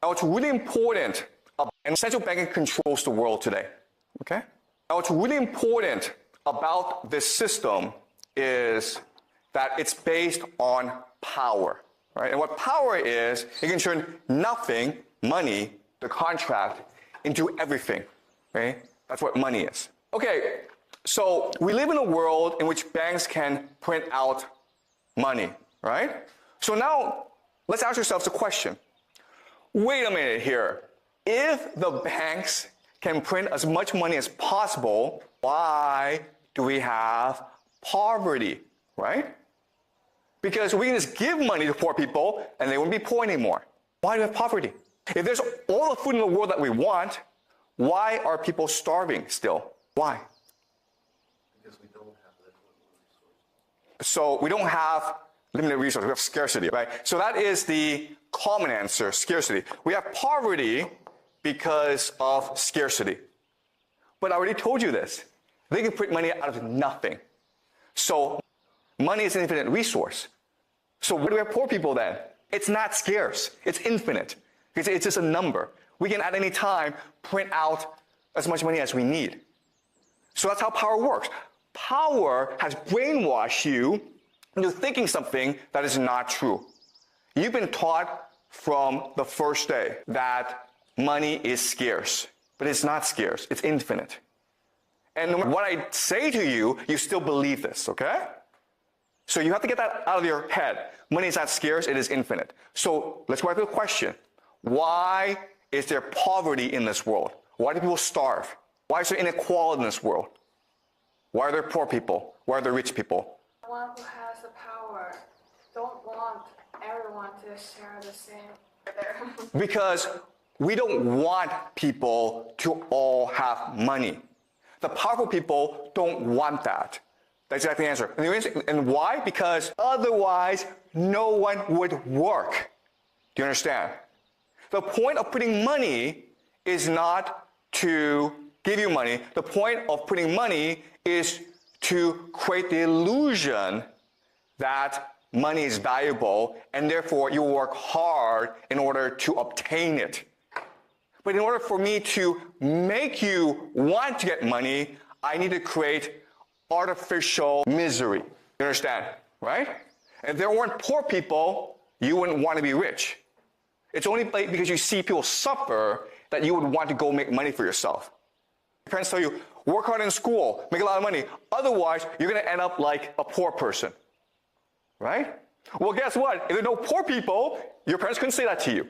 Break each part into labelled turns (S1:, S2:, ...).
S1: Now, what's really important, and central banking controls the world today, okay? Now, what's really important about this system is that it's based on power, right? And what power is, it can turn nothing, money, the contract, into everything, right? That's what money is. Okay, so we live in a world in which banks can print out money, right? So now, let's ask ourselves a question. Wait a minute here. If the banks can print as much money as possible, why do we have poverty, right? Because we can just give money to poor people and they wouldn't be poor anymore. Why do we have poverty? If there's all the food in the world that we want, why are people starving still? Why?
S2: Because we don't have limited resources.
S1: So we don't have limited resources, we have scarcity, right? So that is the common answer, scarcity. We have poverty because of scarcity. But I already told you this. They can print money out of nothing. So money is an infinite resource. So why do we have poor people then? It's not scarce. It's infinite. It's just a number. We can at any time print out as much money as we need. So that's how power works. Power has brainwashed you into thinking something that is not true. You've been taught from the first day that money is scarce, but it's not scarce. It's infinite. And no matter what I say to you, you still believe this, okay? So you have to get that out of your head. Money is not scarce, it is infinite. So let's go back to the question. Why is there poverty in this world? Why do people starve? Why is there inequality in this world? Why are there poor people? Why are there rich people?
S3: The one who has the power don't want everyone to share the same there.
S1: Because we don't want people to all have money. The powerful people don't want that. That's exactly the answer. And why? Because otherwise, no one would work. Do you understand? The point of putting money is not to give you money. The point of putting money is to create the illusion that money is valuable, and therefore you work hard in order to obtain it. But in order for me to make you want to get money, I need to create artificial misery. You understand, right? If there weren't poor people, you wouldn't want to be rich. It's only because you see people suffer that you would want to go make money for yourself. Your parents tell you, work hard in school, make a lot of money. Otherwise, you're going to end up like a poor person, right? Well, guess what? If there are no poor people, your parents couldn't say that to you.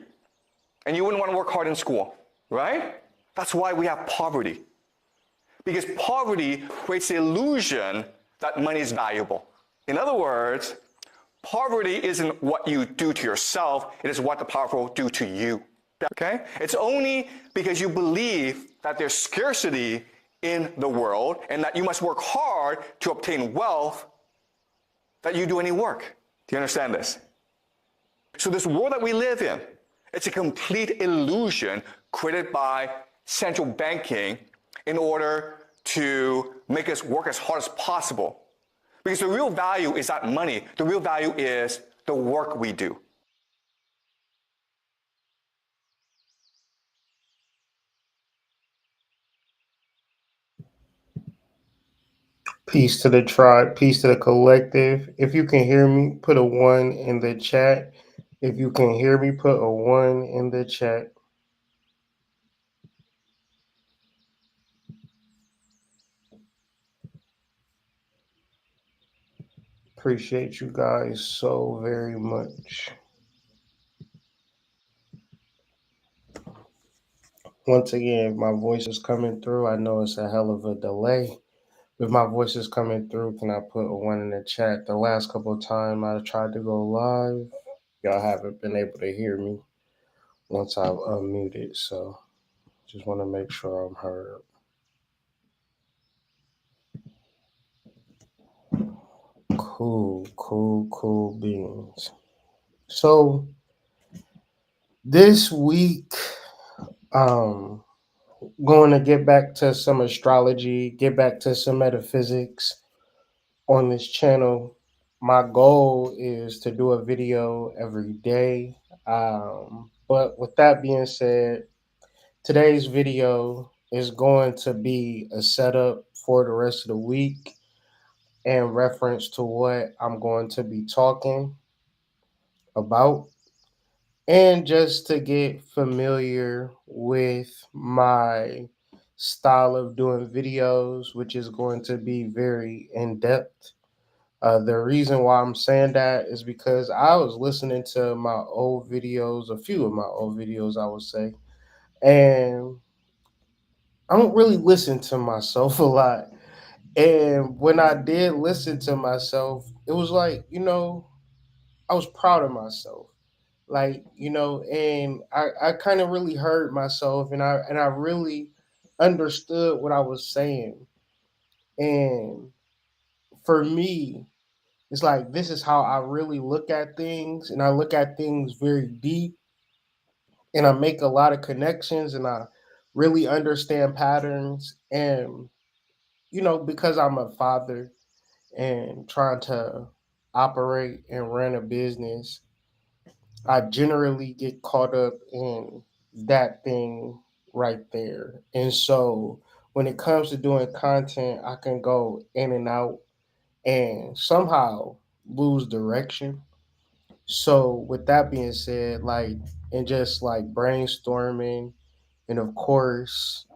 S1: And you wouldn't want to work hard in school, right? That's why we have poverty. Because poverty creates the illusion that money is valuable. In other words, poverty isn't what you do to yourself, it is what the powerful do to you. Okay? It's only because you believe that there's scarcity in the world and that you must work hard to obtain wealth that you do any work. Do you understand this? So this world that we live in, it's a complete illusion created by central banking in order to make us work as hard as possible. Because the real value is not money. The real value is the work we do.
S4: Peace to the tribe, peace to the collective. If you can hear me, put a 1 in the chat. If you can hear me, put a 1 in the chat. Appreciate you guys so very much. Once again, if my voice is coming through, I know it's a hell of a delay. If my voice is coming through, can I put a 1 in the chat? The last couple of times I tried to go live, y'all haven't been able to hear me once I've unmuted. So just want to make sure I'm heard. Cool beans. So this week, going to get back to some astrology, get back to some metaphysics on this channel. My goal is to do a video every day. But with that being said, today's video is going to be a setup for the rest of the week in reference to what I'm going to be talking about, and just to get familiar with my style of doing videos, which is going to be very in depth. The reason why I'm saying that is because I was listening to my old videos, a few of my old videos, I would say, and I don't really listen to myself a lot. And when I did listen to myself, it was like, I was proud of myself. Like, and I kind of really heard myself, and I really understood what I was saying. And for me, it's like this is how I really look at things, and I look at things very deep, and I make a lot of connections, and I really understand patterns. And because I'm a father and trying to operate and run a business, I generally get caught up in that thing right there. And so when it comes to doing content, I can go in and out and somehow lose direction. So with that being said, like, and just like brainstorming, and of course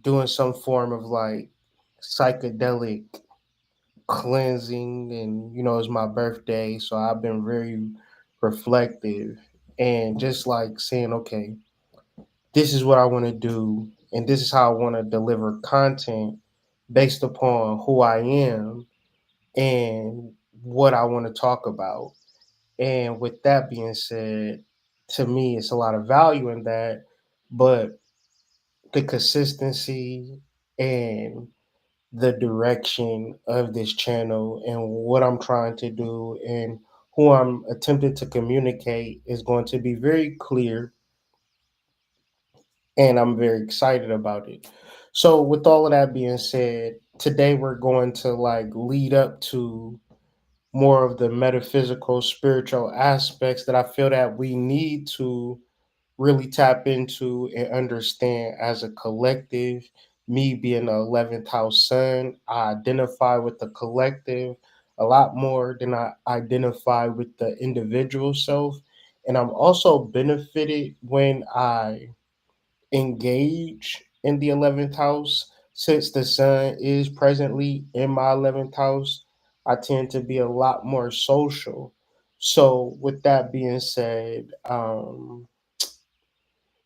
S4: doing some form of like psychedelic cleansing, and it's my birthday, so I've been very reflective and just like saying, okay, this is what I want to do, and this is how I want to deliver content based upon who I am and what I want to talk about. And with that being said, to me, it's a lot of value in that, but the consistency and the direction of this channel and what I'm trying to do and who I'm attempting to communicate is going to be very clear, and I'm very excited about it. So with all of that being said, today we're going to like lead up to more of the metaphysical spiritual aspects that I feel that we need to really tap into and understand as a collective. Me being the 11th house sun, I identify with the collective a lot more than I identify with the individual self. And I'm also benefited when I engage in the 11th house. Since the sun is presently in my 11th house, I tend to be a lot more social. So, with that being said,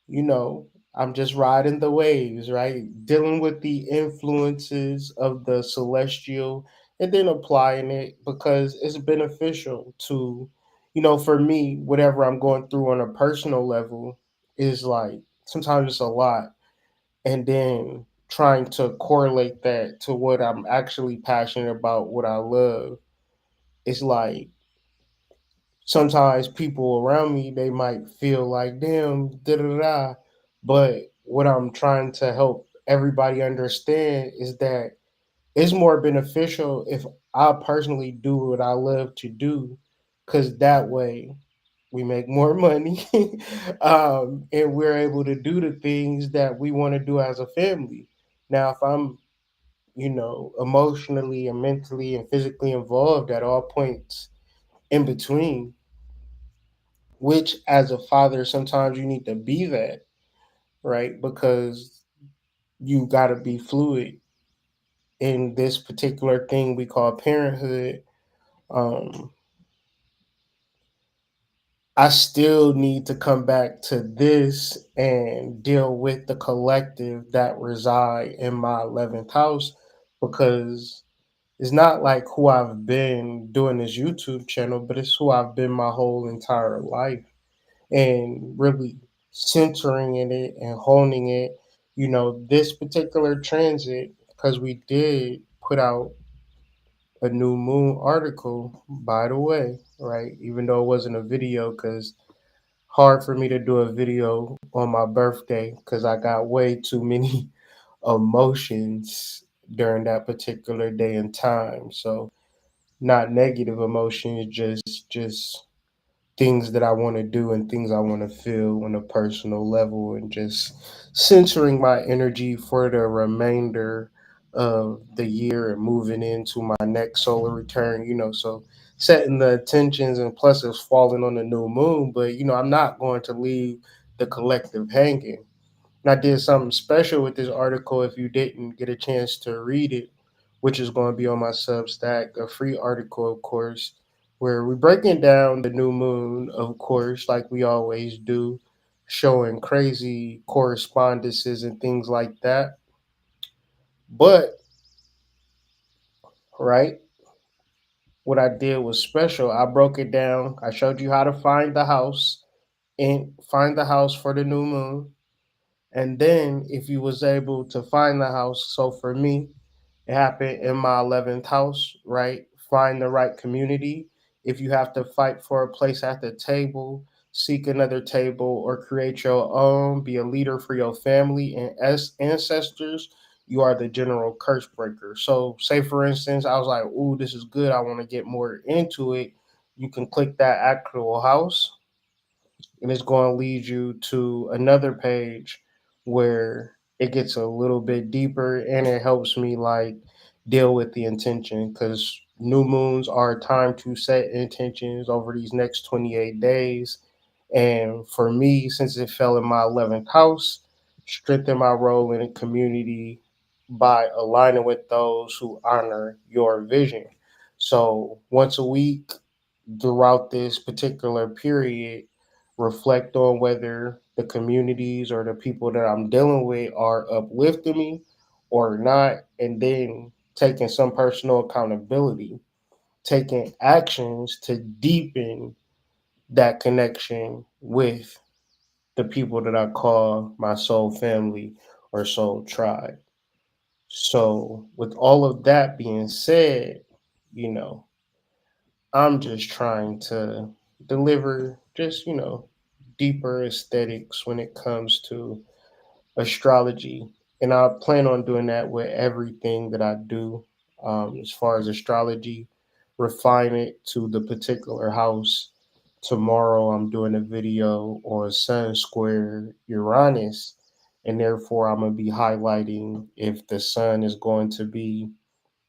S4: you know, I'm just riding the waves, right? Dealing with the influences of the celestial and then applying it because it's beneficial to, for me, whatever I'm going through on a personal level is like sometimes it's a lot. And then trying to correlate that to what I'm actually passionate about, what I love, it's like sometimes people around me they might feel like damn da da da, but what I'm trying to help everybody understand is that it's more beneficial if I personally do what I love to do, because that way we make more money, and we're able to do the things that we want to do as a family. Now if I'm emotionally and mentally and physically involved at all points in between, which as a father sometimes you need to be that, right? Because you got to be fluid in this particular thing we call parenthood. um I still need to come back to this and deal with the collective that reside in my 11th house, because it's not like who I've been doing this YouTube channel, but it's who I've been my whole entire life, and really centering in it and honing it. This particular transit, because we did put out a new moon article, by the way, right? Even though it wasn't a video, because hard for me to do a video on my birthday because I got way too many emotions during that particular day and time. So not negative emotions, just things that I want to do and things I want to feel on a personal level, and just centering my energy for the remainder of the year and moving into my next solar return, so setting the intentions, and plus it's falling on the new moon, but I'm not going to leave the collective hanging. And I did something special with this article. If you didn't get a chance to read it, which is going to be on my Substack, a free article, of course, where we're breaking down the new moon, of course, like we always do, showing crazy correspondences and things like that. But, right, what I did was special. I broke it down. I showed you how to find the house and find the house for the new moon. And then if you was able to find the house, so for me, it happened in my 11th house, right? Find the right community. If you have to fight for a place at the table, seek another table or create your own, be a leader for your family and as ancestors, you are the general curse breaker. So, say for instance, I was like, ooh, this is good. I want to get more into it. You can click that actual house, and it's going to lead you to another page where it gets a little bit deeper, and it helps me like deal with the intention, because new moons are a time to set intentions over these next 28 days. And for me, since it fell in my 11th house, strengthen my role in the community by aligning with those who honor your vision. So once a week throughout this particular period, reflect on whether the communities or the people that I'm dealing with are uplifting me or not, and then taking some personal accountability, taking actions to deepen that connection with the people that I call my soul family or soul tribe. So, with all of that being said, you know, I'm just trying to deliver just, deeper aesthetics when it comes to astrology. And I plan on doing that with everything that I do, as far as astrology, refine it to the particular house. Tomorrow, I'm doing a video on Sun Square Uranus, and therefore, I'm going to be highlighting if the sun is going to be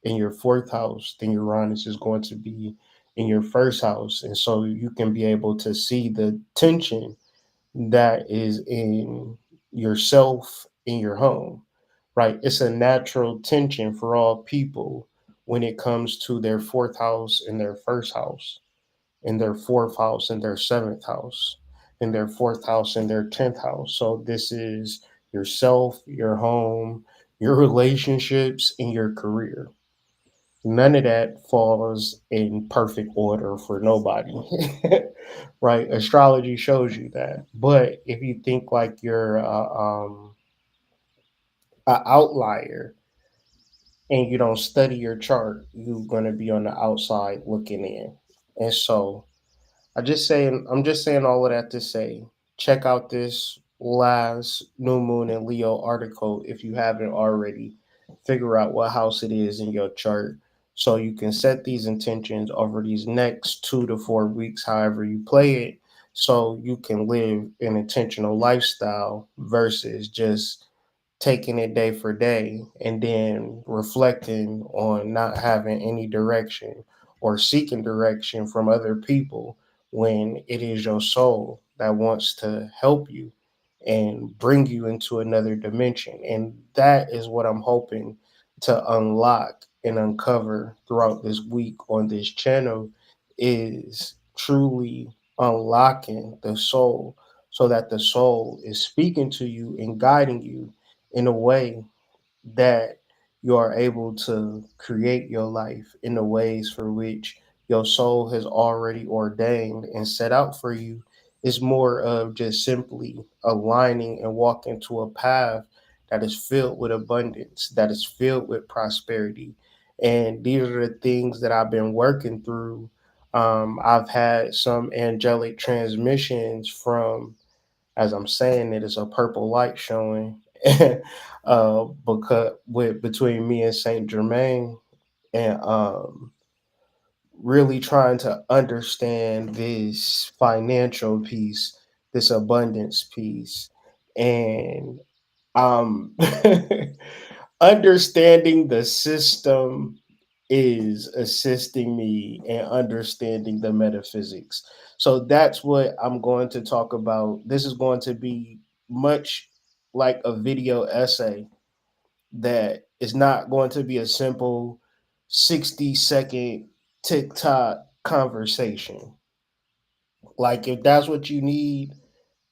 S4: in your fourth house, then Uranus is going to be in your first house. And so you can be able to see the tension that is in yourself, in your home, right? It's a natural tension for all people when it comes to their fourth house and their first house, in their fourth house and their seventh house, in their fourth house and their 10th house. So this is yourself, your home, your relationships, and your career. None of that falls in perfect order for nobody. Right? Astrology shows you that. But if you think like you're a outlier and you don't study your chart, you're going to be on the outside looking in. And so I'm just saying all of that to say, check out this last new moon and Leo article if you haven't already. Figure out what house it is in your chart so you can set these intentions over these next 2 to 4 weeks, however you play it, so you can live an intentional lifestyle versus just taking it day for day and then reflecting on not having any direction or seeking direction from other people, when it is your soul that wants to help you and bring you into another dimension. And that is what I'm hoping to unlock and uncover throughout this week on this channel, is truly unlocking the soul, so that the soul is speaking to you and guiding you in a way that you are able to create your life in the ways for which your soul has already ordained and set out for you. Is more of just simply aligning and walking to a path that is filled with abundance, that is filled with prosperity. And these are the things that I've been working through. I've had some angelic transmissions from, as I'm saying it, is a purple light showing because with between me and Saint Germain, and really trying to understand this financial piece, this abundance piece, and um understanding the system is assisting me in understanding the metaphysics. So that's what I'm going to talk about. This is going to be much like a video essay that is not going to be a simple 60-second TikTok conversation. Like, if that's what you need,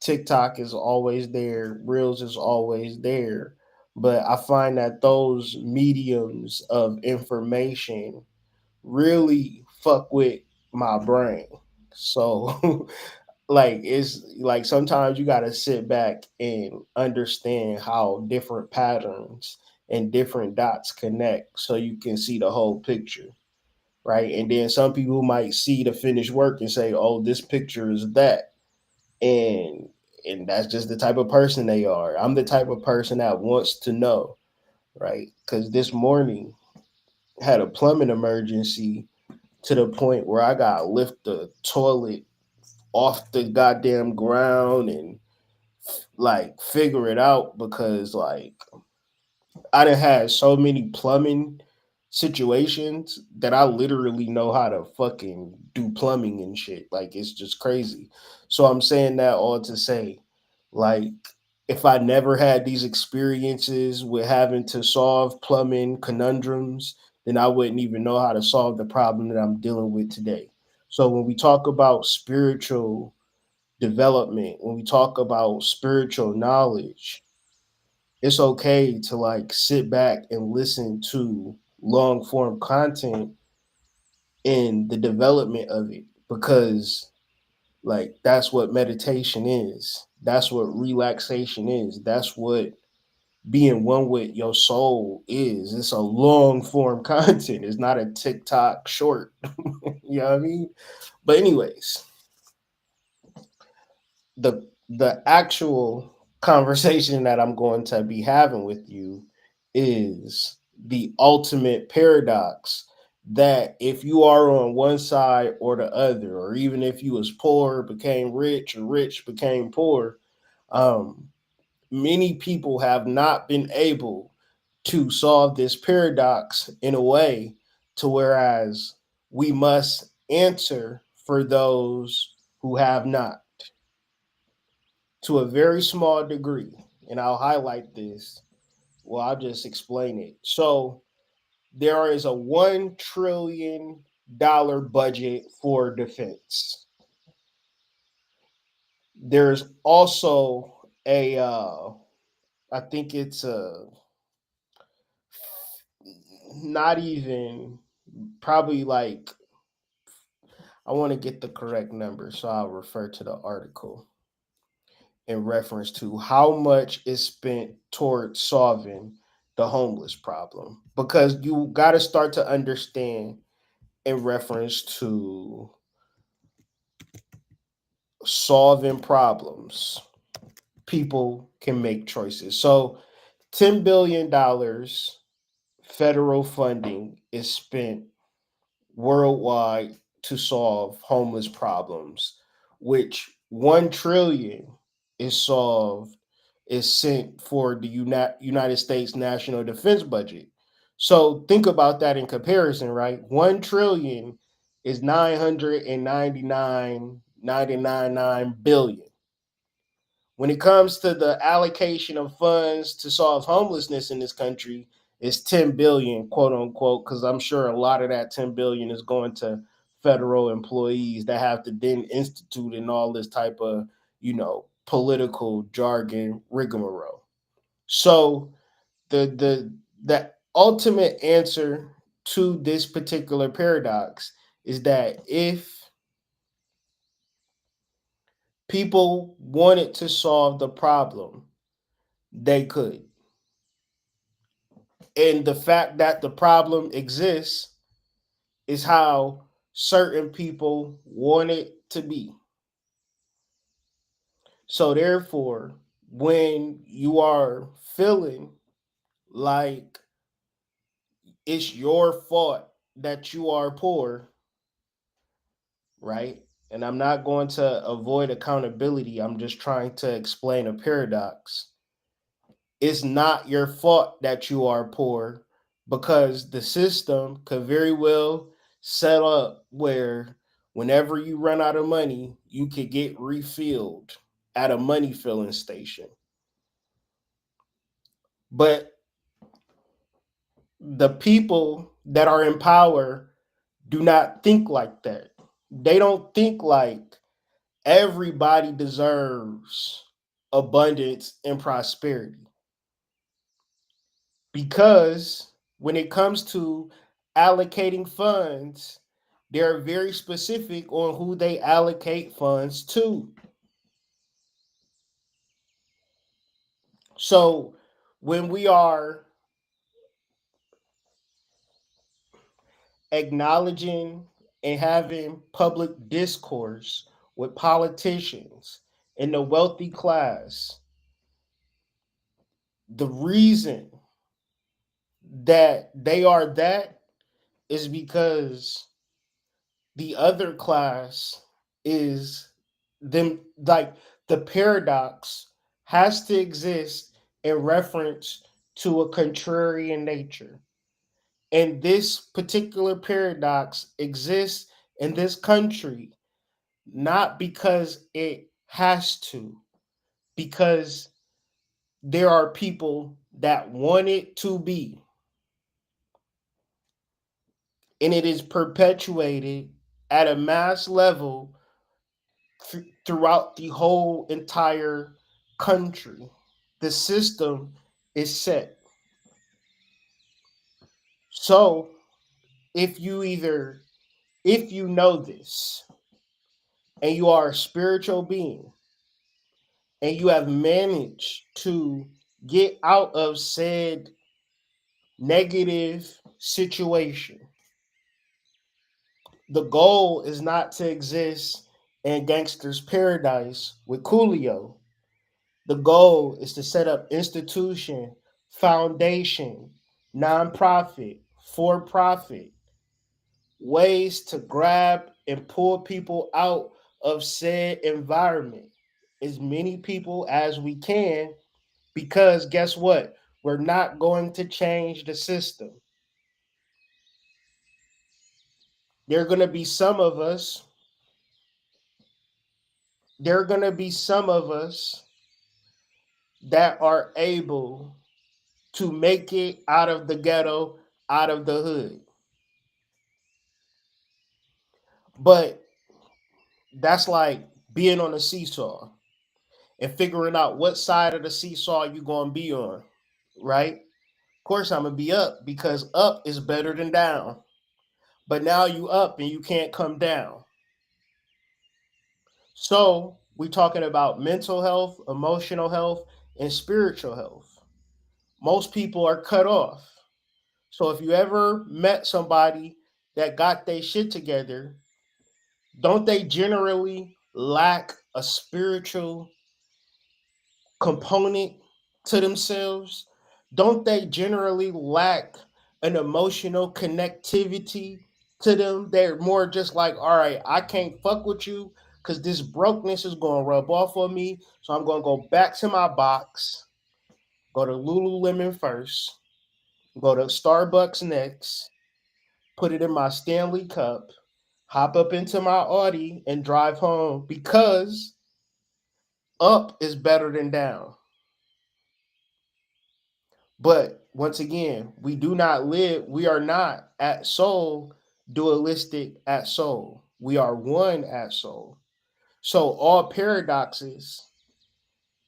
S4: TikTok is always there, Reels is always there. But I find that those mediums of information really fuck with my brain. So like, it's like sometimes you got to sit back and understand how different patterns and different dots connect so you can see the whole picture, right? And then some people might see the finished work and say, "Oh, this picture is that." And that's just the type of person they are. I'm the type of person that wants to know, right? Cuz this morning had a plumbing emergency to the point where I got to lift the toilet off the goddamn ground and like figure it out because like I done had so many plumbing situations that I literally know how to fucking do plumbing and shit. Like, it's just crazy. So I'm saying that all to say, like, if I never had these experiences with having to solve plumbing conundrums, then I wouldn't even know how to solve the problem that I'm dealing with today. So when we talk about spiritual development, when we talk about spiritual knowledge, it's okay to like sit back and listen to long form content in the development of it, because like that's what meditation is, that's what relaxation is, that's what being one with your soul is. It's a long form content, it's not a TikTok short. You know what I mean? But anyways, the actual conversation that I'm going to be having with you is the ultimate paradox, that if you are on one side or the other, or even if you was poor became rich or rich became poor, um, many people have not been able to solve this paradox in a way to whereas we must answer for those who have not, to a very small degree. And I'll highlight this. Well, I'll just explain it. So there is a $1 trillion budget for defense. There's also I think it's not even, probably like, I want to get the correct number, so I'll refer to the article in reference to how much is spent towards solving the homeless problem, because you got to start to understand in reference to solving problems, people can make choices. So $10 billion federal funding is spent worldwide to solve homeless problems, which 1 trillion is solved is sent for the United States national defense budget. So think about that in comparison, right? 1 trillion is 999 billion. When it comes to the allocation of funds to solve homelessness in this country, it's 10 billion, quote unquote, because I'm sure a lot of that 10 billion is going to federal employees that have to then institute and all this type of, political jargon rigmarole. So the ultimate answer to this particular paradox is that if people wanted to solve the problem, they could. And the fact that the problem exists is how certain people want it to be. So, therefore, when you are feeling like it's your fault that you are poor, right? And I'm not going to avoid accountability. I'm just trying to explain a paradox. It's not your fault that you are poor because the system could very well set up where whenever you run out of money, you could get refilled at a money filling station. But the people that are in power do not think like that. They don't think like everybody deserves abundance and prosperity. Because when it comes to allocating funds, they're very specific on who they allocate funds to. So when we are acknowledging and having public discourse with politicians and the wealthy class, the reason that they are that is because the other class is them, like the paradox has to exist in reference to a contrarian nature. And this particular paradox exists in this country not because it has to, because there are people that want it to be. And it is perpetuated at a mass level throughout the whole entire country. The system is set. So if you know this and you are a spiritual being and you have managed to get out of said negative situation, the goal is not to exist in gangster's paradise with Coolio. The goal is to set up institution, foundation, nonprofit, for profit, ways to grab and pull people out of said environment. As many people as we can, because guess what? We're not going to change the system. There are going to be some of us, there are going to be some of us that are able to make it out of the ghetto, out of the hood. But that's like being on a seesaw and figuring out what side of the seesaw you're going to be on, right? Of course, I'm going to be up because up is better than down. But now you up and you can't come down. So we're talking about mental health, emotional health, and spiritual health. Most people are cut off. So if you ever met somebody that got their shit together, don't they generally lack a spiritual component to themselves? Don't they generally lack an emotional connectivity to them? They're more just like, all right, I can't fuck with you because this brokenness is going to rub off on me. So I'm going to go back to my box, go to Lululemon first, go to Starbucks next, put it in my Stanley cup, hop up into my Audi and drive home because up is better than down. But once again, we are not at soul dualistic at soul. We are one at soul. So all paradoxes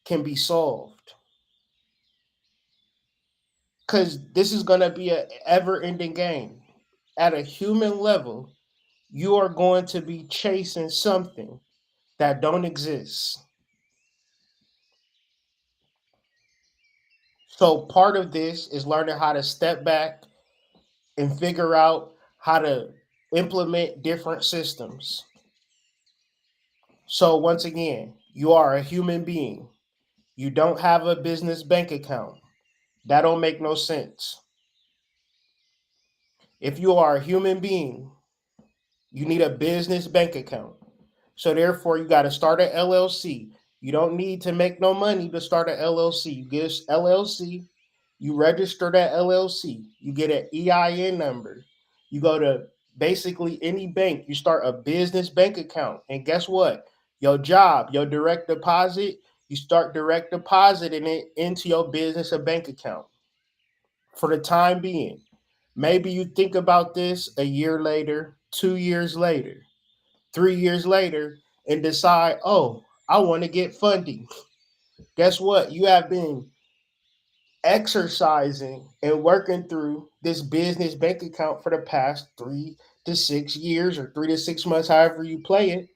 S4: can be solved. Because this is going to be an ever ending game. At a human level, you are going to be chasing something that don't exist. So part of this is learning how to step back and figure out how to implement different systems. So once again, you are a human being. You don't have a business bank account. That don't make no sense. If you are a human being, You need a business bank account. So therefore, you got to start an LLC. You don't need to make no money to start an LLC. You get an LLC, you register that LLC, you get an EIN number. You go to basically any bank, you start a business bank account. And guess what? Your job, your direct deposit, you start direct depositing it into your business or bank account for the time being. Maybe you think about this a year later, 2 years later, 3 years later, and decide, oh, I want to get funding. Guess what? You have been exercising and working through this business bank account for the past 3 to 6 years or 3 to 6 months, however you play it.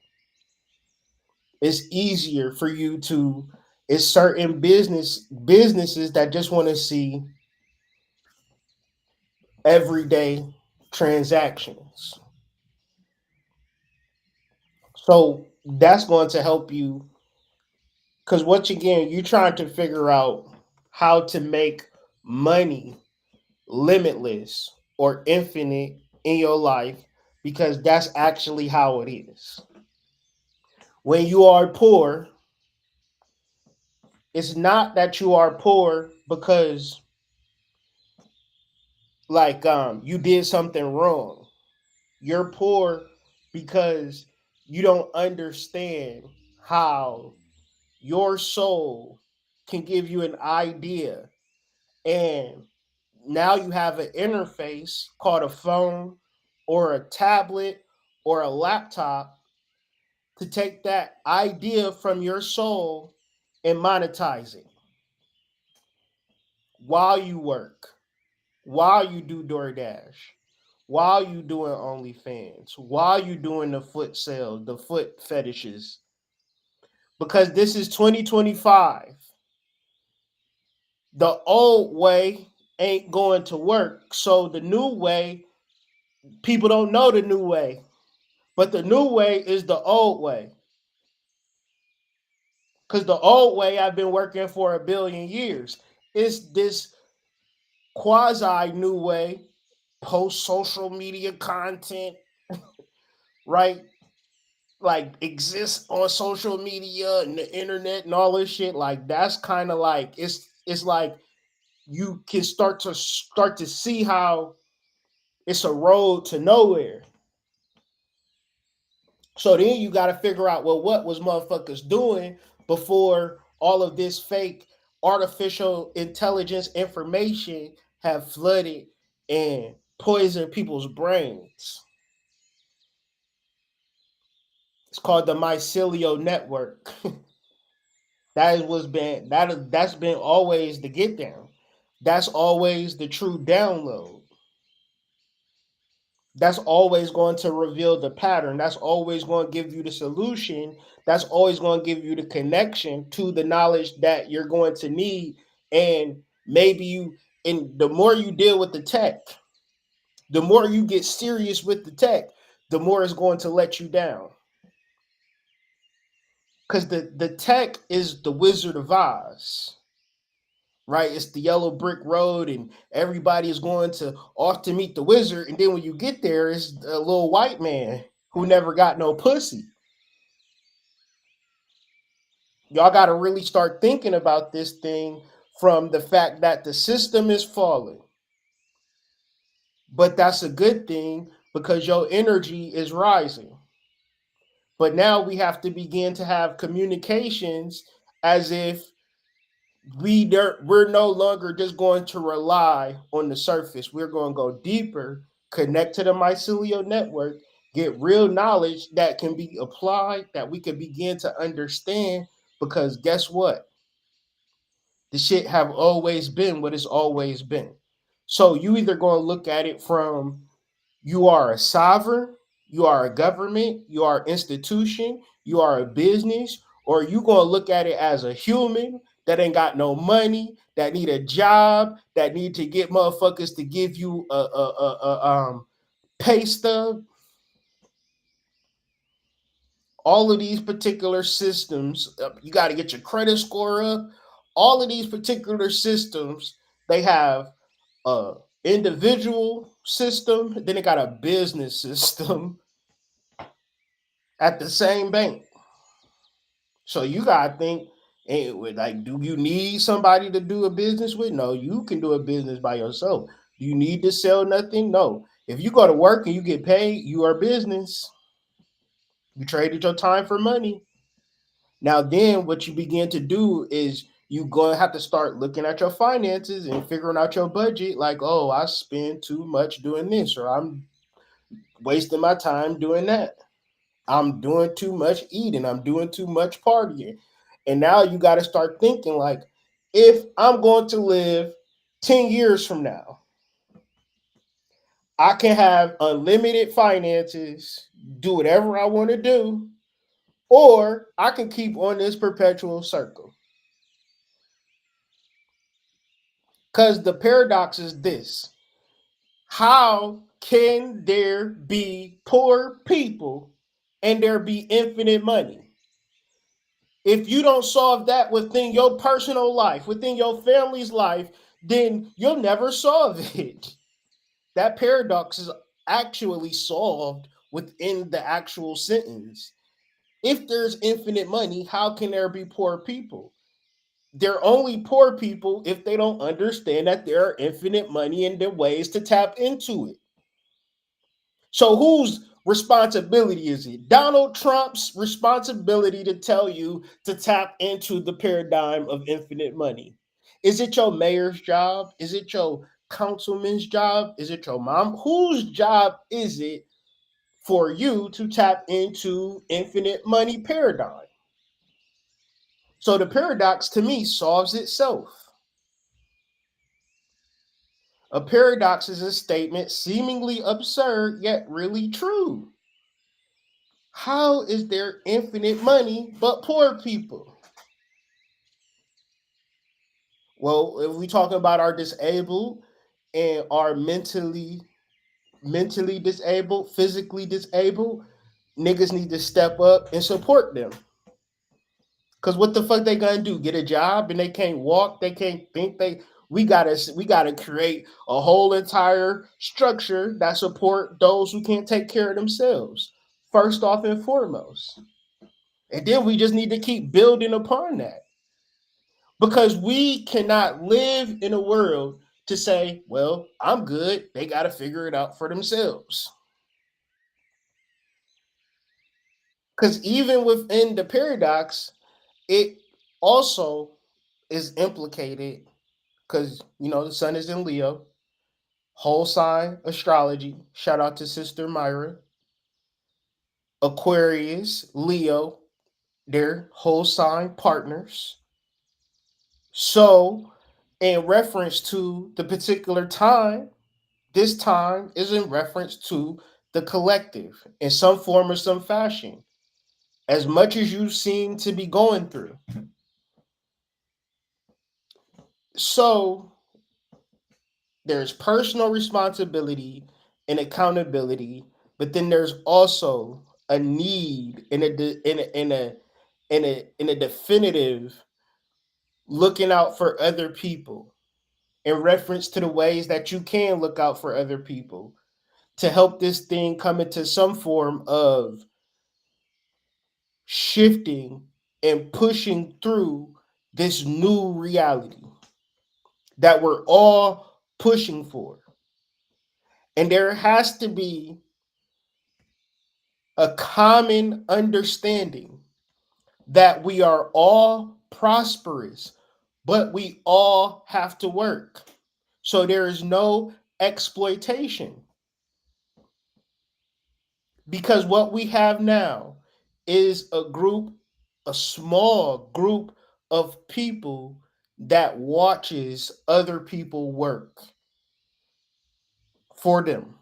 S4: It's easier for you to, it's certain businesses that just want to see everyday transactions. So that's going to help you because once again, you're trying to figure out how to make money limitless or infinite in your life because that's actually how it is. When you are poor, it's not that you are poor because you did something wrong. You're poor because you don't understand how your soul can give you an idea, and now you have an interface called a phone or a tablet or a laptop to take that idea from your soul and monetize it while you work, while you do DoorDash, while you doing OnlyFans, while you doing the foot sales, the foot fetishes. Because this is 2025. The old way ain't going to work. So the new way, people don't know the new way. But the new way is the old way. Because the old way I've been working for a billion years. It's this quasi new way, post social media content, right? Like exists on social media and the internet and all this shit. Like that's kind of like it's like you can start to see how it's a road to nowhere. So then you got to figure out, well, what was motherfuckers doing before all of this fake artificial intelligence information have flooded and poisoned people's brains? It's called the mycelial network. That's been always the get down. That's always the true download. That's always going to reveal the pattern. That's always going to give you the solution. That's always going to give you the connection to the knowledge that you're going to need. And and the more you deal with the tech, the more you get serious with the tech, the more it's going to let you down. Because the tech is the Wizard of Oz, right? It's the yellow brick road, and everybody is going to off to meet the wizard. And then when you get there, it's a little white man who never got no pussy. Y'all got to really start thinking about this thing from the fact that the system is falling. But that's a good thing because your energy is rising. But now we have to begin to have communications as if we're no longer just going to rely on the surface. We're going to go deeper, connect to the mycelial network, get real knowledge that can be applied, that we can begin to understand. Because guess what? The shit have always been what it's always been. So you either going to look at it from you are a sovereign, you are a government, you are an institution, you are a business, or you gonna look at it as a human that ain't got no money, that need a job, that need to get motherfuckers to give you a pay stub. All of these particular systems, you got to get your credit score up. All of these particular systems, they have a individual system, then they got a business system, at the same bank. So you gotta think, like, do you need somebody to do a business with? No, you can do a business by yourself. Do you need to sell nothing? No. If you go to work and you get paid, you are business. You traded your time for money. Now, then what you begin to do is you gonna have to start looking at your finances and figuring out your budget. Like, oh, I spend too much doing this, or I'm wasting my time doing that. I'm doing too much eating. I'm doing too much partying. And now you got to start thinking like, if I'm going to live 10 years from now, I can have unlimited finances, do whatever I want to do, or I can keep on this perpetual circle. Because the paradox is this: how can there be poor people and there be infinite money? If you don't solve that within your personal life, within your family's life, then you'll never solve it. That paradox is actually solved within the actual sentence. If there's infinite money, how can there be poor people? They're only poor people if they don't understand that there are infinite money and the ways to tap into it. So whose responsibility is it? Donald Trump's responsibility to tell you to tap into the paradigm of infinite money. Is it your mayor's job? Is it your councilman's job? Is it your mom? Whose job is it for you to tap into infinite money paradigm? So the paradox to me solves itself. A paradox is a statement seemingly absurd yet really true. How is there infinite money but poor people? Well, if we talking about our disabled and our mentally disabled, physically disabled, niggas need to step up and support them. Cause what the fuck they gonna do? Get a job and they can't walk, they can't think. We gotta create a whole entire structure that support those who can't take care of themselves. First off and foremost. And then we just need to keep building upon that. Because we cannot live in a world to say, well, I'm good. They got to figure it out for themselves. Because even within the paradox, it also is implicated because, the sun is in Leo, whole sign astrology. Shout out to Sister Myra. Aquarius, Leo, they're whole sign partners. So, in reference to the particular time, this time is in reference to the collective in some form or some fashion, as much as you seem to be going through. So there's personal responsibility and accountability, but then there's also a need in a definitive looking out for other people in reference to the ways that you can look out for other people to help this thing come into some form of shifting and pushing through this new reality that we're all pushing for. And there has to be a common understanding that we are all prosperous, but we all have to work. So there is no exploitation. Because what we have now is a small group of people that watches other people work for them.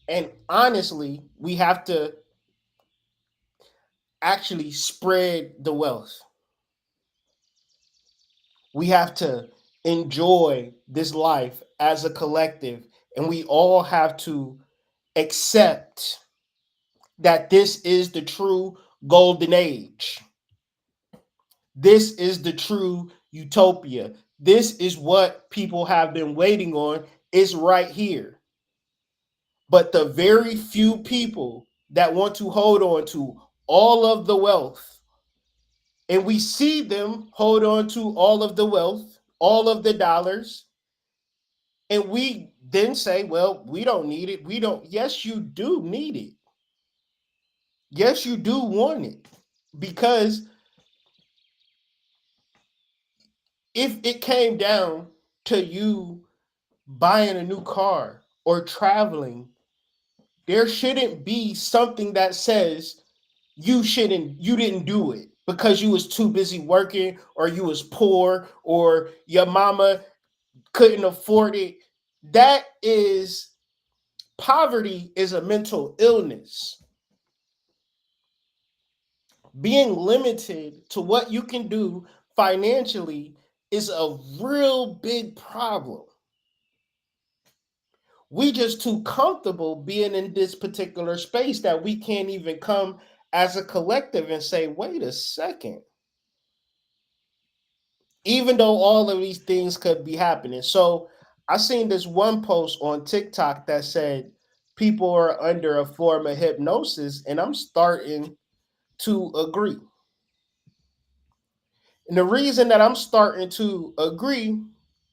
S4: And honestly, we have to actually spread the wealth. We have to enjoy this life as a collective, and we all have to accept that this is the true golden age. This is the true utopia. This is what people have been waiting on. It's right here. But the very few people that want to hold on to all of the wealth, and we see them hold on to all of the wealth, all of the dollars, and we then say, well, we don't need it. We don't. Yes, you do need it. Yes, you do want it. Because if it came down to you buying a new car or traveling, there shouldn't be something that says you didn't do it because you was too busy working, or you was poor, or your mama couldn't afford it. That is Poverty is a mental illness. Being limited to what you can do financially is a real big problem. We just too comfortable being in this particular space that we can't even come as a collective and say, wait a second. Even though all of these things could be happening. So I seen this one post on TikTok that said people are under a form of hypnosis, and I'm starting to agree. And the reason that I'm starting to agree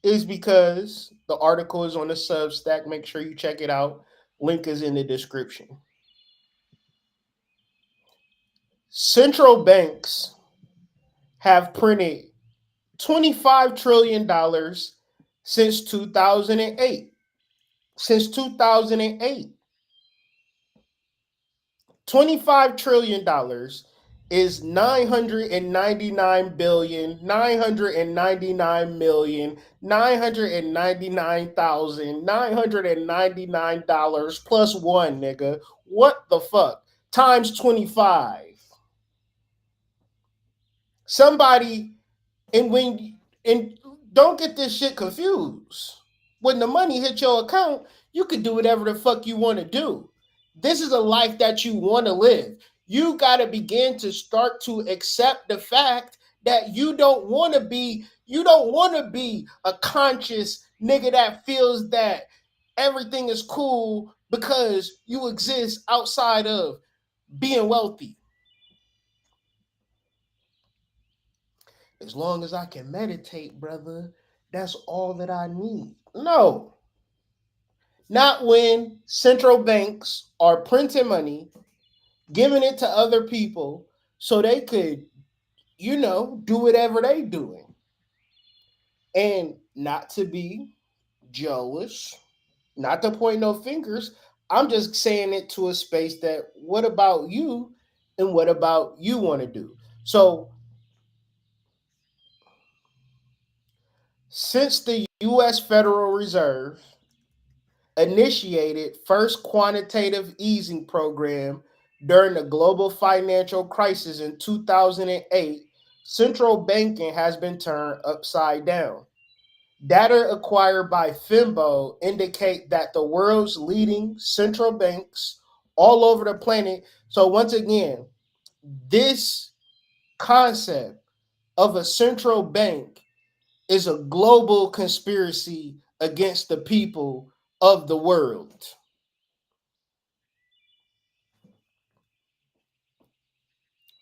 S4: is because the article is on the Substack. Make sure you check it out. Link is in the description. Central banks have printed $25 trillion since 2008. Since 2008. $25 trillion is 999,999,999,999 plus one, nigga. What the fuck? Times 25. Somebody, and don't get this shit confused. When the money hits your account, you can do whatever the fuck you want to do. This is a life that you want to live. You got to begin to start to accept the fact that you don't want to be a conscious nigga that feels that everything is cool because you exist outside of being wealthy. As long as I can meditate, brother, that's all that I need. No, not when central banks are printing money, giving it to other people so they could, do whatever they doing. And not to be jealous, not to point no fingers. I'm just saying it to a space that what about you and what about you want to do? So since the US Federal Reserve initiated first quantitative easing program during the global financial crisis in 2008, central banking has been turned upside down. Data acquired by Fimbo indicate that the world's leading central banks all over the planet. So once again, this concept of a central bank is a global conspiracy against the people of the world.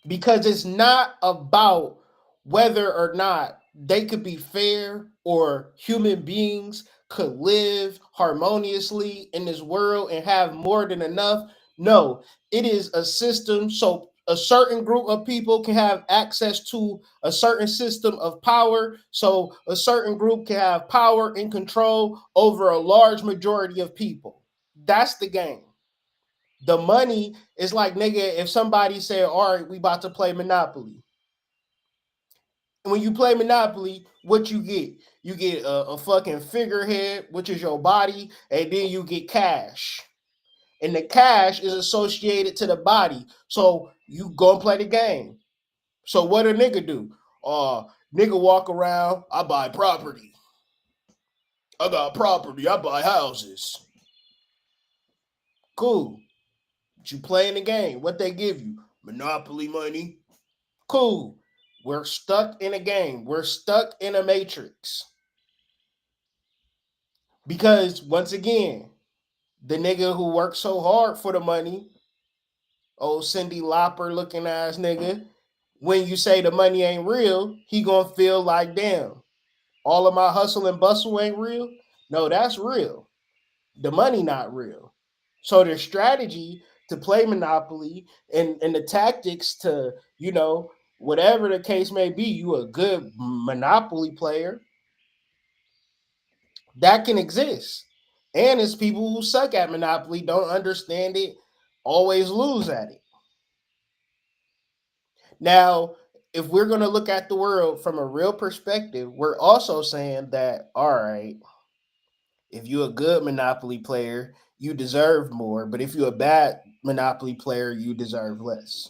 S4: Because it's not about whether or not they could be fair or human beings could live harmoniously in this world and have more than enough. No, it is a system so a certain group of people can have access to a certain system of power, so a certain group can have power and control over a large majority of people. That's the game. The money is like, nigga, if somebody said, all right, we about to play Monopoly. When you play Monopoly, what you get? You get a fucking figurehead, which is your body, and then you get cash. And the cash is associated to the body. So you go and play the game. So what a nigga do? Nigga walk around, I buy property. I got property, I buy houses. Cool. But you playing the game. What they give you? Monopoly money. Cool. We're stuck in a game. We're stuck in a matrix. Because once again, The nigga who worked so hard for the money, old Cindy Lauper looking ass nigga, when you say the money ain't real, he gonna feel like, damn, all of my hustle and bustle ain't real. No, that's real. The money not real. So the strategy to play Monopoly and the tactics to, whatever the case may be, you a good Monopoly player, that can exist. And it's people who suck at Monopoly, don't understand it, always lose at it. Now, if we're going to look at the world from a real perspective, we're also saying that, all right, if you're a good Monopoly player, you deserve more. But if you're a bad Monopoly player, you deserve less.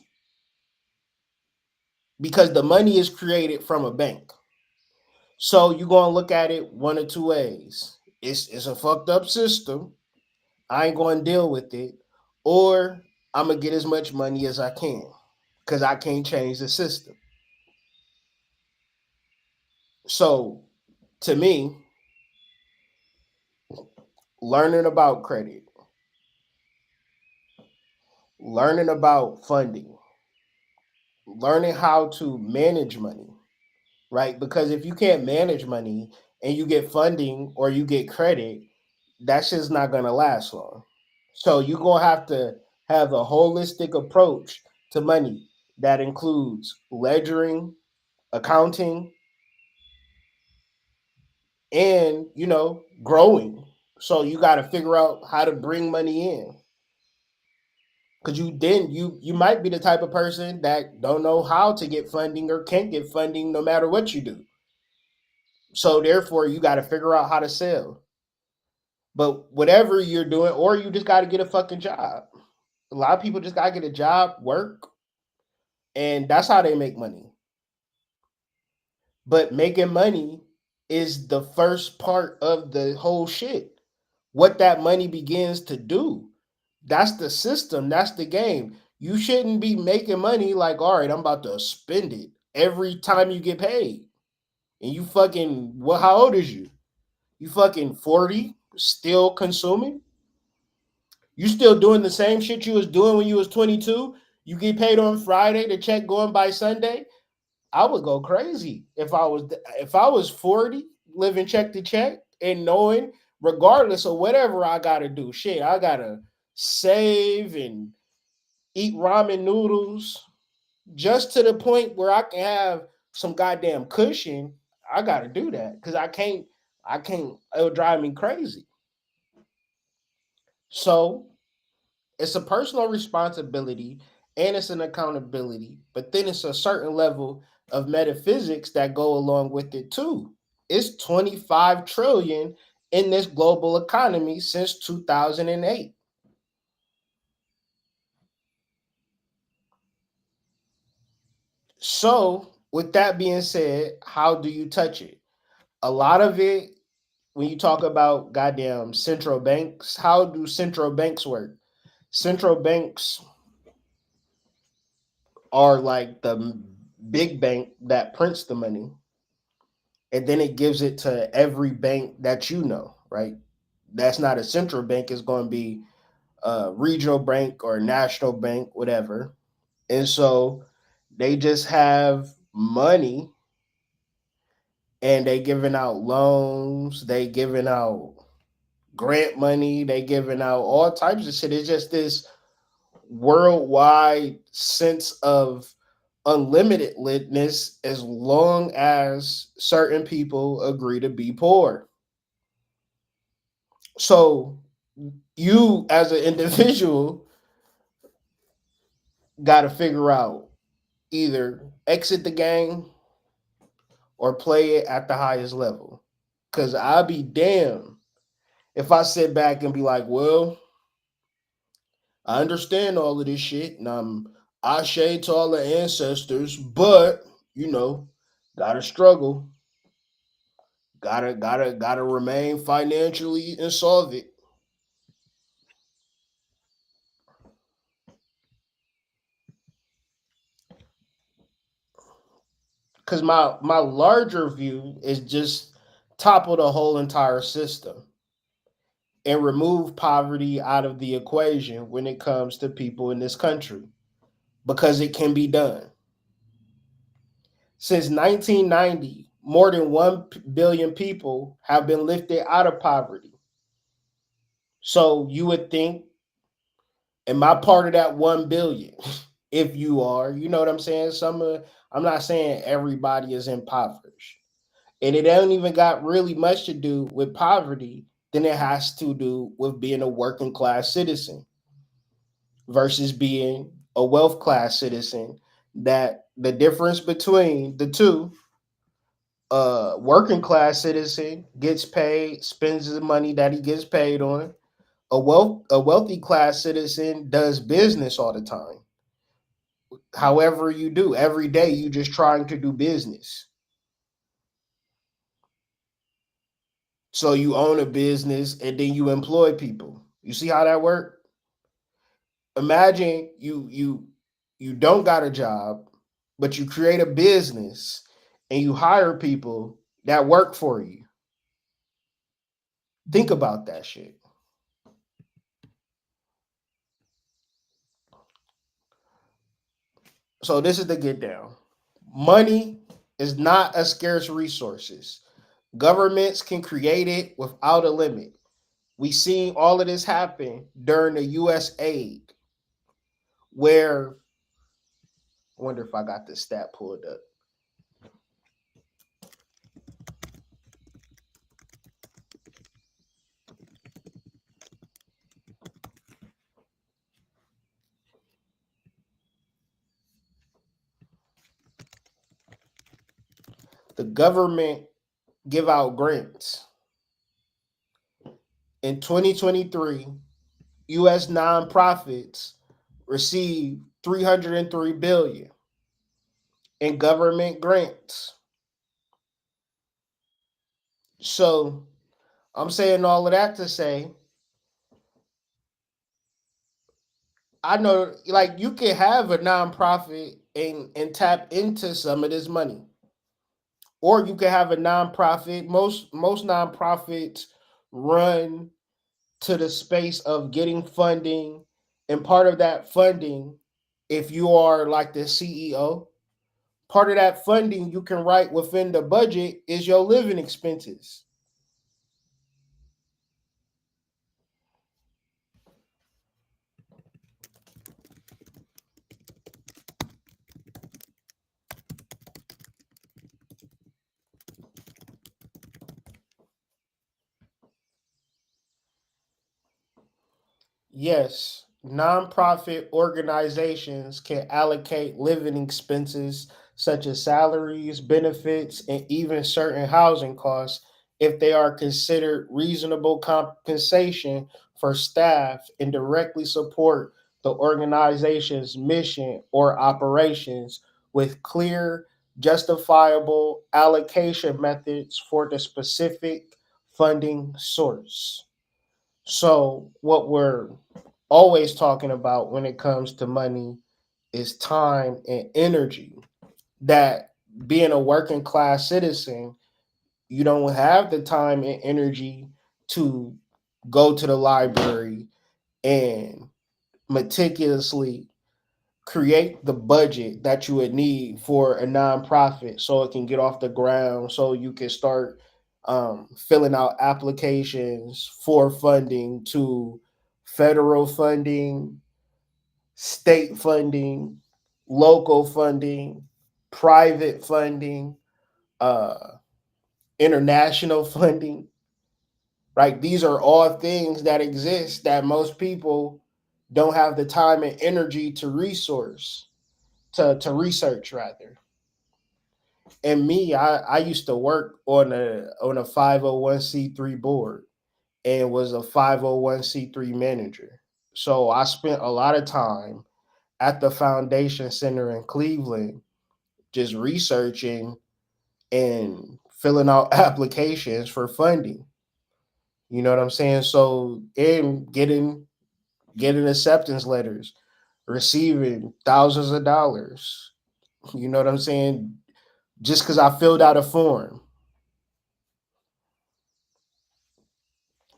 S4: Because the money is created from a bank. So you're going to look at it one of two ways. It's a fucked up system. I ain't going to deal with it. Or I'm going to get as much money as I can because I can't change the system. So to me, learning about credit, learning about funding, learning how to manage money, right? Because if you can't manage money and you get funding or you get credit, that's just not going to last long. So you're going to have a holistic approach to money that includes ledgering, accounting, and, growing. So you got to figure out how to bring money in. Because you might be the type of person that don't know how to get funding or can't get funding no matter what you do. So therefore, you got to figure out how to sell. But whatever you're doing, or you just got to get a fucking job. A lot of people just got to get a job, work, and that's how they make money. But making money is the first part of the whole shit. What that money begins to do. That's the system. That's the game. You shouldn't be making money like, all right, I'm about to spend it every time you get paid. And you fucking, well, how old is you? You fucking 40, still consuming? You still doing the same shit you was doing when you was 22? You get paid on Friday, the check going by Sunday? I would go crazy if I was 40, living check to check and knowing regardless of whatever I gotta do, shit, I gotta save and eat ramen noodles just to the point where I can have some goddamn cushion. I gotta do that because I can't, it'll drive me crazy. So it's a personal responsibility and it's an accountability, but then it's a certain level of metaphysics that go along with it too. It's 25 trillion in this global economy since 2008. So, with that being said, how do you touch it? A lot of it, when you talk about goddamn central banks, how do central banks work? Central banks are like the big bank that prints the money, and then it gives it to every bank that right? That's not a central bank, it's going to be a regional bank or national bank, whatever. And so they just have money and they giving out loans, they giving out grant money, they giving out all types of shit. It's just this worldwide sense of unlimitedness as long as certain people agree to be poor. So you as an individual got to figure out either exit the game or play it at the highest level. Cause I'll be damned if I sit back and be like, well, I understand all of this shit and I'm ashe to all the ancestors, but you know, gotta struggle, gotta remain financially insolvent. Cause my larger view is just topple the whole entire system. and remove poverty out of the equation when it comes to people in this country because it can be done. Since 1990, more than 1 billion people have been lifted out of poverty. So you would think, am I part of that 1 billion? If you are, you know what I'm saying? I'm not saying everybody is impoverished. And it don't even got really much to do with poverty than it has to do with being a working class citizen versus being a wealth class citizen. That the difference between the two, working class citizen gets paid, spends the money that he gets paid on. A wealthy class citizen does business all the time. However you do, every day you just trying to do business. So you own a business and then you employ people. You see how that works? Imagine you don't got a job, but you create a business and you hire people that work for you. Think about that shit. So this is the get down. Money is not a scarce resources. Governments can create it without a limit. We seen all of this happen during the US aid, where I wonder if I got this stat pulled up. The government give out grants. In 2023, US nonprofits received 303 billion in government grants. So I'm saying all of that to say, I know like you can have a nonprofit and tap into some of this money. Or you can have a nonprofit. Most nonprofits run to the space of getting funding, and part of that funding, if you are like the CEO, part of that funding you can write within the budget is your living expenses. Yes, nonprofit organizations can allocate living expenses such as salaries, benefits, and even certain housing costs if they are considered reasonable compensation for staff and directly support the organization's mission or operations with clear, justifiable allocation methods for the specific funding source. So, what we're always talking about when it comes to money is time and energy. That being a working class citizen, you don't have the time and energy to go to the library and meticulously create the budget that you would need for a nonprofit so it can get off the ground, so you can start filling out applications for funding to federal funding, state funding, local funding, private funding, uh, international funding, right? These are all things that exist that most people don't have the time and energy to to research rather. And me, I used to work on a 501c3 board and was a 501c3 manager. So I spent a lot of time at the Foundation Center in Cleveland just researching and filling out applications for funding. You know what I'm saying? So and getting acceptance letters, receiving thousands of dollars. You know what I'm saying? Just because I filled out a form.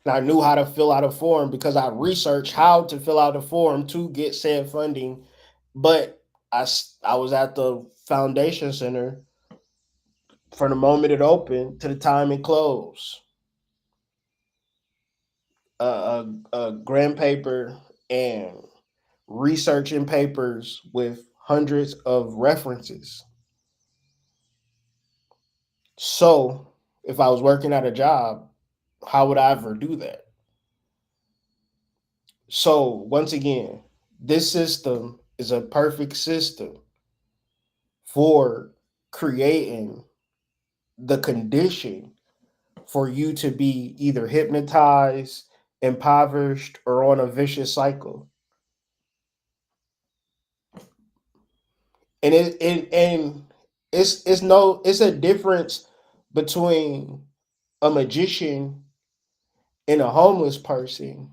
S4: And I knew how to fill out a form because I researched how to fill out a form to get said funding. But I was at the foundation center from the moment it opened to the time it closed. A grant paper and researching papers with hundreds of references. So if I was working at a job, how would I ever do that? So once again, this system is a perfect system for creating the condition for you to be either hypnotized, impoverished, or on a vicious cycle. And it's a difference between a magician and a homeless person.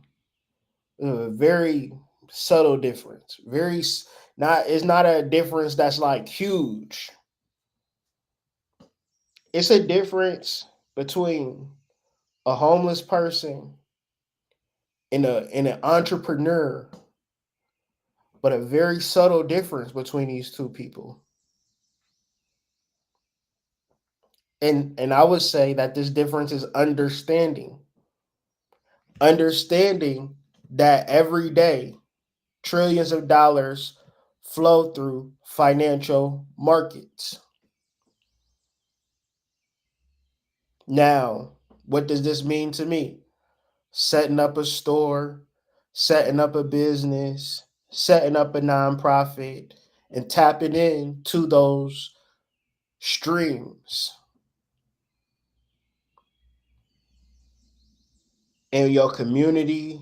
S4: A very subtle difference. Not it's not a difference that's like huge. It's a difference between a homeless person and an entrepreneur, but a very subtle difference between these two people. And I would say that this difference is understanding. Understanding that every day trillions of dollars flow through financial markets. Now, what does this mean to me? Setting up a store, setting up a business, setting up a nonprofit, and tapping into those streams in your community,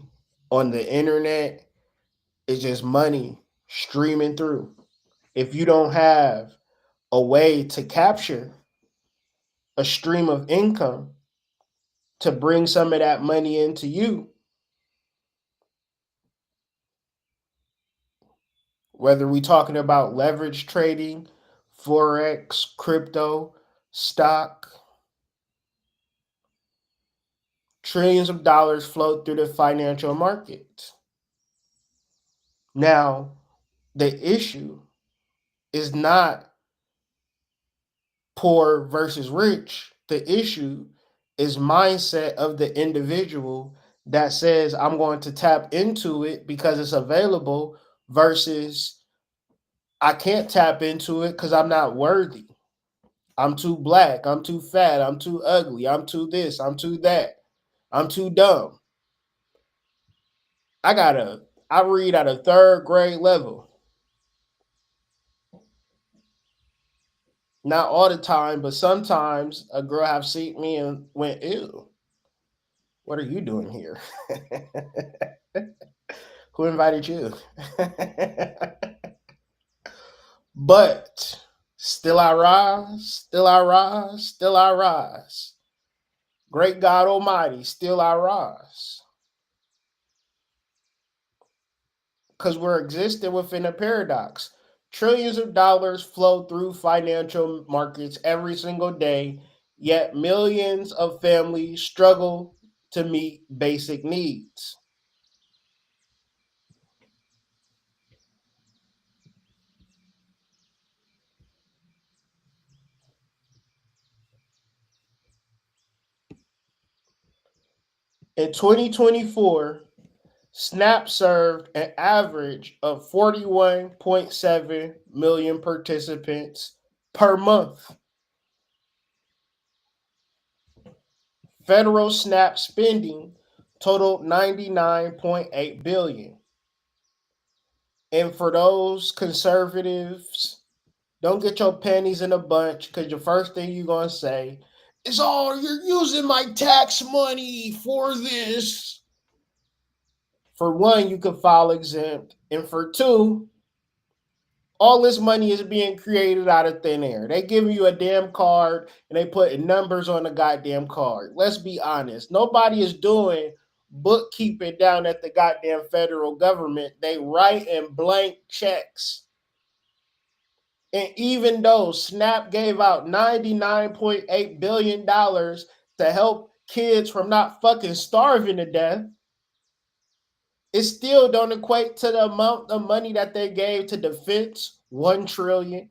S4: on the internet. Is just money streaming through. If you don't have a way to capture a stream of income to bring some of that money into you, whether we're talking about leverage trading, forex, crypto, stock, trillions of dollars flow through the financial markets. Now, the issue is not poor versus rich. The issue is mindset of the individual that says I'm going to tap into it because it's available versus I can't tap into it because I'm not worthy. I'm too black, I'm too fat, I'm too ugly, I'm too this, I'm too that, I'm too dumb. I read at a third grade level. Not all the time, but sometimes a girl have seen me and went, ew, what are you doing here? Who invited you? But still I rise, still I rise, still I rise. Great God Almighty, still I rise. Because we're existing within a paradox. Trillions of dollars flow through financial markets every single day, yet millions of families struggle to meet basic needs. In 2024, Snap served an average of 41.7 million participants per month. Federal SNAP spending totaled 99.8 billion. And for those conservatives, don't get your panties in a bunch because the first thing you're going to say is, oh, you're using my tax money for this. For one, you could file exempt. And for two, all this money is being created out of thin air. They giving you a damn card and they putting numbers on the goddamn card. Let's be honest. Nobody is doing bookkeeping down at the goddamn federal government. They write in blank checks. And even though SNAP gave out $99.8 billion to help kids from not fucking starving to death, it still don't equate to the amount of money that they gave to defense, 1 trillion,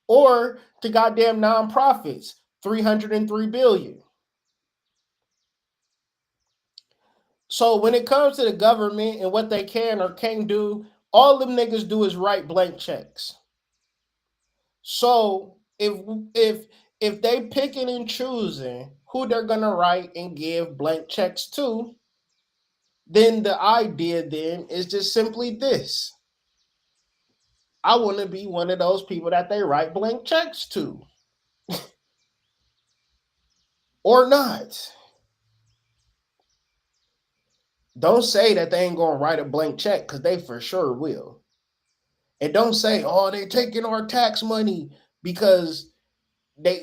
S4: or to goddamn nonprofits, 303 billion. So when it comes to the government and what they can or can't do, all them niggas do is write blank checks. So if they picking and choosing who they're gonna write and give blank checks to, then the idea then is just simply this. I want to be one of those people that they write blank checks to. Or not. Don't say that they ain't gonna write a blank check, because they for sure will. And don't say, oh, they taking our tax money, because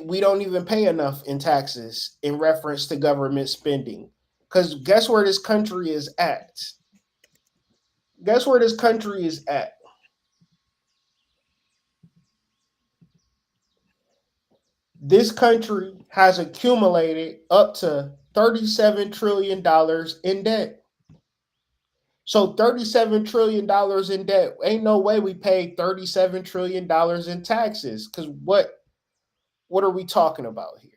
S4: we don't even pay enough in taxes in reference to government spending. Because guess where this country is at? Guess where this country is at? This country has accumulated up to $37 trillion in debt. So $37 trillion in debt. Ain't no way we paid $37 trillion in taxes. Because what are we talking about here?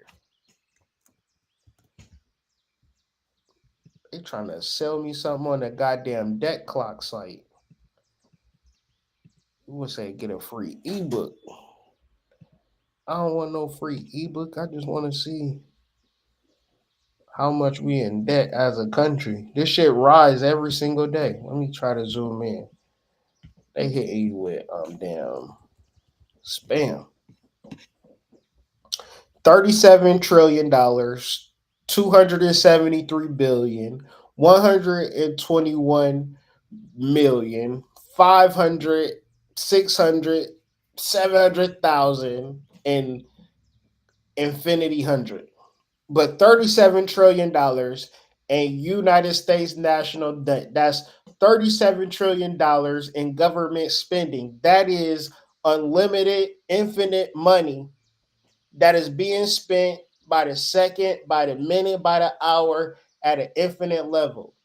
S4: They trying to sell me something on a goddamn debt clock site. You would say get a free ebook. I don't want no free ebook. I just want to see how much we in debt as a country. This shit rise every single day. Let me try to zoom in. They hit you with damn spam. $37 trillion, 273 billion, 121 million, 500, 600, 700,000, and infinity hundred. But $37 trillion and United States national debt. That's $37 trillion in government spending. That is unlimited, infinite money that is being spent by the second, by the minute, by the hour at an infinite level.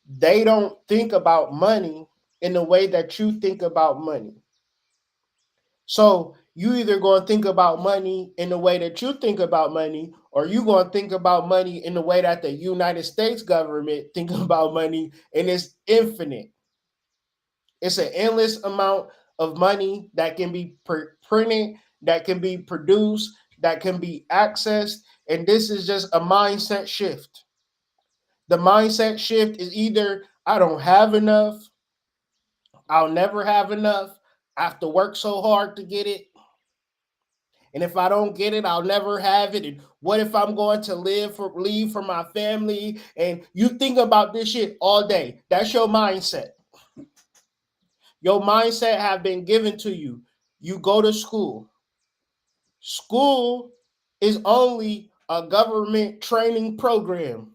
S4: They don't think about money in the way that you think about money. So you either going to think about money in the way that you think about money, or you going to think about money in the way that the United States government think about money, and it's infinite. It's an endless amount of money that can be printed, that can be produced, that can be accessed, and this is just a mindset shift. The mindset shift is either I don't have enough, I'll never have enough, I have to work so hard to get it, and if I don't get it, I'll never have it. And what if I'm going to leave for my family? And you think about this shit all day. That's your mindset. Your mindset have been given to you. You go to school. School is only a government training program.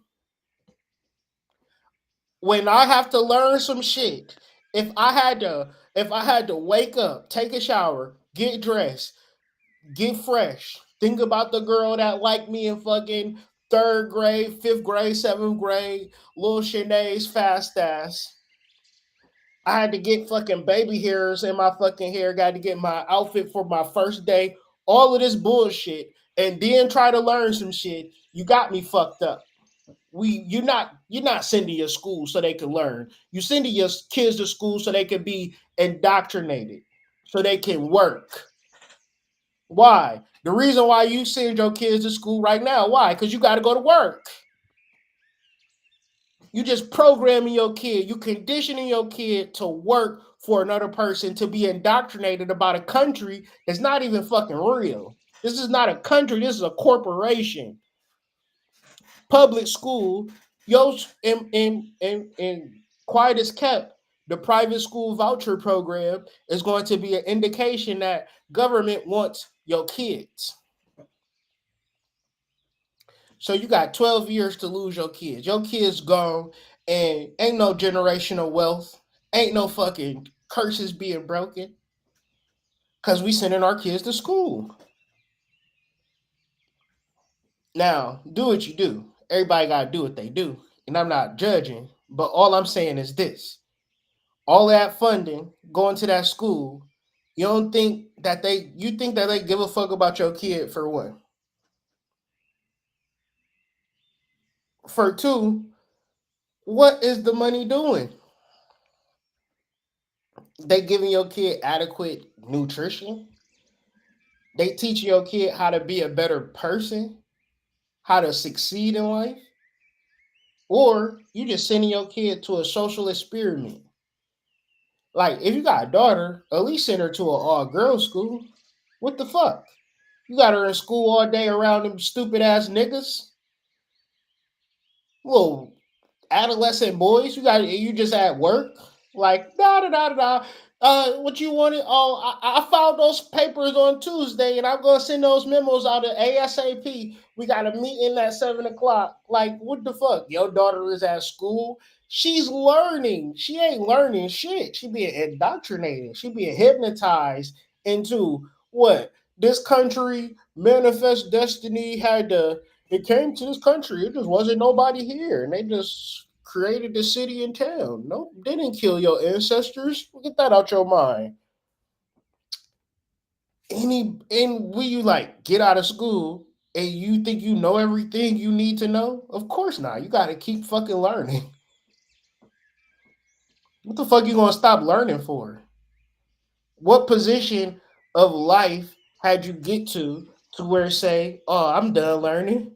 S4: When I have to learn some shit, if I had to wake up, take a shower, get dressed, get fresh. Think about the girl that liked me in fucking 3rd grade, 5th grade, 7th grade, little Shanae's fast ass. I had to get fucking baby hairs in my fucking hair, got to get my outfit for my first day, all of this bullshit, and then try to learn some shit. You got me fucked up. You're not sending your school so they can learn. You sending your kids to school so they can be indoctrinated, so they can work. Why? The reason why you send your kids to school right now, why? Because you got to go to work. You just programming your kid, you conditioning your kid to work for another person, to be indoctrinated about a country that's not even fucking real. This is not a country, this is a corporation. Public school, in quiet as kept, the private school voucher program is going to be an indication that government wants your kids. So you got 12 years to lose your kids. Your kids gone, and ain't no generational wealth. Ain't no fucking curses being broken. Because we sending our kids to school. Now, do what you do. Everybody got to do what they do. And I'm not judging. But all I'm saying is this. All that funding going to that school, you think that they give a fuck about your kid for one? For two, what is the money doing? They giving your kid adequate nutrition. They teaching your kid how to be a better person, how to succeed in life. Or you just sending your kid to a social experiment. Like, if you got a daughter, at least send her to an all-girls school. What the fuck? You got her in school all day around them stupid ass niggas? Little adolescent boys. You just at work, like da da da da da. What you wanted? Oh, I filed those papers on Tuesday, and I'm gonna send those memos out at ASAP. We got a meeting at 7:00. Like, what the fuck? Your daughter is at school. She's learning. She ain't learning shit. She being indoctrinated. She being hypnotized into what? This country manifest destiny had to. It came to this country. It just wasn't nobody here, and they just created the city and town. No, they didn't kill your ancestors. Get that out your mind. And when you like get out of school and you think you know everything you need to know, of course not. You got to keep fucking learning. What the fuck you gonna stop learning for? What position of life had you get to where say, oh, I'm done learning?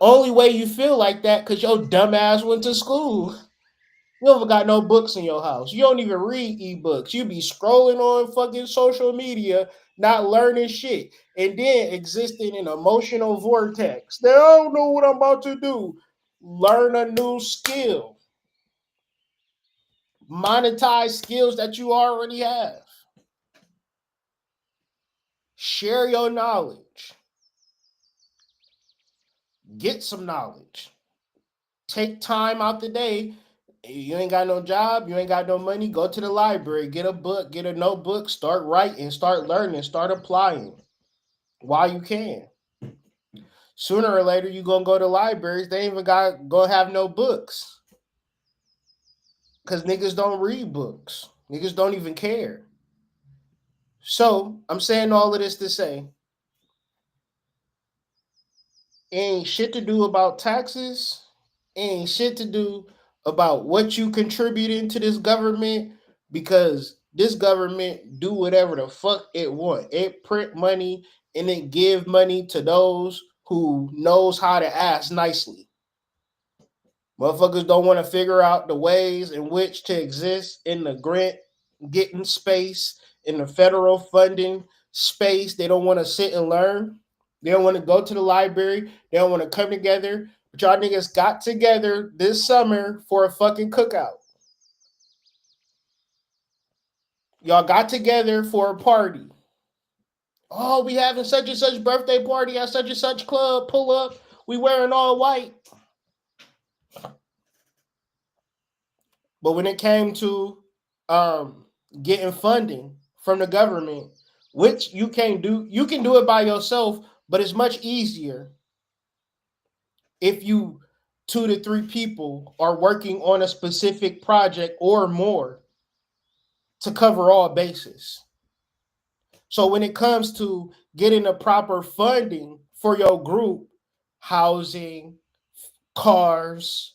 S4: Only way you feel like that because your dumb ass went to school. You don't got no books in your house. You don't even read ebooks. You be scrolling on fucking social media, not learning shit, and then existing in emotional vortex. They don't know what I'm about to do. Learn a new skill. Monetize skills that you already have. Share your knowledge. Get some knowledge. Take time out the day. You ain't got no job, you ain't got no money, go to the library, get a book, get a notebook, start writing, start learning, start applying while you can. Sooner or later, you're going to go to libraries, they ain't even gonna have no books because niggas don't read books. Niggas don't even care. So, I'm saying all of this to say, ain't shit to do about taxes, ain't shit to do about what you contribute into this government, because this government do whatever the fuck it want. It print money and it give money to those who knows how to ask nicely. Motherfuckers don't want to figure out the ways in which to exist in the grant getting space, in the federal funding space. They don't want to sit and learn. They don't want to go to the library. They don't want to come together. But y'all niggas got together this summer for a fucking cookout. Y'all got together for a party. Oh, we having such and such birthday party at such and such club. Pull up. We wearing all white. But when it came to getting funding from the government, which you can't do, you can do it by yourself, but it's much easier if you 2 to 3 people are working on a specific project or more to cover all bases. So when it comes to getting the proper funding for your group, housing, cars,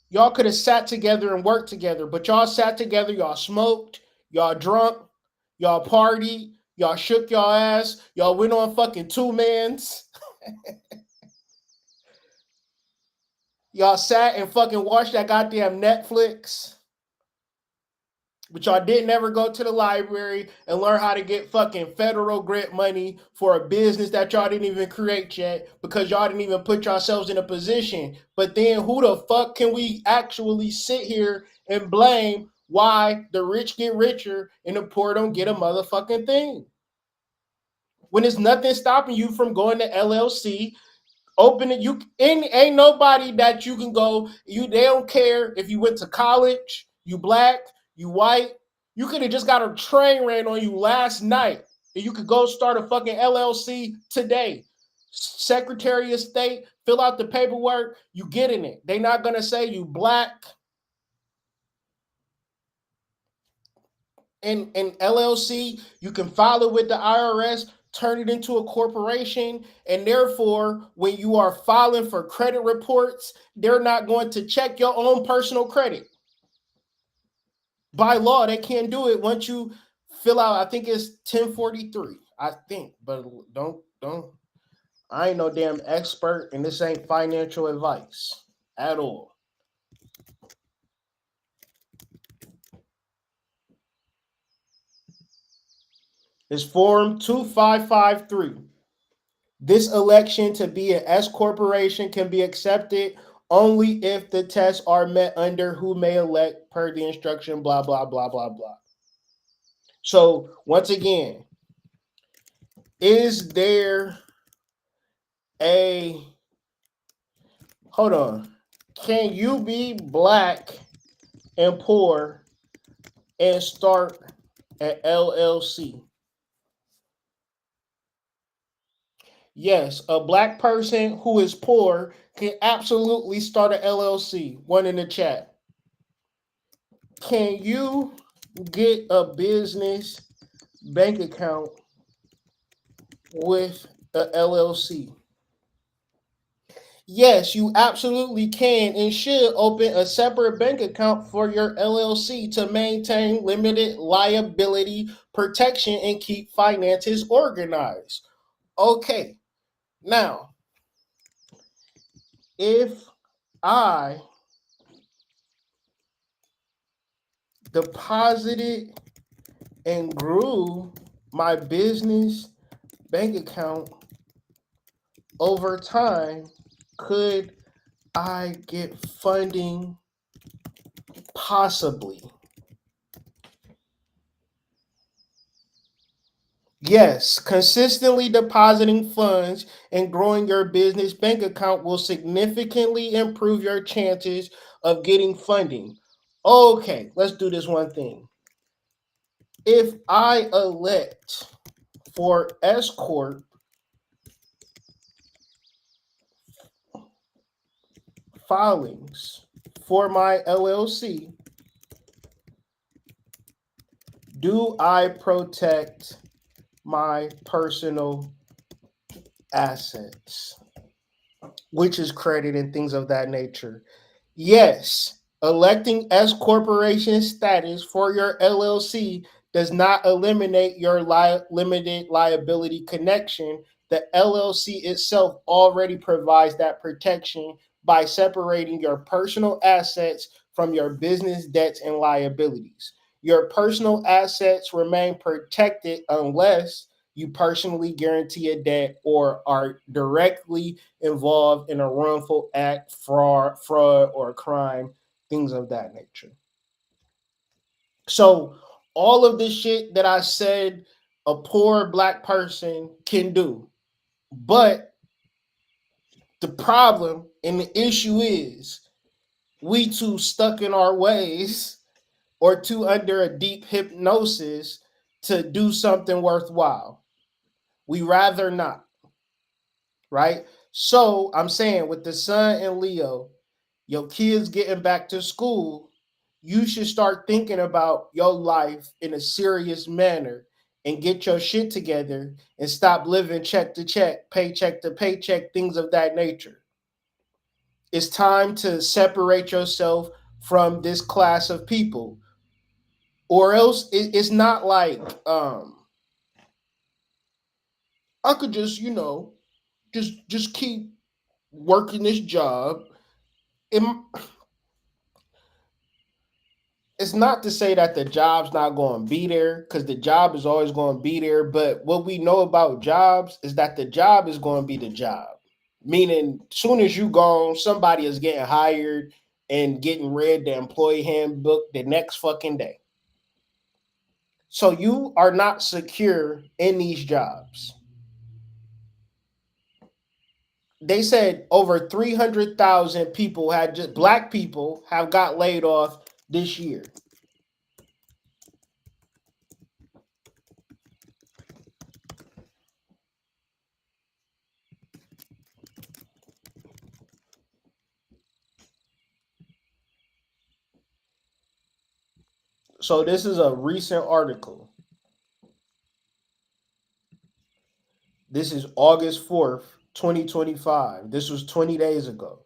S4: y'all could have sat together and worked together, but y'all sat together, y'all smoked, y'all drunk, y'all partied, y'all shook y'all ass, y'all went on fucking 2-mans. Y'all sat and fucking watched that goddamn Netflix. But y'all didn't ever go to the library and learn how to get fucking federal grant money for a business that y'all didn't even create yet because y'all didn't even put yourselves in a position. But then who the fuck can we actually sit here and blame why the rich get richer and the poor don't get a motherfucking thing? When there's nothing stopping you from going to LLC, open it. Ain't nobody that you can go. They don't care if you went to college, you black, you white. You could have just got a train ran on you last night, and you could go start a fucking LLC today. Secretary of State, fill out the paperwork, you get in it. They're not going to say you black. And LLC, you can file it with the IRS, turn it into a corporation, and therefore, when you are filing for credit reports, they're not going to check your own personal credit. By law, they can't do it once you fill out, I think it's 1043, I think, but don't, I ain't no damn expert, and this ain't financial advice at all. It's Form 2553. This election to be an S corporation can be accepted only if the tests are met under who may elect per the instruction, blah, blah, blah, blah, blah. So, once again, is there a, hold on, can you be black and poor and start an LLC? Yes, a black person who is poor can absolutely start an LLC. One in the chat. Can you get a business bank account with a LLC? Yes, you absolutely can and should open a separate bank account for your LLC to maintain limited liability protection and keep finances organized. Okay, now, if I deposited and grew my business bank account over time, could I get funding? Possibly. Yes, consistently depositing funds and growing your business bank account will significantly improve your chances of getting funding. Okay, let's do this one thing. If I elect for S Corp filings for my LLC, do I protect my personal assets, which is credit and things of that nature? Yes, electing S corporation status for your LLC does not eliminate your limited liability connection. The LLC itself already provides that protection by separating your personal assets from your business debts and liabilities. Your personal assets remain protected unless you personally guarantee a debt or are directly involved in a wrongful act, fraud, or crime, things of that nature. So, all of this shit that I said a poor black person can do. But the problem and the issue is we too stuck in our ways or too under a deep hypnosis to do something worthwhile. We rather not, right? So I'm saying with the sun and Leo, your kids getting back to school, you should start thinking about your life in a serious manner and get your shit together and stop living check to check, paycheck to paycheck, things of that nature. It's time to separate yourself from this class of people, or else it's not like I could just just keep working this job. It, it's not to say that the job's not going to be there, because the job is always going to be there. But what we know about jobs is that the job is going to be the job. Meaning, soon as you gone, somebody is getting hired and getting read the employee handbook the next fucking day. So you are not secure in these jobs. They said over 300,000 people black people have got laid off this year. So this is a recent article. This is August 4th, 2025. This was 20 days ago.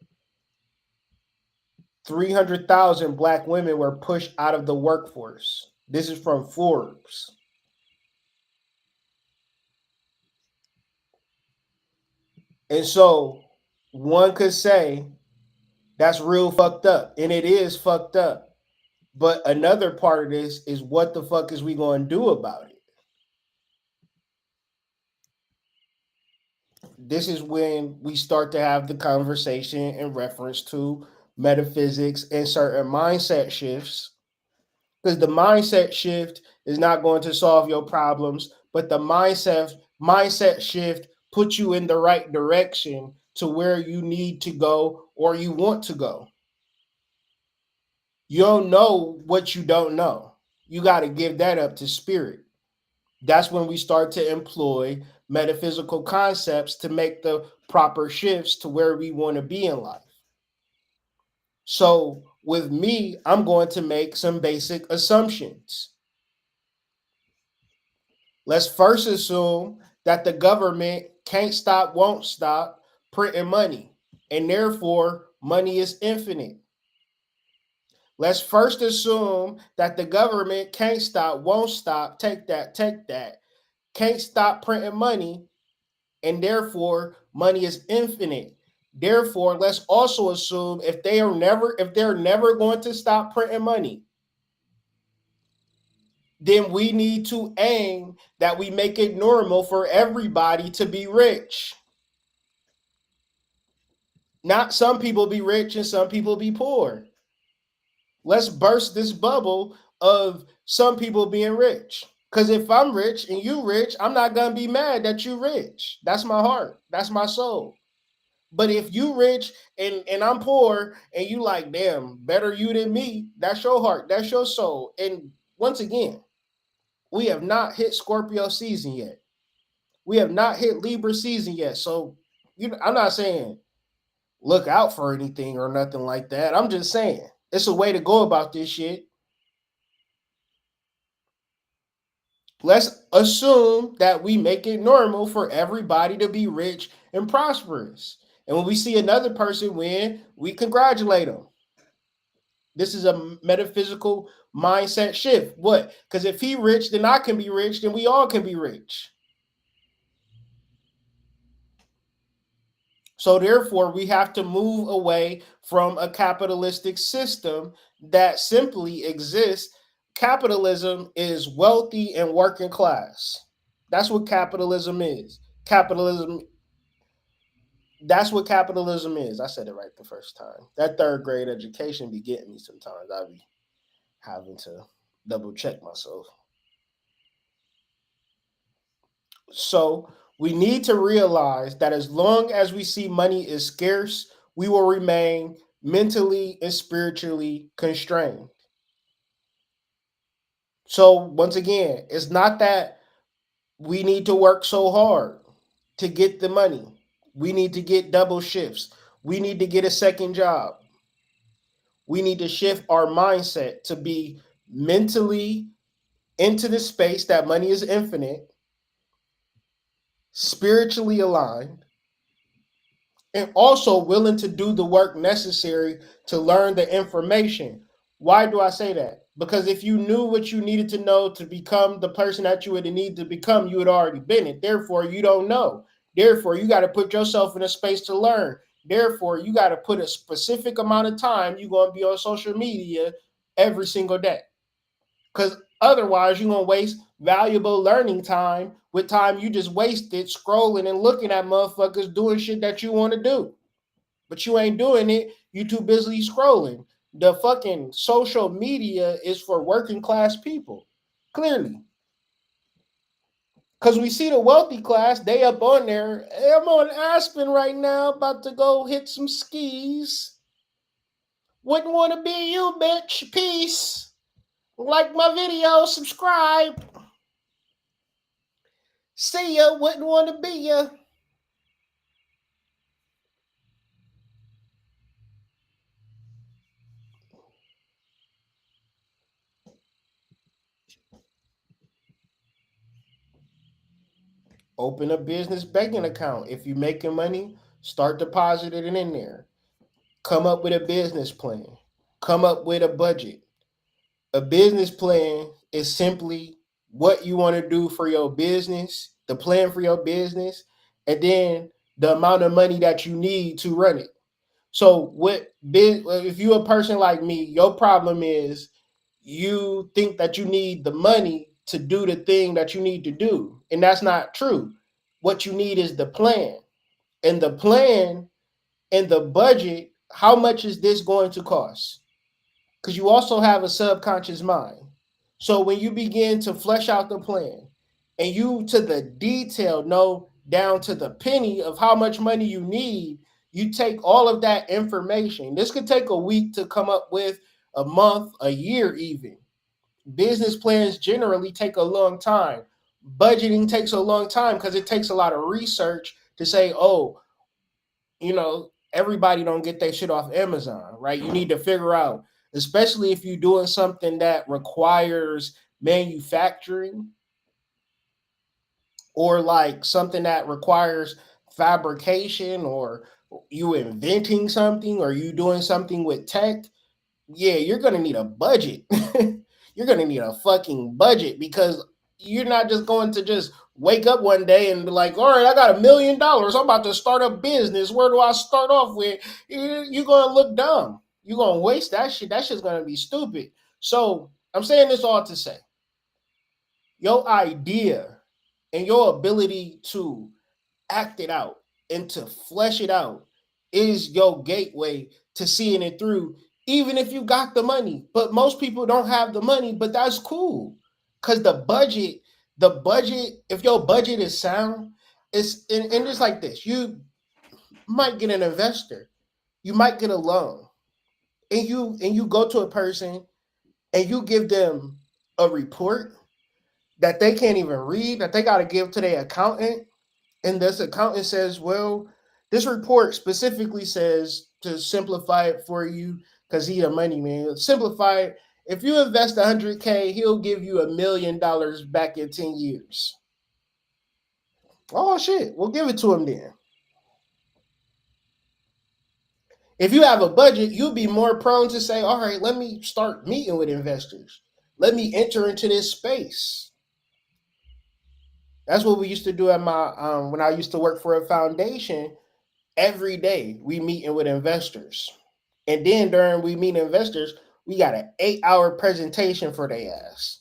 S4: 300,000 black women were pushed out of the workforce. This is from Forbes. And so one could say that's real fucked up. And it is fucked up. But another part of this is what the fuck is we going to do about it? This is when we start to have the conversation in reference to metaphysics and certain mindset shifts. Because the mindset shift is not going to solve your problems, but the mindset shift puts you in the right direction to where you need to go or you want to go. You don't know what you don't know. You got to give that up to spirit. That's when we start to employ metaphysical concepts to make the proper shifts to where we want to be in life. So, with me, I'm going to make some basic assumptions. Let's first assume that the government can't stop, won't stop printing money, and therefore money is infinite. Let's first assume that the government can't stop, won't stop, take that, can't stop printing money, and therefore money is infinite. Therefore, let's also assume if they're never going to stop printing money, then we need to aim that we make it normal for everybody to be rich. Not some people be rich and some people be poor. Let's burst this bubble of some people being rich. Because if I'm rich and you rich, I'm not going to be mad that you rich. That's my heart. That's my soul. But if you rich and I'm poor and you like, damn, better you than me, that's your heart. That's your soul. And once again, we have not hit Scorpio season yet. We have not hit Libra season yet. So I'm not saying look out for anything or nothing like that. I'm just saying it's a way to go about this shit. Let's assume that we make it normal for everybody to be rich and prosperous. And when we see another person win, we congratulate them. This is a metaphysical mindset shift. What? Because if he rich, then I can be rich, then we all can be rich. So therefore, we have to move away from a capitalistic system that simply exists. Capitalism is wealthy and working class. That's what capitalism is. That's what capitalism is. I said it right the first time. That third grade education be getting me sometimes. I be having to double check myself. So we need to realize that as long as we see money is scarce, we will remain mentally and spiritually constrained. So once again, it's not that we need to work so hard to get the money. We need to get double shifts. We need to get a second job. We need to shift our mindset to be mentally into the space that money is infinite, spiritually aligned, and also willing to do the work necessary to learn the information. Why do I say that? Because if you knew what you needed to know to become the person that you would need to become, you had already been it. Therefore, you don't know. Therefore, you got to put yourself in a space to learn. Therefore, you got to put a specific amount of time you're going to be on social media every single day. Because otherwise, you're going to waste valuable learning time with time you just wasted scrolling and looking at motherfuckers doing shit that you want to do. But you ain't doing it. You too busy scrolling. The fucking social media is for working class people. Clearly. Because we see the wealthy class, they up on there. Hey, I'm on Aspen right now, about to go hit some skis. Wouldn't want to be you, bitch. Peace. Like my video, subscribe. See ya, wouldn't want to be ya. Open a business banking account. If you're making money, start depositing it in there. Come up with a business plan. Come up with a budget. A business plan is simply what you want to do for your business, the plan for your business, and then the amount of money that you need to run it. So if you're a person like me, your problem is you think that you need the money to do the thing that you need to do. And that's not true. What you need is the plan. And the plan and the budget, how much is this going to cost? Because you also have a subconscious mind. So when you begin to flesh out the plan and you to the detail know down to the penny of how much money you need, you take all of that information. This could take a week to come up with, a month, a year even. Business plans generally take a long time. Budgeting takes a long time because it takes a lot of research to say, oh, everybody don't get their shit off Amazon, right? You need to figure out, especially if you're doing something that requires manufacturing or like something that requires fabrication or you inventing something or you doing something with tech. Yeah, you're going to need a budget. You're going to need a fucking budget because you're not just going to just wake up one day and be like, all right, I got $1 million. I'm about to start a business. Where do I start off with? You're going to look dumb. You're going to waste that shit. That shit's going to be stupid. So I'm saying this all to say your idea and your ability to act it out and to flesh it out is your gateway to seeing it through, even if you got the money. But most people don't have the money, but that's cool. Because the budget, if your budget is sound, it's and it's like this. You might get an investor, you might get a loan, and you go to a person and you give them a report that they can't even read, that they got to give to their accountant. And this accountant says, well, this report specifically says, to simplify it for you, because he a money man, simplify it. If you invest 100K, he'll give you $1 million back in 10 years. Oh, shit. We'll give it to him then. If you have a budget, you'll be more prone to say, all right, let me start meeting with investors. Let me enter into this space. That's what we used to do at my when I used to work for a foundation. Every day we meeting with investors. And then during we meet investors, we got an 8-hour presentation for their ass.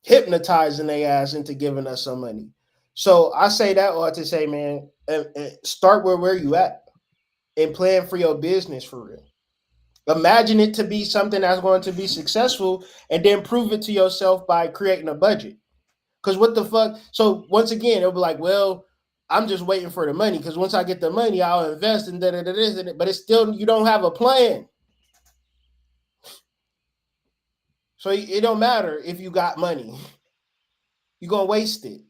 S4: Hypnotizing their ass into giving us some money. So I say that all to say, man, start where you at and plan for your business for real. Imagine it to be something that's going to be successful and then prove it to yourself by creating a budget. Because what the fuck? So once again, it'll be like, well, I'm just waiting for the money because once I get the money, I'll invest in that. But it's still, you don't have a plan. So it don't matter if you got money. You're going to waste it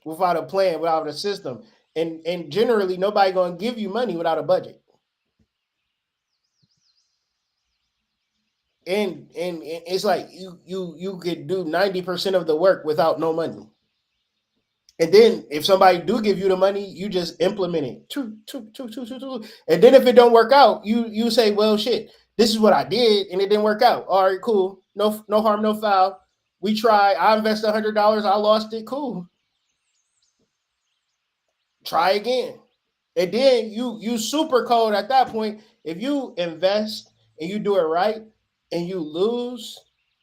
S4: without a plan, without a system. And generally, nobody going to give you money without a budget. And it's like you could do 90% of the work without no money. And then if somebody do give you the money, you just implement it. And then if it don't work out, you say, well, shit, this is what I did and it didn't work out. All right, cool. No harm, no foul. We tried. I invested $100. I lost it. Cool. Try again. And then you super cold at that point. If you invest and you do it right and you lose,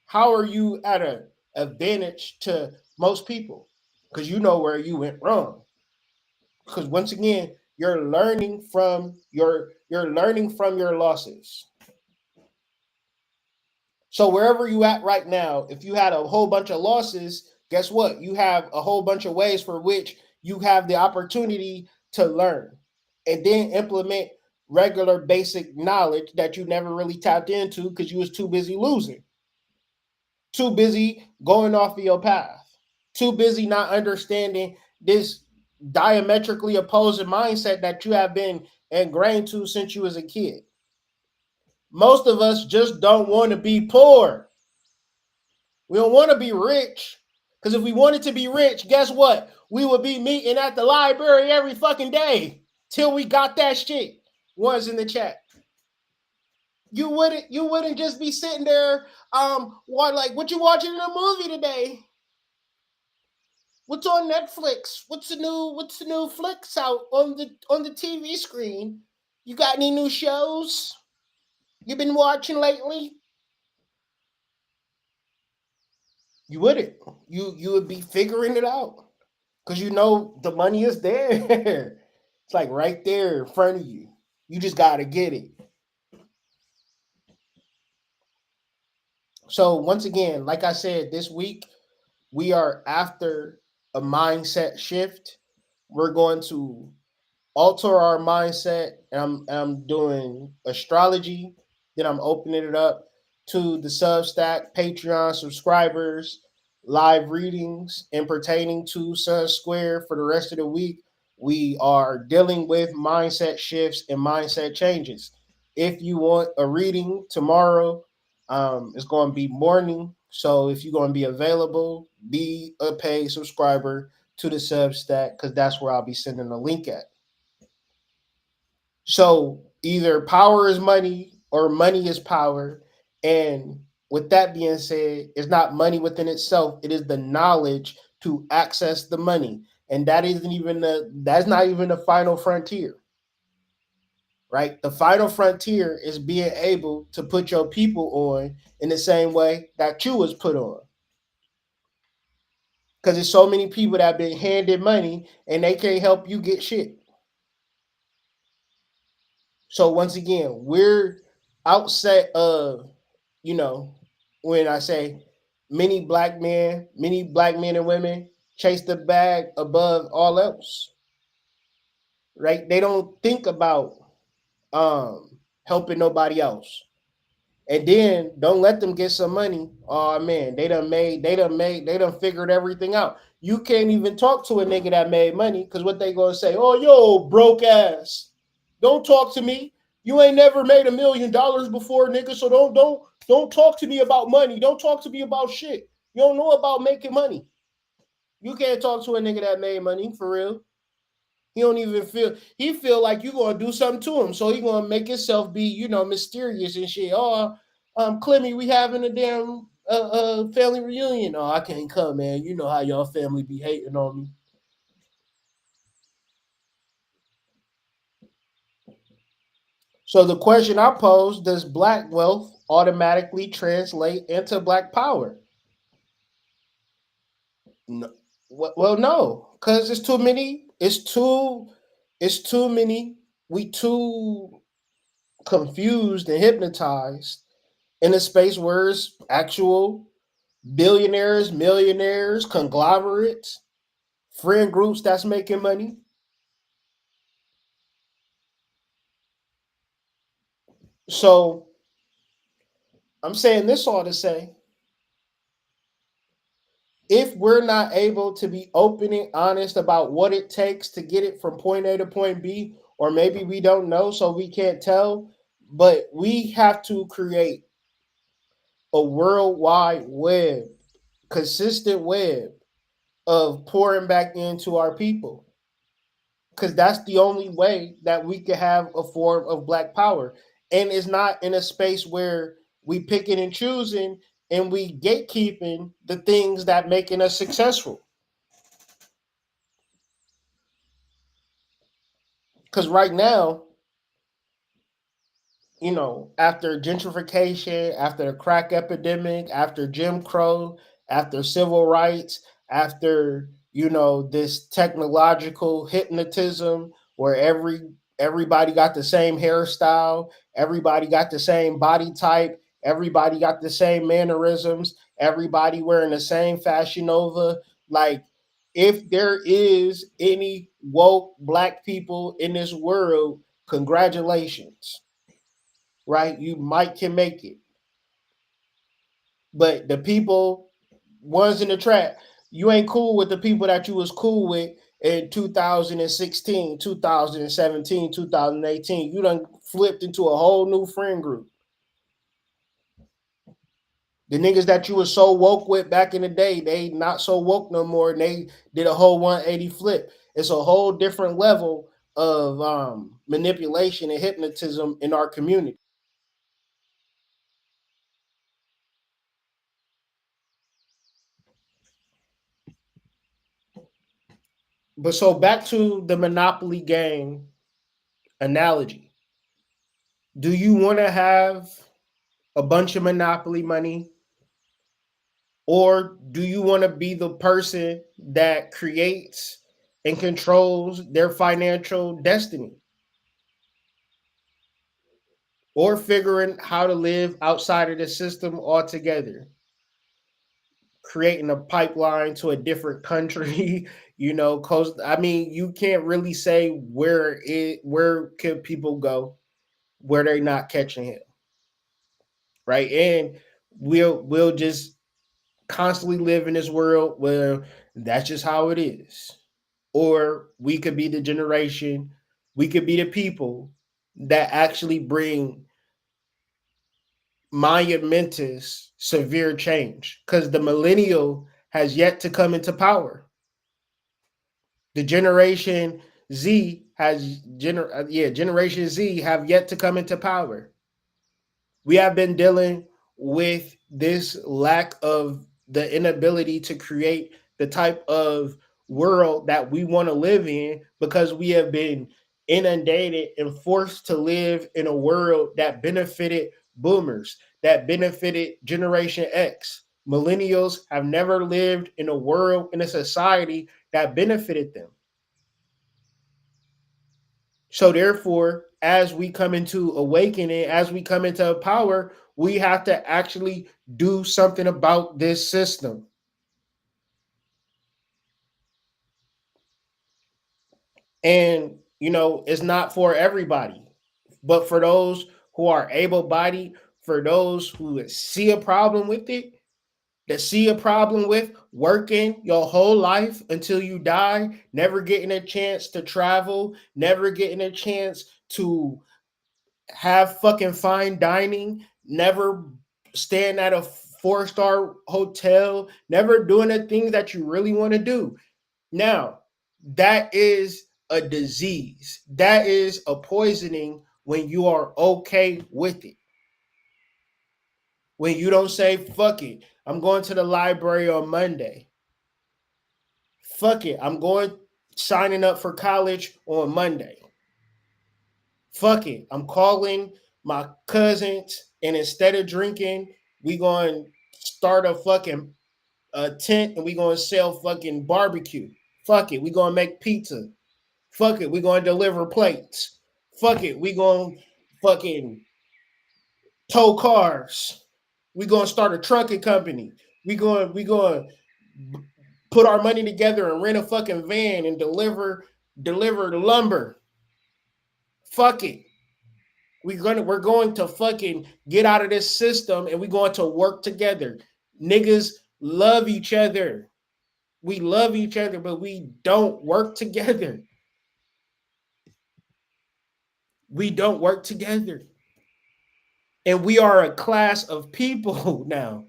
S4: how are you at an advantage to most people? Because you know where you went wrong. Because once again, you're learning from your losses. So wherever you at right now, if you had a whole bunch of losses, guess what? You have a whole bunch of ways for which you have the opportunity to learn and then implement regular basic knowledge that you never really tapped into because you was too busy losing, too busy going off of your path, too busy not understanding this diametrically opposing mindset that you have been ingrained to since you was a kid. Most of us just don't want to be poor. We don't want to be rich Because if we wanted to be rich, guess what? We would be meeting at the library every fucking day till we got that shit. One's in the chat. You wouldn't just be sitting there, what you watching in a movie today? What's on Netflix? What's the new flicks out on the TV screen? You got any new shows you been watching lately? You wouldn't. You would be figuring it out. Because you know the money is there. It's like right there in front of you. You just gotta get it. So once again, like I said, this week we are after a mindset shift. We're going to alter our mindset, and I'm doing astrology. Then I'm opening it up to the Substack, Patreon subscribers, live readings, and pertaining to Sun Square for the rest of the week. We are dealing with mindset shifts and mindset changes. If you want a reading tomorrow, it's going to be morning. So if you're going to be available, be a paid subscriber to the Substack because that's where I'll be sending a link at. So either power is money or money is power. And with that being said, it's not money within itself. It is the knowledge to access the money. And that's not even the final frontier. Right? The final frontier is being able to put your people on in the same way that you was put on. Because there's so many people that have been handed money and they can't help you get shit. So once again, we're outside of, when I say many black men and women chase the bag above all else. Right? They don't think about helping nobody else. And then don't let them get some money. Oh man, they done figured everything out. You can't even talk to a nigga that made money because what they gonna say? Oh, yo, broke ass. Don't talk to me. You ain't never made $1 million before, nigga. So don't talk to me about money. Don't talk to me about shit. You don't know about making money. You can't talk to a nigga that made money for real. He don't even feel like you gonna do something to him. So he gonna make himself be, mysterious and shit. Oh, Clemmy, we having a damn family reunion. Oh, I can't come, man. You know how y'all family be hating on me. So the question I pose, does black wealth automatically translate into black power? No. Well, no, because it's too many. It's too many. We too confused and hypnotized in a space where it's actual billionaires, millionaires, conglomerates, friend groups that's making money. So I'm saying this all to say, if we're not able to be open and honest about what it takes to get it from point A to point B, or maybe we don't know, so we can't tell, but we have to create a worldwide web, consistent web of pouring back into our people. Because that's the only way that we can have a form of black power. And it's not in a space where we picking and choosing and we gatekeeping the things that making us successful. Because right now, after gentrification, after the crack epidemic, after Jim Crow, after civil rights, after this technological hypnotism where everybody got the same hairstyle, everybody got the same body type, everybody got the same mannerisms, everybody wearing the same Fashion Nova. Like, if there is any woke black people in this world, congratulations. Right? You might can make it. But the people, ones in the trap, you ain't cool with the people that you was cool with in 2016, 2017, 2018. You done flipped into a whole new friend group. The niggas that you was so woke with back in the day, they not so woke no more, and they did a whole 180 flip. It's a whole different level of manipulation and hypnotism in our community. But so back to the Monopoly game analogy. Do you want to have a bunch of Monopoly money, or do you want to be the person that creates and controls their financial destiny? Or figuring how to live outside of the system altogether, creating a pipeline to a different country, coast. I mean, you can't really say where can people go where they're not catching him, right? And we'll just constantly live in this world where that's just how it is. Or we could be the generation, we could be the people that actually bring monumentous severe change, because the millennial has yet to come into power. The Generation Z have yet to come into power. We have been dealing with this lack of the inability to create the type of world that we want to live in, because we have been inundated and forced to live in a world that benefited boomers, that benefited Generation X. Millennials have never lived in a world, in a society that benefited them. So therefore, as we come into awakening, as we come into power, we have to actually do something about this system. And, it's not for everybody, but for those who are able-bodied, for those who see a problem with it, that see a problem with working your whole life until you die, never getting a chance to travel, never getting a chance to have fucking fine dining, never staying at a 4-star hotel, never doing the things that you really want to do. Now, that is a disease. That is a poisoning when you are okay with it. When you don't say, fuck it, I'm going to the library on Monday. Fuck it, I'm going signing up for college on Monday. Fuck it, I'm calling my cousins, and instead of drinking, we going to start a fucking tent, and we going to sell fucking barbecue. Fuck it, we going to make pizza. Fuck it, we going to deliver plates. Fuck it, we going to fucking tow cars. We going to start a trucking company. We going to put our money together and rent a fucking van and deliver lumber. Fuck it. We're going to fucking get out of this system, and we're going to work together. Niggas love each other. We love each other, but we don't work together. We don't work together. And we are a class of people now.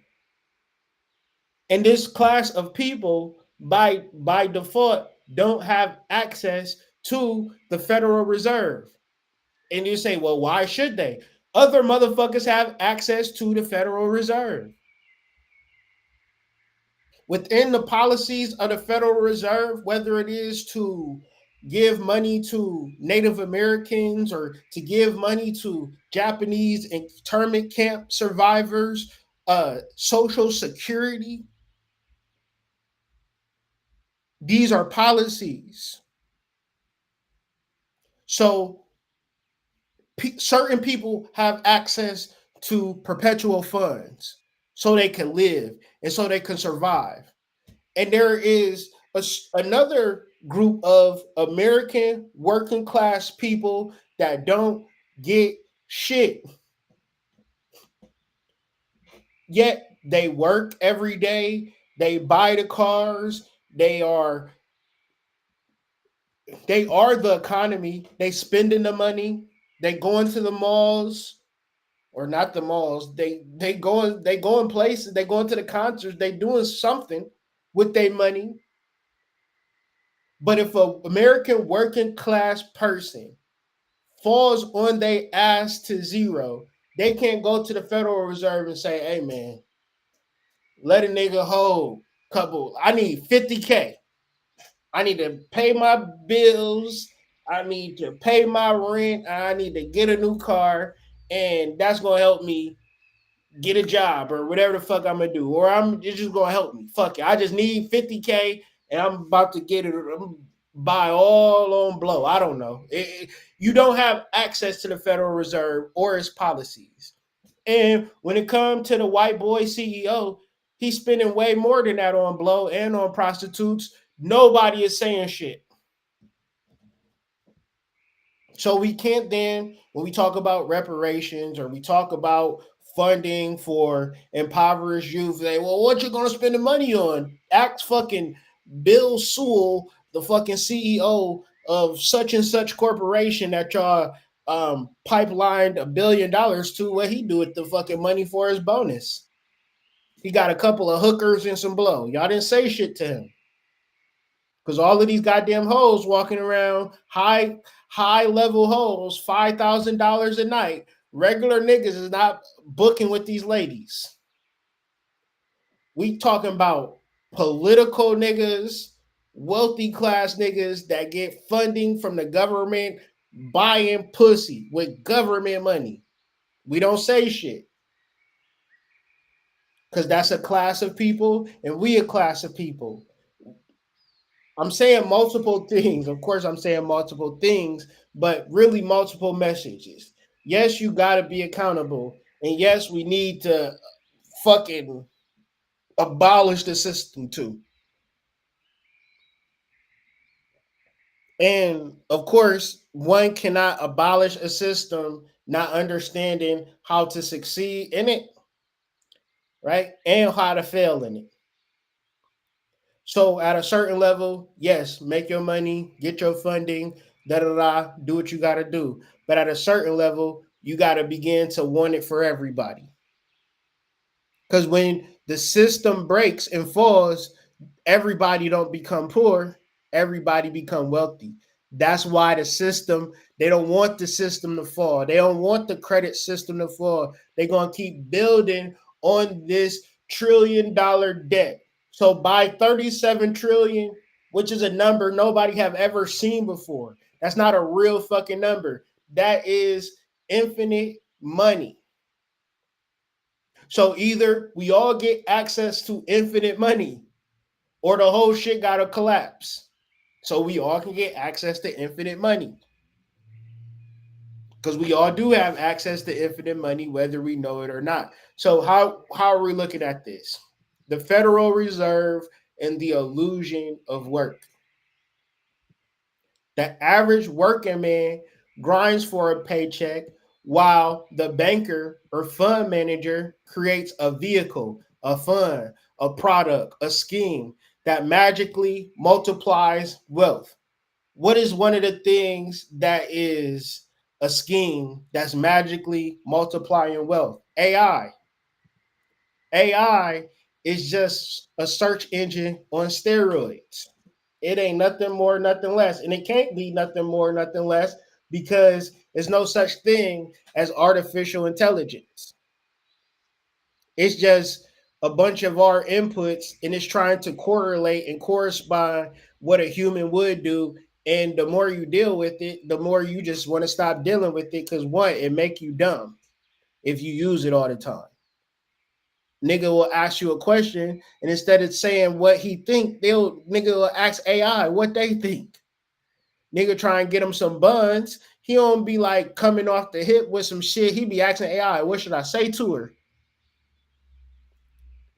S4: And this class of people, by default, don't have access to the Federal Reserve. And you say, well, why should they? Other motherfuckers have access to the Federal Reserve. Within the policies of the Federal Reserve, whether it is to give money to Native Americans or to give money to Japanese internment camp survivors, Social Security, these are policies. So certain people have access to perpetual funds so they can live and so they can survive. And there is another group of American working class people that don't get shit. Yet they work every day, they buy the cars, they are the economy, they spending the money, they go into the malls, or not the malls. They go in places, they go into the concerts, they doing something with their money. But if a American working class person falls on their ass to zero, they can't go to the Federal Reserve and say, hey man, let a nigga hold couple. I need 50K. I need to pay my bills. I need to pay my rent. I need to get a new car. And that's gonna help me get a job or whatever the fuck I'm gonna do. Or it's just gonna help me. Fuck it. I just need 50K and I'm about to get it. I'm buy all on blow. I don't know. You don't have access to the Federal Reserve or its policies. And when it comes to the white boy CEO, he's spending way more than that on blow and on prostitutes. Nobody is saying shit. So we can't then, when we talk about reparations or we talk about funding for impoverished youth, say, well, what you gonna spend the money on? Ask fucking Bill Sewell, the fucking CEO of such and such corporation that y'all pipelined $1 billion to, what he do with the fucking money for his bonus. He got a couple of hookers and some blow. Y'all didn't say shit to him. Because all of these goddamn hoes walking around, high level hoes, $5,000 a night. Regular niggas is not booking with these ladies. We talking about political niggas, wealthy class niggas that get funding from the government, buying pussy with government money. We don't say shit. Because that's a class of people, and we a class of people. I'm saying multiple things. Of course, I'm saying multiple things, but really multiple messages. Yes, you got to be accountable. And yes, we need to fucking abolish the system too. And of course, one cannot abolish a system not understanding how to succeed in it, right? And how to fail in it. So at a certain level, yes, make your money, get your funding, do what you got to do. But at a certain level, you got to begin to want it for everybody. Because when the system breaks and falls, everybody don't become poor, everybody become wealthy. That's why the system, they don't want the system to fall. They don't want the credit system to fall. They're going to keep building on this $1 trillion debt. So by 37 trillion, which is a number nobody have ever seen before. That's not a real fucking number. That is infinite money. So either we all get access to infinite money or the whole shit got to collapse. So we all can get access to infinite money. Because we all do have access to infinite money, whether we know it or not. So how are we looking at this? The Federal Reserve and the illusion of work. The average working man grinds for a paycheck while the banker or fund manager creates a vehicle, a fund, a product, a scheme that magically multiplies wealth. What is one of the things that is a scheme that's magically multiplying wealth? AI. AI is just a search engine on steroids. It ain't nothing more, nothing less. And it can't be nothing more, nothing less because there's no such thing as artificial intelligence. It's just a bunch of our inputs and it's trying to correlate and correspond what a human would do. And the more you deal with it, the more you just want to stop dealing with it because one, it make you dumb if you use it all the time. Nigga will ask you a question, and instead of saying what he think, nigga will ask AI what they think. Nigga try and get him some buns. He don't be like coming off the hip with some shit. He be asking AI, what should I say to her?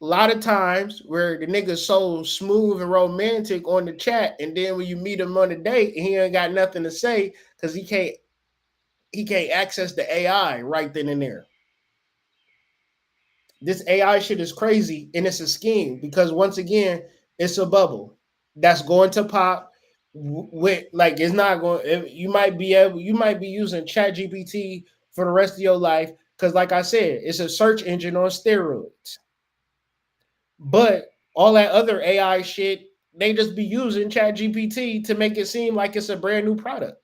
S4: A lot of times where the nigga's so smooth and romantic on the chat, and then when you meet him on a date, he ain't got nothing to say because he can't access the AI right then and there. This AI shit is crazy and it's a scheme because once again, it's a bubble that's going to pop with like it's not going. You might be using Chat GPT for the rest of your life Because, like I said, it's a search engine on steroids. But all that other AI shit, they just be using ChatGPT to make it seem like it's a brand new product.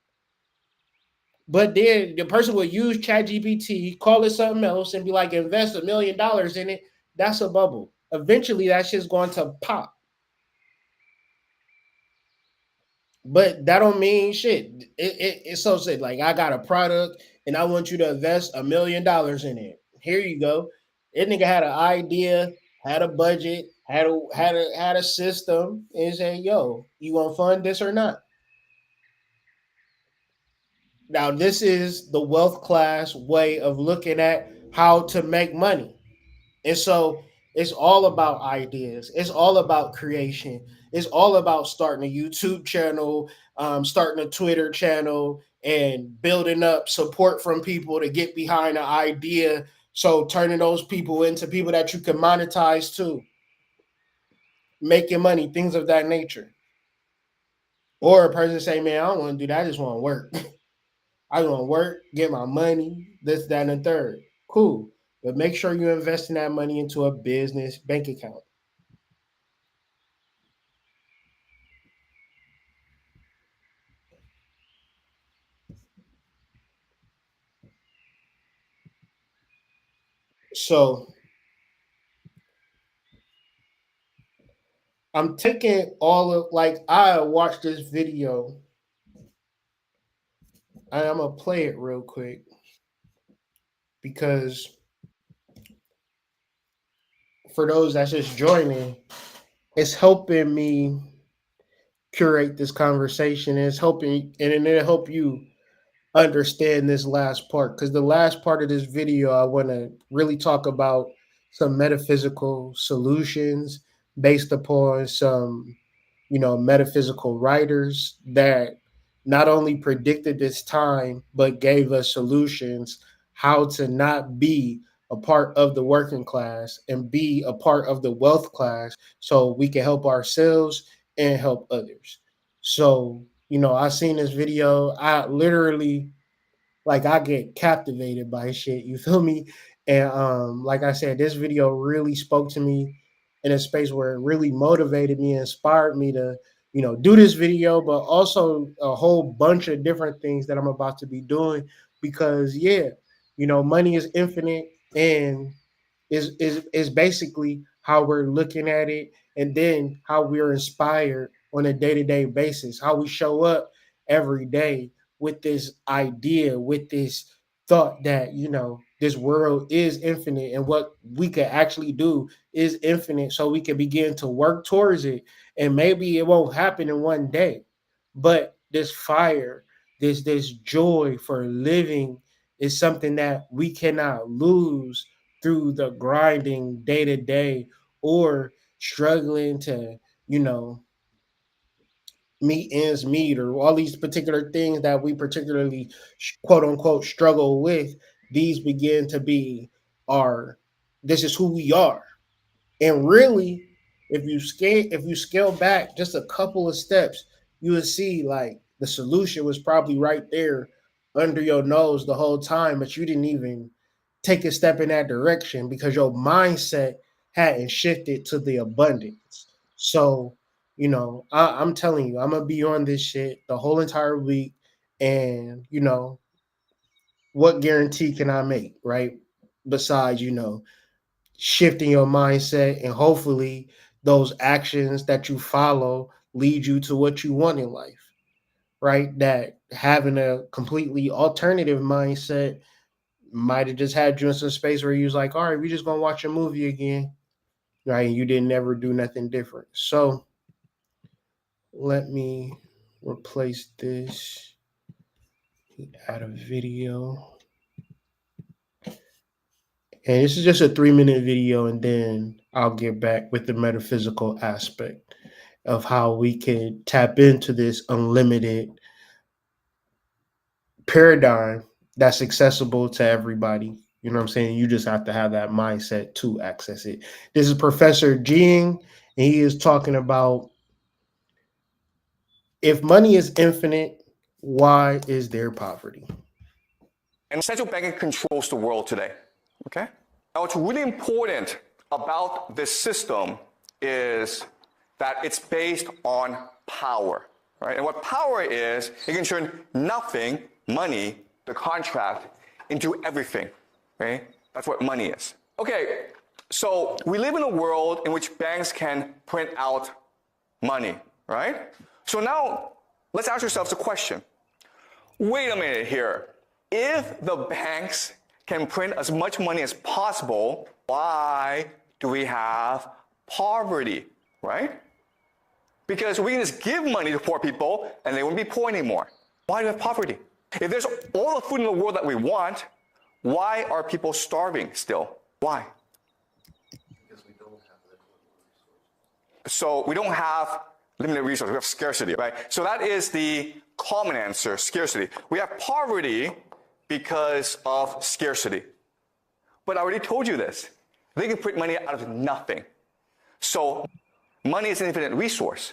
S4: But then the person will use ChatGPT, call it something else, and be like, invest $1 million in it. That's a bubble. Eventually, that shit's going to pop. But that don't mean shit. It's so sick. Like, I got a product and I want you to invest $1 million in it. Here you go. That nigga had an idea, had a budget, had a system, and say, yo, you want to fund this or not? Now, this is the wealth class way of looking at how to make money. And so it's all about ideas. It's all about creation. It's all about starting a YouTube channel, starting a Twitter channel, and building up support from people to get behind an idea. So turning those people into people that you can monetize too, making money, things of that nature. Or a person say, man, I don't want to do that. I just want to work. I want to work, get my money, this, that, and the third. Cool. But make sure you invest in that money into a business bank account. So I'm taking all of, like, I watched this video. I'm gonna play it real quick because for those that's just joining, it's helping me curate this conversation. It's helping, and it'll help you understand this last part, because the last part of this video I want to really talk about some metaphysical solutions based upon some metaphysical writers that not only predicted this time but gave us solutions how to not be a part of the working class and be a part of the wealth class so we can help ourselves and help others. So I seen this video. I literally, like, I get captivated by shit. You feel me? And like I said, this video really spoke to me in a space where it really motivated me, inspired me to, do this video, but also a whole bunch of different things that I'm about to be doing because yeah, money is infinite, and is basically how we're looking at it, and then how we're inspired on a day-to-day basis, how we show up every day with this idea, with this thought that this world is infinite and what we can actually do is infinite, so we can begin to work towards it. And maybe it won't happen in one day, but this fire, this joy for living is something that we cannot lose through the grinding day to day, or struggling to, you know, meet ends meet, or all these particular things that we particularly quote unquote struggle with. These begin to be our, this is who we are. And really, if you scale back just a couple of steps, you would see like the solution was probably right there under your nose the whole time, but you didn't even take a step in that direction because your mindset hadn't shifted to the abundance. So, I'm telling you, I'm gonna be on this shit the whole entire week, and what guarantee can I make, right? Besides, shifting your mindset, and hopefully those actions that you follow lead you to what you want in life, right? That having a completely alternative mindset might have just had you in some space where you was like, all right, we just gonna watch a movie again, right? And you didn't ever do nothing different. So let me replace this, add a video. And this is just a 3-minute video, and then I'll get back with the metaphysical aspect of how we can tap into this unlimited paradigm that's accessible to everybody. You know what I'm saying? You just have to have that mindset to access it. This is Professor Jing, and he is talking about, if money is infinite, why is there poverty?
S1: And central banking controls the world today. Okay? Now, what's really important about this system is that it's based on power, right? And what power is, it can turn nothing, money, the contract, into everything, right? That's what money is. Okay, so we live in a world in which banks can print out money, right? So now, let's ask ourselves a question. Wait a minute here. If the banks can print as much money as possible, why do we have poverty, right? Because we can just give money to poor people and they wouldn't be poor anymore. Why do we have poverty? If there's all the food in the world that we want, why are people starving still? Why?
S2: Because we don't have limited resources.
S1: So we don't have limited resources, we have scarcity, right? So that is the common answer, scarcity. We have poverty because of scarcity. But I already told you this. They can print money out of nothing. So money is an infinite resource.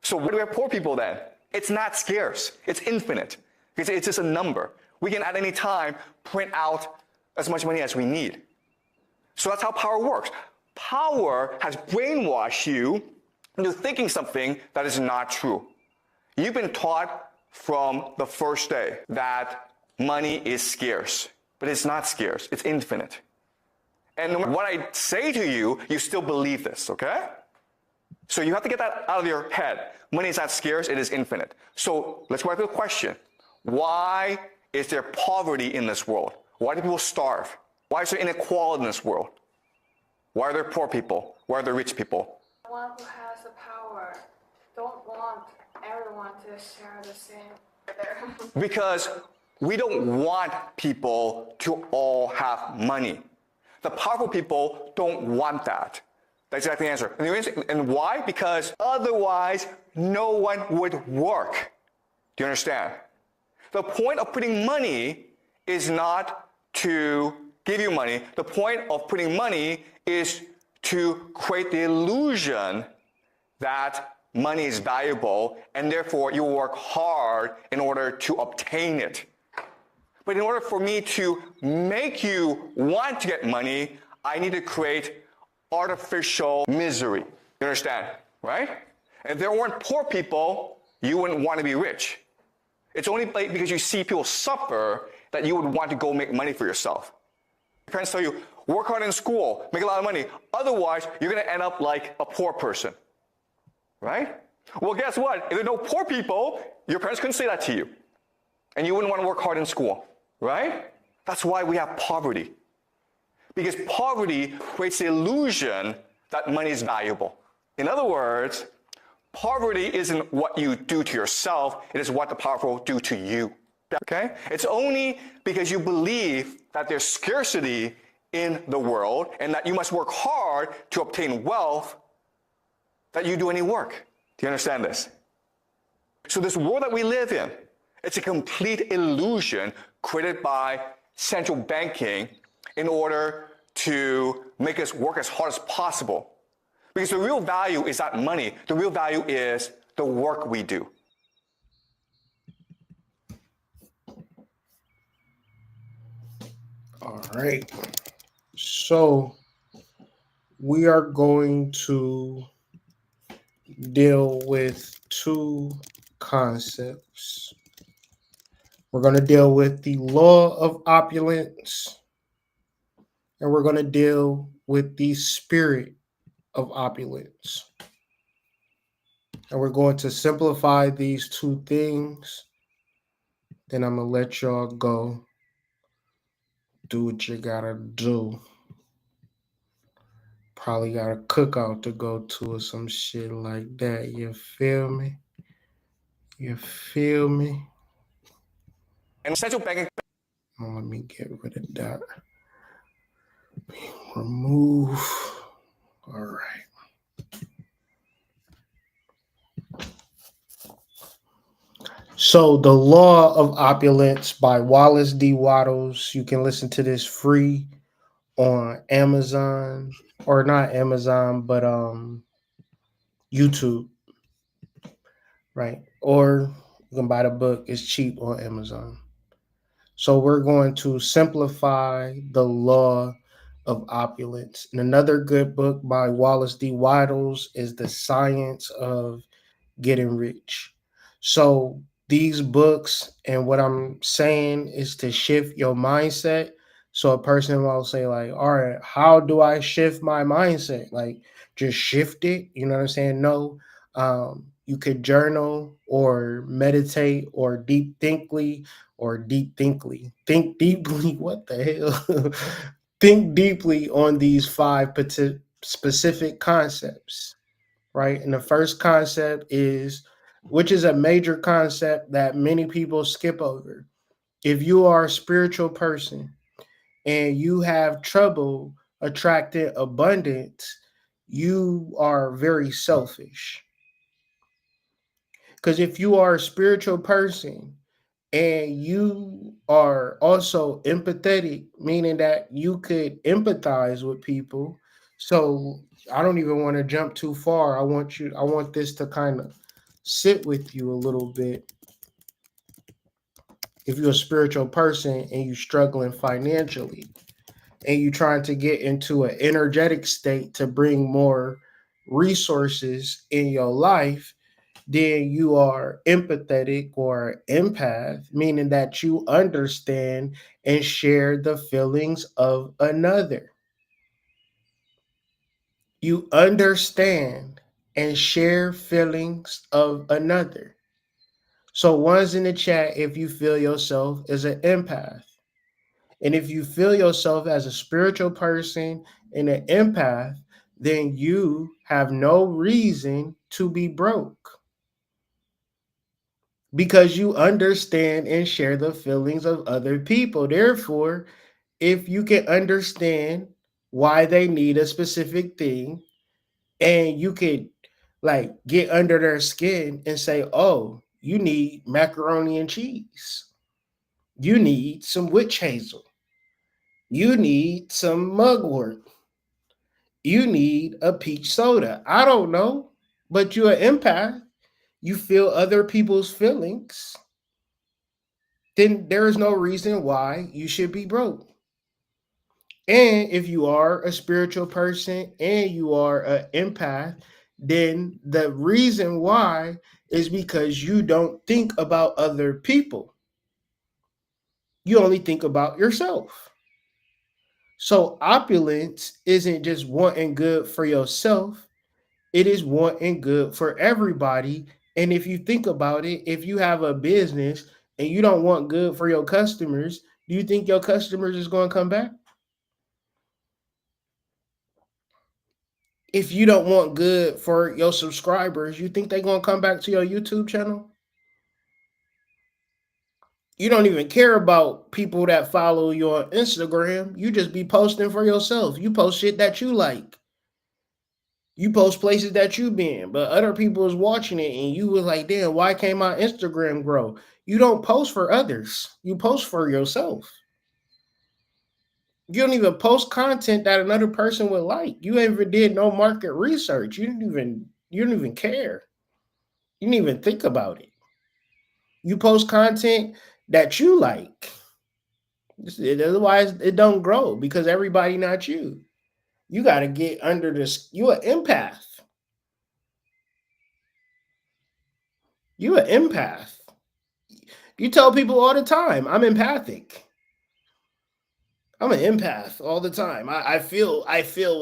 S1: So why do we have poor people then? It's not scarce. It's infinite. It's just a number. We can at any time print out as much money as we need. So that's how power works. Power has brainwashed you into thinking something that is not true. You've been taught from the first day that money is scarce, but it's not scarce. It's infinite. And no matter what I say to you, you still believe this, okay? So you have to get that out of your head. Money is not scarce, it is infinite. So let's go back to the question. Why is there poverty in this world? Why do people starve? Why is there inequality in this world? Why are there poor people? Why are there rich people?
S3: The one who has the power don't want everyone to share the same.
S1: Because we don't want people to all have money. The powerful people don't want that. That's exactly the answer. And why? Because otherwise, no one would work. Do you understand? The point of putting money is not to give you money. The point of putting money is to create the illusion that money is valuable, and therefore you work hard in order to obtain it. But in order for me to make you want to get money, I need to create artificial misery. You understand, right? If there weren't poor people, you wouldn't want to be rich. It's only because you see people suffer that you would want to go make money for yourself. Your parents tell you, work hard in school, make a lot of money. Otherwise, you're going to end up like a poor person, right? Well, guess what? If there are no poor people, your parents couldn't say that to you. And you wouldn't want to work hard in school, right? That's why we have poverty. Because poverty creates the illusion that money is valuable. In other words, poverty isn't what you do to yourself, it is what the powerful do to you. Okay? It's only because you believe that there's scarcity in the world and that you must work hard to obtain wealth that you do any work. Do you understand this? So this world that we live in, it's a complete illusion created by central banking in order to make us work as hard as possible. Because the real value is not money. The real value is the work we do.
S4: All right. So we are going to deal with two concepts. We're going to deal with the law of opulence, and we're going to deal with the spirit of opulence. And we're going to simplify these two things. Then I'm going to let y'all go. Do what you got to do. Probably got a cookout to go to or some shit like that. You feel me? You feel me?
S1: And central banking.
S4: Oh, let me get rid of that. Remove. All right. So, The Law of Opulence by Wallace D. Wattles. You can listen to this free on Amazon, or not Amazon, but YouTube, right? Or you can buy the book. It's cheap on Amazon. So we're going to simplify the law of opulence. And another good book by Wallace D. Waddles is The Science of Getting Rich. So these books and what I'm saying is to shift your mindset. So a person will say, like, all right, how do I shift my mindset? Like, just shift it. You know what I'm saying? No. You could journal or meditate or deep thinkly. Think deeply. What the hell? Think deeply on these five specific concepts, right? And the first concept is, which is a major concept that many people skip over. If you are a spiritual person and you have trouble attracting abundance, you are very selfish. Because if you are a spiritual person and you are also empathetic, meaning that you could empathize with people. So I don't even want to jump too far. I want this to kind of sit with you a little bit. If you're a spiritual person and you're struggling financially and you're trying to get into an energetic state to bring more resources in your life, then you are empathetic or empath, meaning that you understand and share the feelings of another. You understand and share feelings of another. So, one's in the chat if you feel yourself as an empath. And if you feel yourself as a spiritual person and an empath, then you have no reason to be broke because you understand and share the feelings of other people. Therefore, if you can understand why they need a specific thing and you could like get under their skin and say, oh, you need macaroni and cheese. You need some witch hazel. You need some mugwort. You need a peach soda. I don't know, but you're an empath. You feel other people's feelings, then there is no reason why you should be broke. And if you are a spiritual person and you are an empath, then the reason why is because you don't think about other people. You only think about yourself. So opulence isn't just wanting good for yourself, it is wanting good for everybody. And if you think about it, if you have a business and you don't want good for your customers, do you think your customers is going to come back? If you don't want good for your subscribers, you think they're going to come back to your YouTube channel? You don't even care about people that follow you on Instagram. You just be posting for yourself. You post shit that you like. You post places that you been, but other people is watching it and you was like, damn, why can't my Instagram grow? You don't post for others. You post for yourself. You don't even post content that another person would like. You ever did no market research. You don't even care. You didn't even think about it. You post content that you like. Otherwise, it don't grow because everybody not you. You got to get under this. You an empath. You an empath. You tell people all the time, I'm empathic. I'm an empath all the time. I feel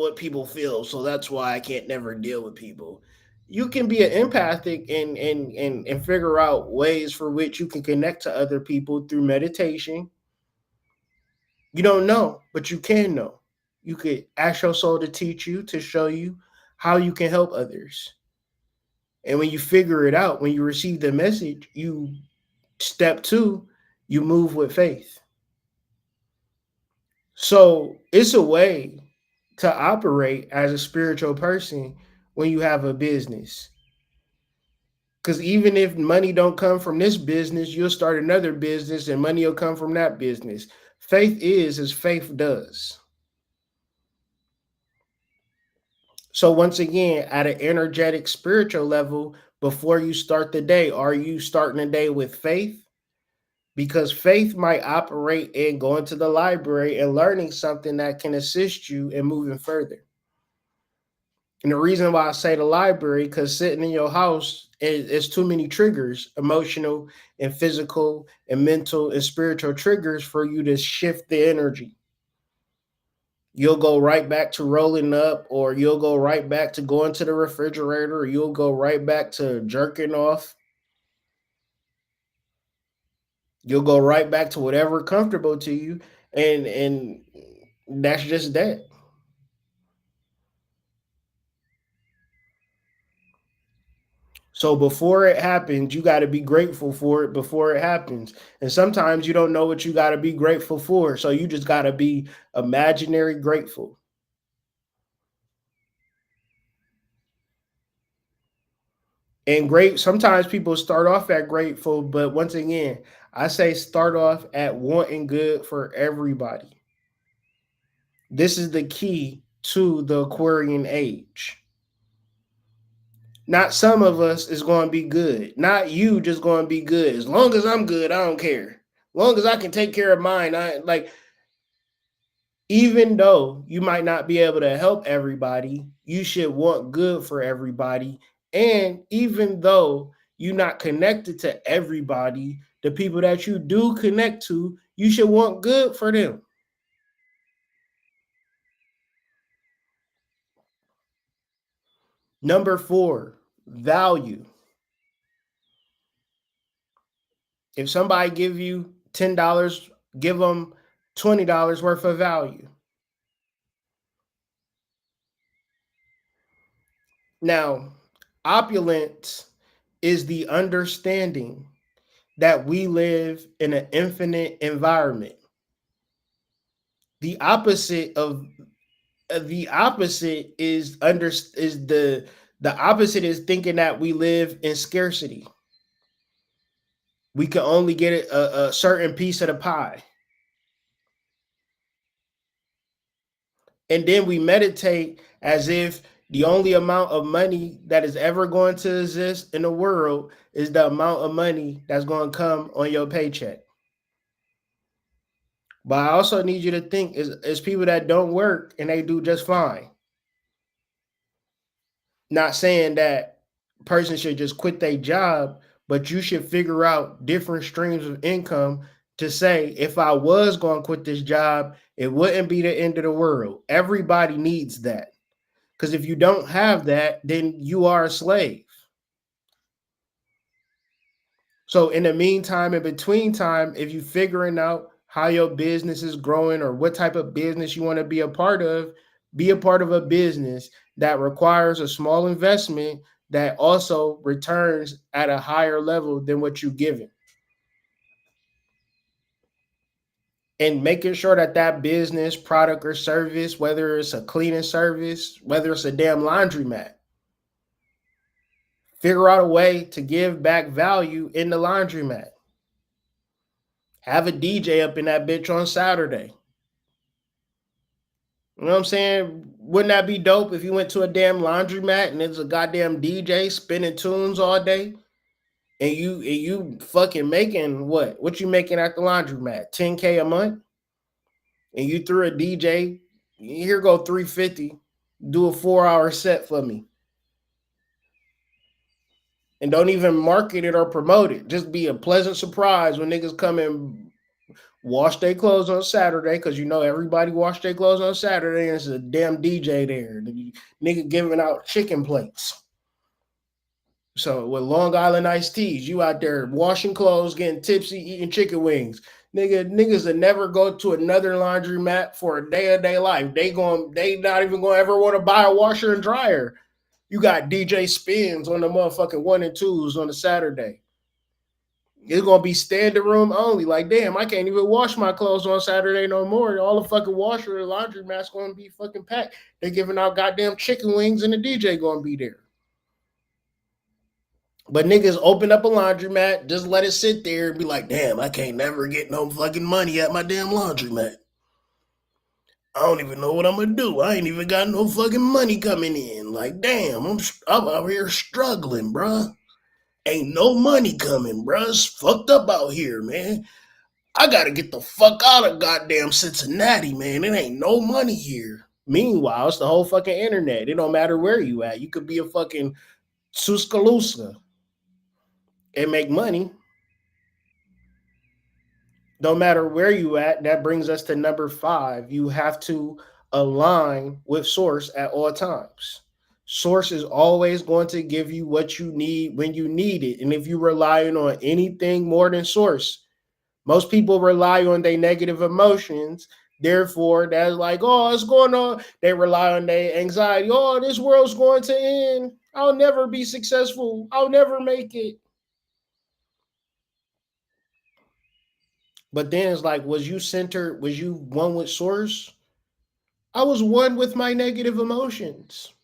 S4: what people feel, so that's why I can't never deal with people. You can be an empathic and figure out ways for which you can connect to other people through meditation. You don't know, but you can know. You could ask your soul to teach you, to show you how you can help others. And when you figure it out, when you receive the message, you step two, you move with faith. So it's a way to operate as a spiritual person when you have a business. Because even if money don't come from this business, you'll start another business and money will come from that business. Faith is as faith does. So once again, at an energetic spiritual level, before you start the day, are you starting the day with faith? because faith might operate in going to the library and learning something that can assist you in moving further. And the reason why I say the library, because sitting in your house is too many triggers, emotional and physical and mental and spiritual triggers for you to shift the energy. You'll go right back to rolling up, or you'll go right back to going to the refrigerator, or you'll go right back to jerking off. You'll go right back to whatever comfortable to you, and that's just that. So before it happens, you got to be grateful for it before it happens. And sometimes you don't know what you got to be grateful for, so you just got to be imaginary grateful. And great, sometimes people start off at grateful, but once again, I say start off at wanting good for everybody. This is the key to the Aquarian age. Not some of us is going to be good. Not you just going to be good. As long as I'm good, I don't care. As long as I can take care of mine, even though you might not be able to help everybody, you should want good for everybody. And even though you're not connected to everybody, the people that you do connect to, you should want good for them. Number 4, value. If somebody give you $10, give them $20 worth of value. Now, opulence is the understanding that we live in an infinite environment. The opposite of the opposite is the opposite is thinking that we live in scarcity. We can only get a certain piece of the pie. And then we meditate as if the only amount of money that is ever going to exist in the world is the amount of money that's going to come on your paycheck. But I also need you to think is people that don't work and they do just fine. Not saying that person should just quit their job, but you should figure out different streams of income to say, if I was going to quit this job, it wouldn't be the end of the world. Everybody needs that. Because if you don't have that, then you are a slave. So in the meantime, in between time, if you're figuring out how your business is growing or what type of business you want to be a part of a business that requires a small investment that also returns at a higher level than what you're giving. And making sure that that business, product, or service, whether it's a cleaning service, whether it's a damn laundromat, figure out a way to give back value in the laundromat. Have a DJ up in that bitch on Saturday. You know what I'm saying? Wouldn't that be dope if you went to a damn laundromat and there's a goddamn DJ spinning tunes all day? And you fucking making what? What you making at the laundromat? 10K a month? And you threw a DJ, here go 350, do a 4-hour set for me. And don't even market it or promote it. Just be a pleasant surprise when niggas come and wash their clothes on Saturday, because you know everybody wash their clothes on Saturday and it's a damn DJ there. The nigga giving out chicken plates. So with Long Island iced teas, you out there washing clothes, getting tipsy, eating chicken wings. Niggas that never go to another laundromat for a day of their life. They not even gonna ever want to buy a washer and dryer. You got DJ spins on the motherfucking 1 and 2s on a Saturday. It's gonna be standing room only. Like, damn, I can't even wash my clothes on Saturday no more. All the fucking washer and laundry mats gonna be fucking packed. They giving out goddamn chicken wings and the DJ gonna be there. But niggas open up a laundromat, just let it sit there and be like, damn, I can't never get no fucking money at my damn laundromat. I don't even know what I'm gonna do. I ain't even got no fucking money coming in. Like, damn, I'm out here struggling, bruh. Ain't no money coming, bruh. It's fucked up out here, man. I gotta get the fuck out of goddamn Cincinnati, man. It ain't no money here. Meanwhile, it's the whole fucking internet. It don't matter where you at. You could be a fucking Tuscaloosa and make money. No matter where you at. That brings us to number 5. You have to align with source at all times. Source is always going to give you what you need when you need it. And if you're relying on anything more than source, most people rely on their negative emotions. Therefore, that's like, oh, it's going on. They rely on their anxiety. Oh, this world's going to end. I'll never be successful. I'll never make it. But then it's like, was you centered? Was you one with source? I was one with my negative emotions.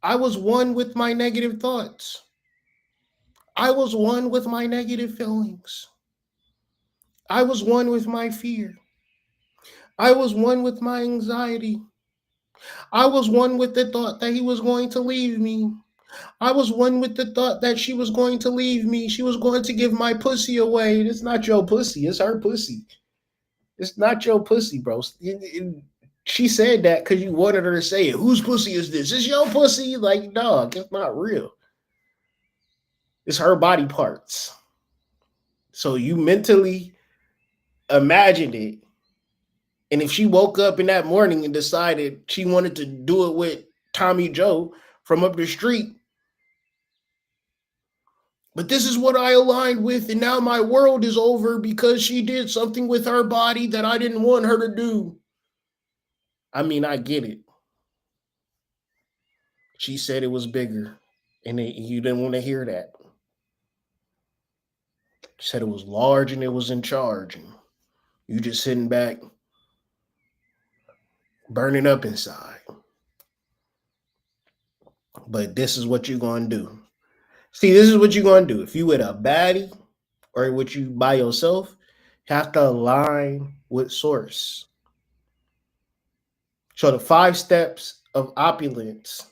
S4: I was one with my negative thoughts. I was one with my negative feelings. I was one with my fear. I was one with my anxiety. I was one with the thought that he was going to leave me. I was one with the thought that she was going to leave me. She was going to give my pussy away. It's not your pussy. It's her pussy. It's not your pussy, bro. She said that because you wanted her to say it. Whose pussy is this? It's your pussy. Like, dog, it's not real. It's her body parts. So you mentally imagined it. And if she woke up in that morning and decided she wanted to do it with Tommy Joe from up the street, but this is what I aligned with, and now my world is over because she did something with her body that I didn't want her to do. I mean, I get it. She said it was bigger, and you didn't want to hear that. She said it was large and it was in charge, and you just sitting back, burning up inside. But this is what you're going to do. See, this is what you're going to do. If you with a baddie or with you by yourself, you have to align with source. So the 5 steps of opulence.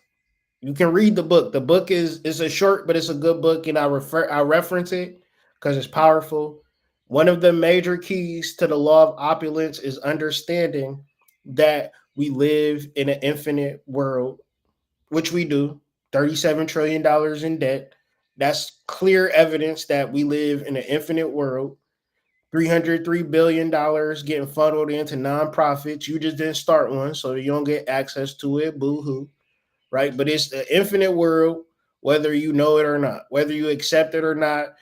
S4: You can read the book. The book is a short, but it's a good book, and I reference it because it's powerful. One of the major keys to the law of opulence is understanding that we live in an infinite world, which we do. $37 trillion in debt. That's clear evidence that we live in an infinite world. $303 billion getting funneled into nonprofits. You just didn't start one, so you don't get access to it. Boo-hoo. Right? But it's the infinite world, whether you know it or not, whether you accept it or not.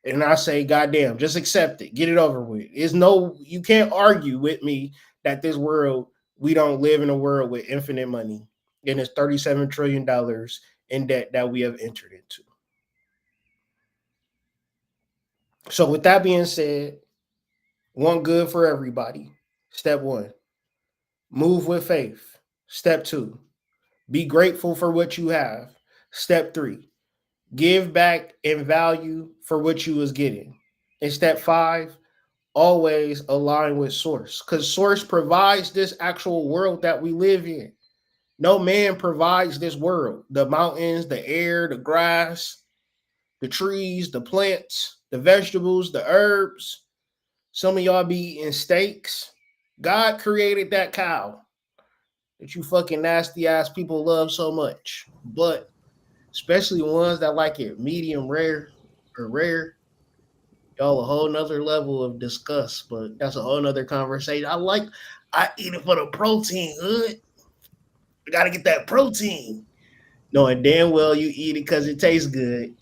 S4: And I say, goddamn, just accept it. Get it over with. You can't argue with me that this world, we don't live in a world with infinite money. And it's $37 trillion in debt that we have entered into. So with that being said, one good for everybody. Step 1, move with faith. Step 2, be grateful for what you have. Step 3, give back in value for what you was getting. And step 5, always align with source, because source provides this actual world that we live in. No man provides this world. The mountains, the air, the grass, the trees, the plants, the vegetables, the herbs. Some of y'all be eating steaks. God created that cow that you fucking nasty ass people love so much. But especially ones that like it medium rare or rare, y'all a whole nother level of disgust. But that's a whole nother conversation. I eat it for the protein, hood. I gotta get that protein. Knowing damn well you eat it because it tastes good.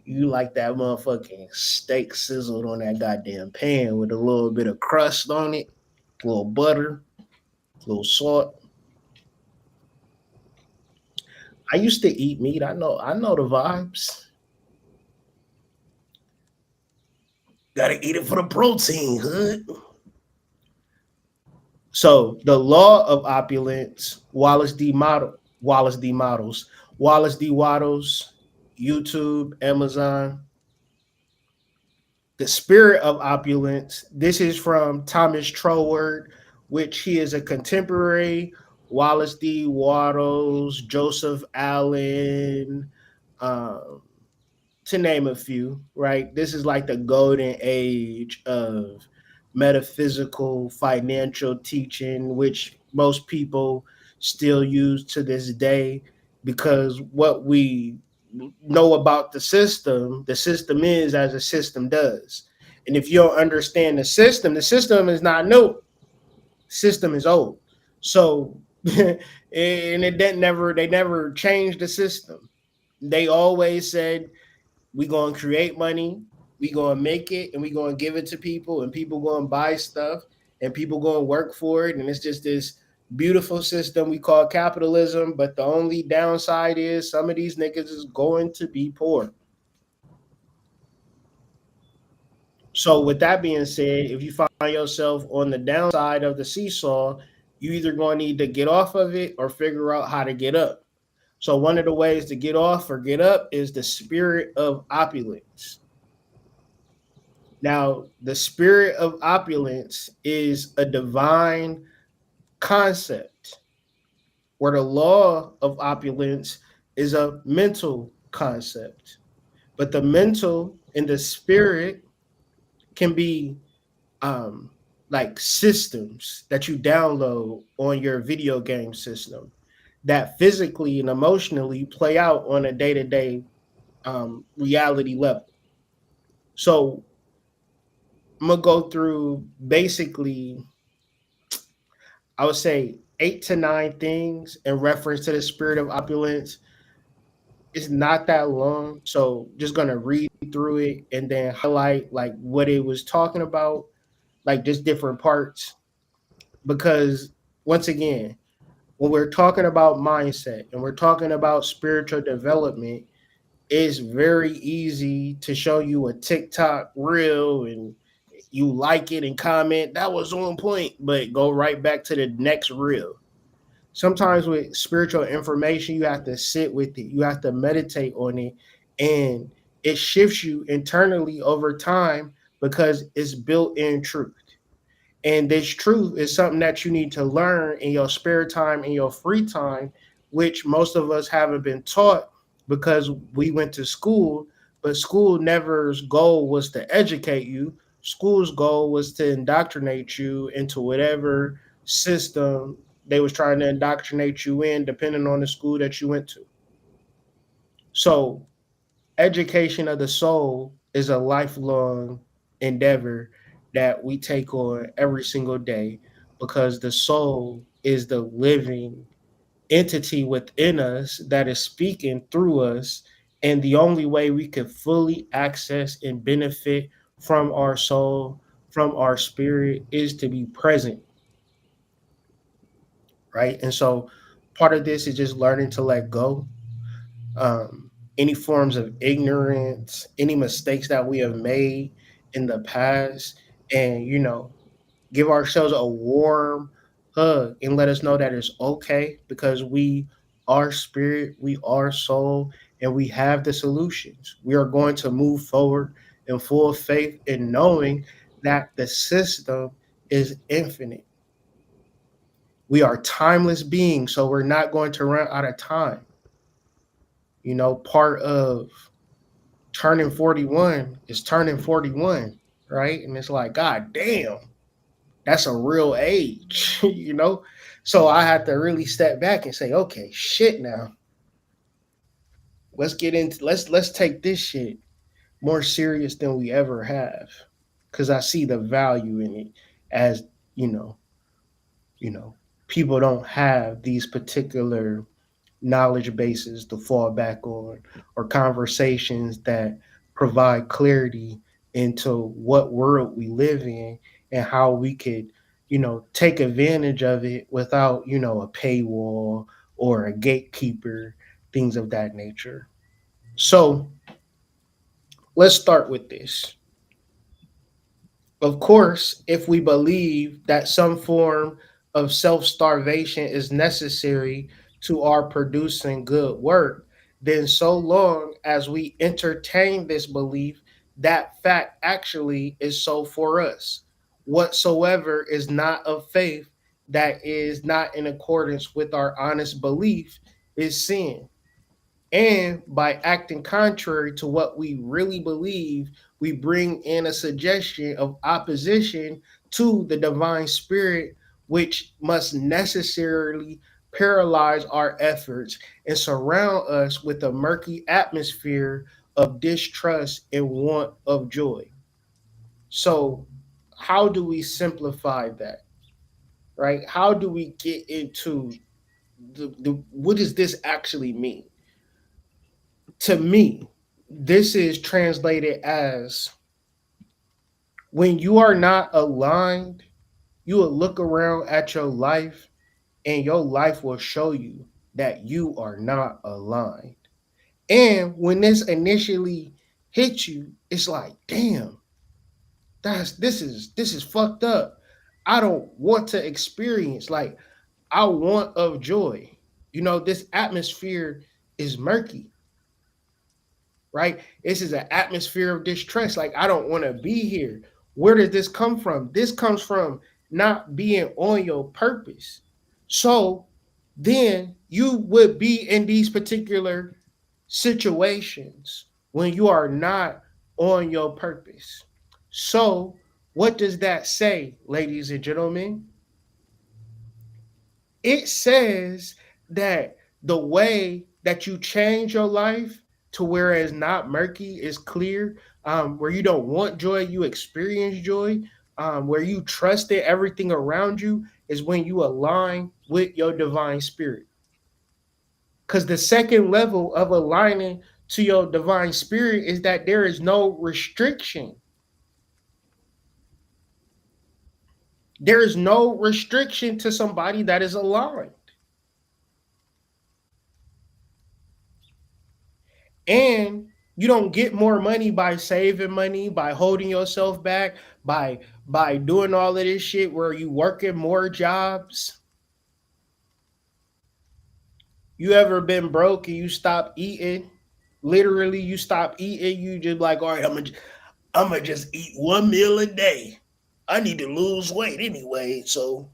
S4: You like that motherfucking steak sizzled on that goddamn pan with a little bit of crust on it, a little butter, a little salt. I used to eat meat. I know the vibes. Gotta eat it for the protein, hood. So the law of opulence, Wallace D. Models, YouTube, Amazon. The spirit of opulence. This is from Thomas Troward, which he is a contemporary. Wallace D. Wattles, Joseph Allen, um, to name a few, right? This is like the golden age of metaphysical financial teaching, which most people still use to this day because what we know about the system is as a system does. And if you don't understand the system is not new. System is old. So and it didn't never they never changed the system. They always said we gonna create money, we gonna make it, and we gonna give it to people, and people gonna buy stuff, and people gonna work for it, and it's just this beautiful system we call capitalism. But the only downside is some of these niggas is going to be poor. So with that being said, if you find yourself on the downside of the seesaw, you either gonna need to get off of it or figure out how to get up. So one of the ways to get off or get up is the spirit of opulence. Now, the spirit of opulence is a divine concept, where the law of opulence is a mental concept. But the mental and the spirit can be um, like systems that you download on your video game system that physically and emotionally play out on a day to day reality level. So I'm gonna go through basically, I would say 8 to 9 things in reference to the spirit of opulence. It's not that long, so just gonna read through it and then highlight like what it was talking about, like just different parts. Because once again, when we're talking about mindset and we're talking about spiritual development, it's very easy to show you a TikTok reel and you like it and comment that was on point, but go right back to the next reel. Sometimes with spiritual information, you have to sit with it, you have to meditate on it, and it shifts you internally over time because it's built in truth. And this truth is something that you need to learn in your spare time, in your free time, which most of us haven't been taught because we went to school, but school never's goal was to educate you. School's goal was to indoctrinate you into whatever system they was trying to indoctrinate you in, depending on the school that you went to. So education of the soul is a lifelong endeavor that we take on every single day because the soul is the living entity within us that is speaking through us. And the only way we can fully access and benefit from our soul, from our spirit, is to be present, right? And so part of this is just learning to let go, any forms of ignorance, any mistakes that we have made in the past, and give ourselves a warm hug and let us know that it's okay because we are spirit, we are soul, and we have the solutions. We are going to move forward in full faith in knowing that the system is infinite. We are timeless beings, so we're not going to run out of time. Part of turning 41 is turning 41, right? And it's like, God damn, that's a real age, you know? So I had to really step back and say, okay, shit now. Let's take this shit more serious than we ever have. Cause I see the value in it as, you know, you know, people don't have these particular knowledge bases to fall back on or conversations that provide clarity into what world we live in and how we could take advantage of it without a paywall or a gatekeeper, things of that nature. So let's start with this. Of course, if we believe that some form of self starvation is necessary to our producing good work, then so long as we entertain this belief, that fact actually is so for us. Whatsoever is not of faith, that is not in accordance with our honest belief, is sin. And by acting contrary to what we really believe, we bring in a suggestion of opposition to the divine spirit, which must necessarily paralyze our efforts and surround us with a murky atmosphere of distrust and want of joy. So, how do we simplify that? Right? How do we get into the what does this actually mean? To me, this is translated as when you are not aligned, you will look around at your life and your life will show you that you are not aligned. And when this initially hits you, it's like, damn, this is fucked up. I don't want to experience like I want of joy. This atmosphere is murky, right? This is an atmosphere of distress. Like, I don't want to be here. Where did this come from? This comes from not being on your purpose. So then you would be in these particular situations when you are not on your purpose. So, what does that say, ladies and gentlemen? It says that the way that you change your life to where it's not murky is clear, where you don't want joy, you experience joy, where you trusted everything around you is when you align with your divine spirit. Because the second level of aligning to your divine spirit is that there is no restriction. There is no restriction to somebody that is aligned. And you don't get more money by saving money, by holding yourself back, by doing all of this shit where you working more jobs. You ever been broke and you stop eating? Literally, you stop eating. You just like, all right, I'm gonna just eat one meal a day. I need to lose weight anyway, so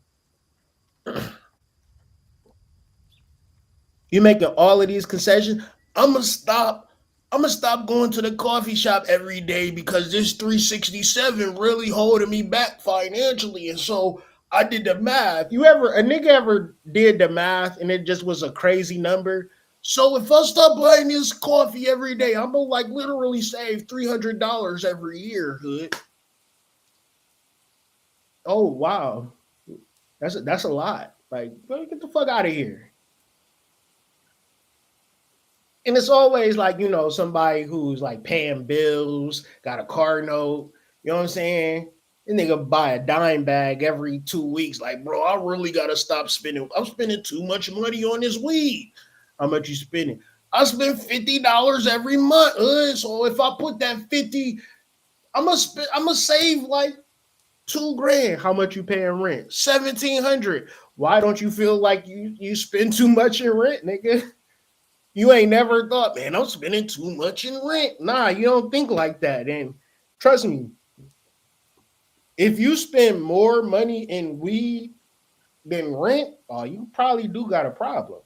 S4: you making all of these concessions. I'm gonna stop. I'm gonna stop going to the coffee shop every day because this 367 really holding me back financially, and so I did the math. A nigga ever did the math and it just was a crazy number? So if I stop buying this coffee every day, I'm gonna like literally save $300 every year. Hood. Oh wow, that's a lot. Like, get the fuck out of here. And it's always like, somebody who's like paying bills, got a car note, you know what I'm saying? And nigga buy a dime bag every 2 weeks. Like, bro, I really gotta stop spending. I'm spending too much money on this weed. How much you spending? I spend $50 every month. So if I put that 50, I'm gonna save like $2,000. How much you paying rent? 1,700. Why don't you feel like you spend too much in rent, nigga? You ain't never thought, man, I'm spending too much in rent. Nah, you don't think like that. And trust me, if you spend more money in weed than rent, oh, you probably do got a problem.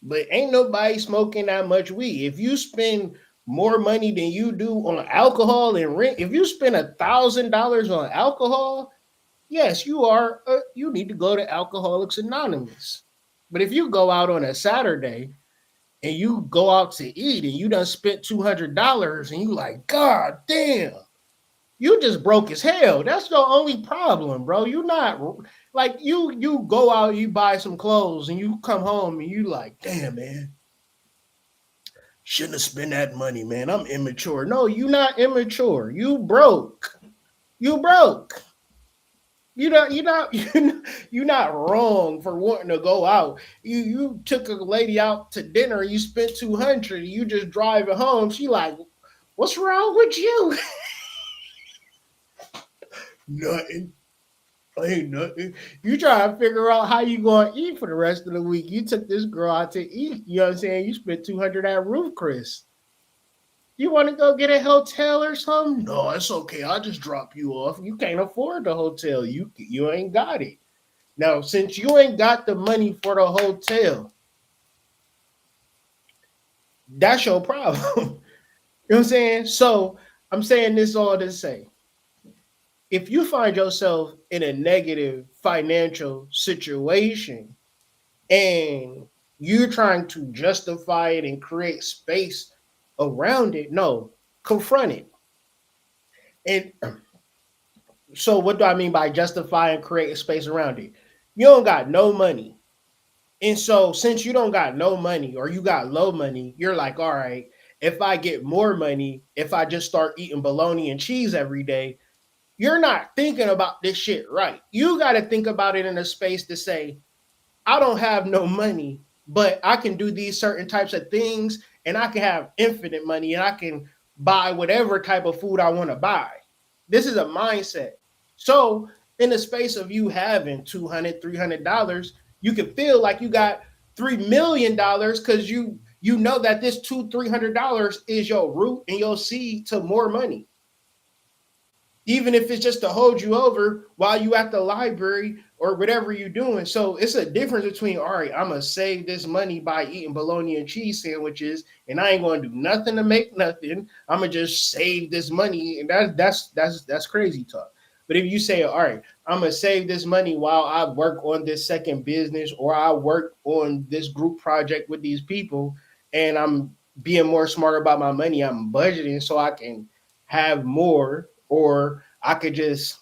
S4: But ain't nobody smoking that much weed. If you spend more money than you do on alcohol and rent, if you spend $1,000 on alcohol, yes, you need to go to Alcoholics Anonymous. But if you go out on a Saturday and you go out to eat and you done spent $200 and you like, God damn, you just broke as hell. That's the only problem, bro. You not like you go out, you buy some clothes and you come home and you like, damn, man, shouldn't have spent that money, man. I'm immature. No, you not immature. You broke. You broke. You're not wrong for wanting to go out. You took a lady out to dinner, you spent 200, you just driving home. She like, what's wrong with you? Nothing. Ain't nothing. You try to figure out how you gonna eat for the rest of the week. You took this girl out to eat. You know what I'm saying? You spent 200 at Roof Chris. You want to go get a hotel or something? No, it's okay. I'll just drop you off. You can't afford the hotel. You ain't got it. Now, since you ain't got the money for the hotel, That's your problem. You know what I'm saying? So I'm saying this all to say, if you find yourself in a negative financial situation and you're trying to justify it and create space around it, no, confront it. And so, what do I mean by justify and create a space around it? You don't got no money. And so, since you don't got no money or you got low money, you're like, all right, if I get more money, if I just start eating bologna and cheese every day, you're not thinking about this shit right. You got to think about it in a space to say, I don't have no money, but I can do these certain types of things and I can have infinite money and I can buy whatever type of food I want to buy. This is a mindset. So, in the space of you having $200, $300, you can feel like you got $3 million because you know that this $200, $300 is your root and your seed to more money, even if it's just to hold you over while you at the library or whatever you're doing. So it's a difference between, all right, I'm gonna save this money by eating bologna and cheese sandwiches, and I ain't gonna do nothing to make nothing. I'm gonna just save this money, and that's crazy talk. But if you say, all right, I'm gonna save this money while I work on this second business or I work on this group project with these people, and I'm being more smart about my money, I'm budgeting so I can have more, or I could just,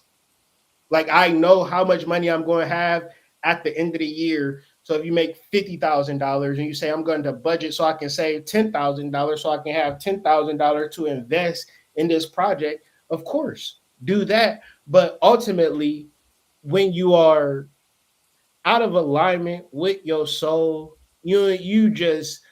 S4: like, I know how much money I'm going to have at the end of the year. So if you make $50,000 and you say I'm going to budget so I can save $10,000 so I can have $10,000 to invest in this project, of course, do that. But ultimately, when you are out of alignment with your soul, you just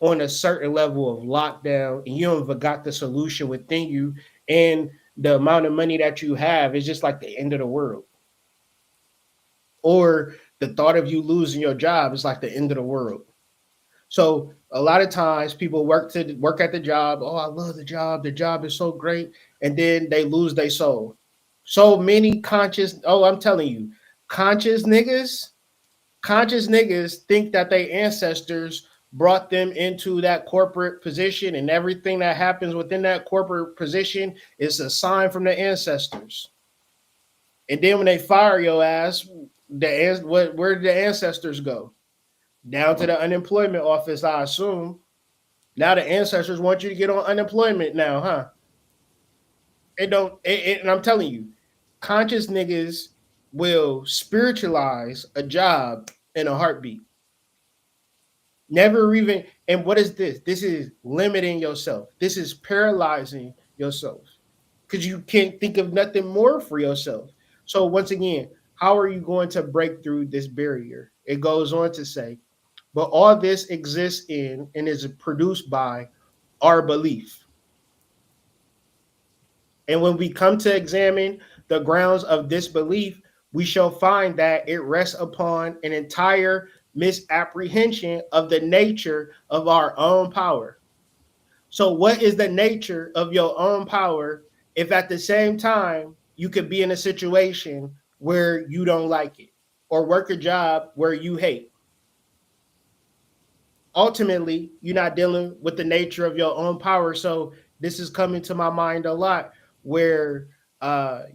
S4: on a certain level of lockdown and you don't even got the solution within you, and the amount of money that you have is just like the end of the world, or the thought of you losing your job is like the end of the world. So a lot of times people work at the job. Oh, I love the job. The job is so great, and then they lose their soul. So many conscious. Oh, I'm telling you, conscious niggas conscious niggas think that their ancestors brought them into that corporate position, and everything that happens within that corporate position is a sign from the ancestors. And then when they fire your ass, where did the ancestors go? Down to the unemployment office, I assume. Now the ancestors want you to get on unemployment now, huh? And I'm telling you, conscious niggas will spiritualize a job in a heartbeat. Never even, and what is this? This is limiting yourself. This is paralyzing yourself because you can't think of nothing more for yourself. So, once again, how are you going to break through this barrier? It goes on to say, but all this exists in and is produced by our belief. And when we come to examine the grounds of this belief, we shall find that it rests upon an entire misapprehension of the nature of our own power. So, what is the nature of your own power if at the same time you could be in a situation where you don't like it or work a job where you hate? Ultimately, you're not dealing with the nature of your own power. So this is coming to my mind a lot, where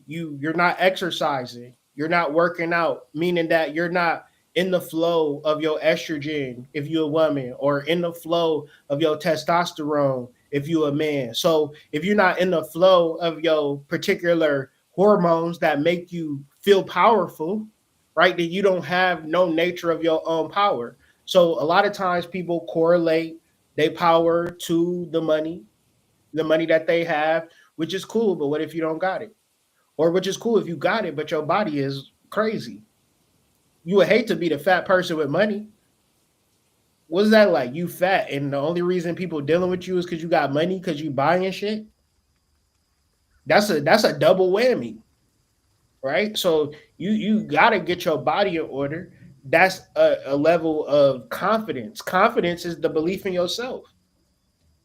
S4: you're not exercising, you're not working out, meaning that you're not in the flow of your estrogen if you're a woman, or in the flow of your testosterone if you're a man. So if you're not in the flow of your particular hormones that make you feel powerful, right, then you don't have no nature of your own power. So a lot of times people correlate their power to the money that they have, which is cool. But what if you don't got it? Or which is cool if you got it, but your body is crazy. You would hate to be the fat person with money. What's that like? You fat, and the only reason people dealing with you is because you got money, because you buying shit. That's a double whammy, right? So you gotta get your body in order. That's a level of confidence. Confidence is the belief in yourself.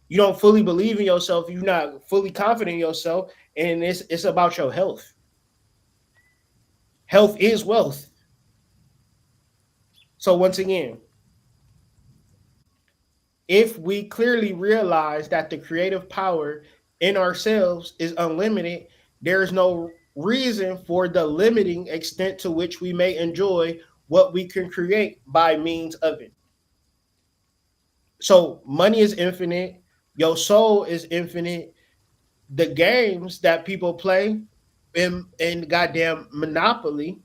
S4: You don't fully believe in yourself, you're not fully confident in yourself, and it's about your health. Health is wealth. So once again, if we clearly realize that the creative power in ourselves is unlimited, there is no reason for the limiting extent to which we may enjoy what we can create by means of it. So money is infinite, your soul is infinite. The games that people play in goddamn Monopoly,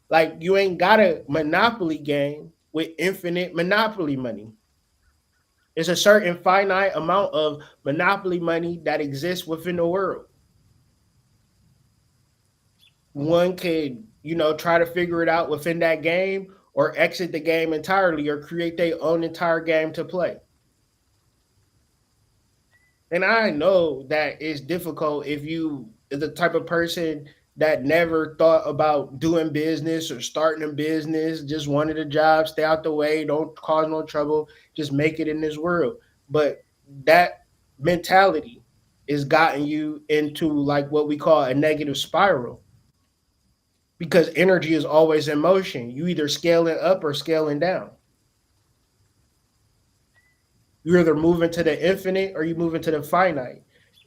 S4: like you ain't got a Monopoly game with infinite Monopoly money. There's a certain finite amount of Monopoly money that exists within the world. One could, try to figure it out within that game or exit the game entirely or create their own entire game to play. And I know that it's difficult if you is the type of person that never thought about doing business or starting a business, just wanted a job, stay out the way, don't cause no trouble, just make it in this world. But that mentality is gotten you into like what we call a negative spiral because energy is always in motion. You either scaling up or scaling down. You're either moving to the infinite or you move into the finite.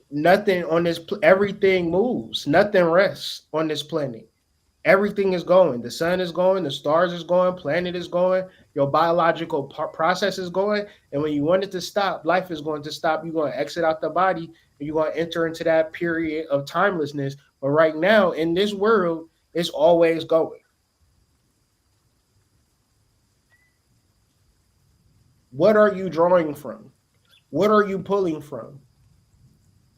S4: Nothing on this, everything moves. Nothing rests on this planet. Everything is going. The sun is going. The stars is going. Planet is going. Your biological process is going. And when you want it to stop, life is going to stop. You're going to exit out the body and you're going to enter into that period of timelessness. But right now in this world, it's always going. What are you drawing from? What are you pulling from?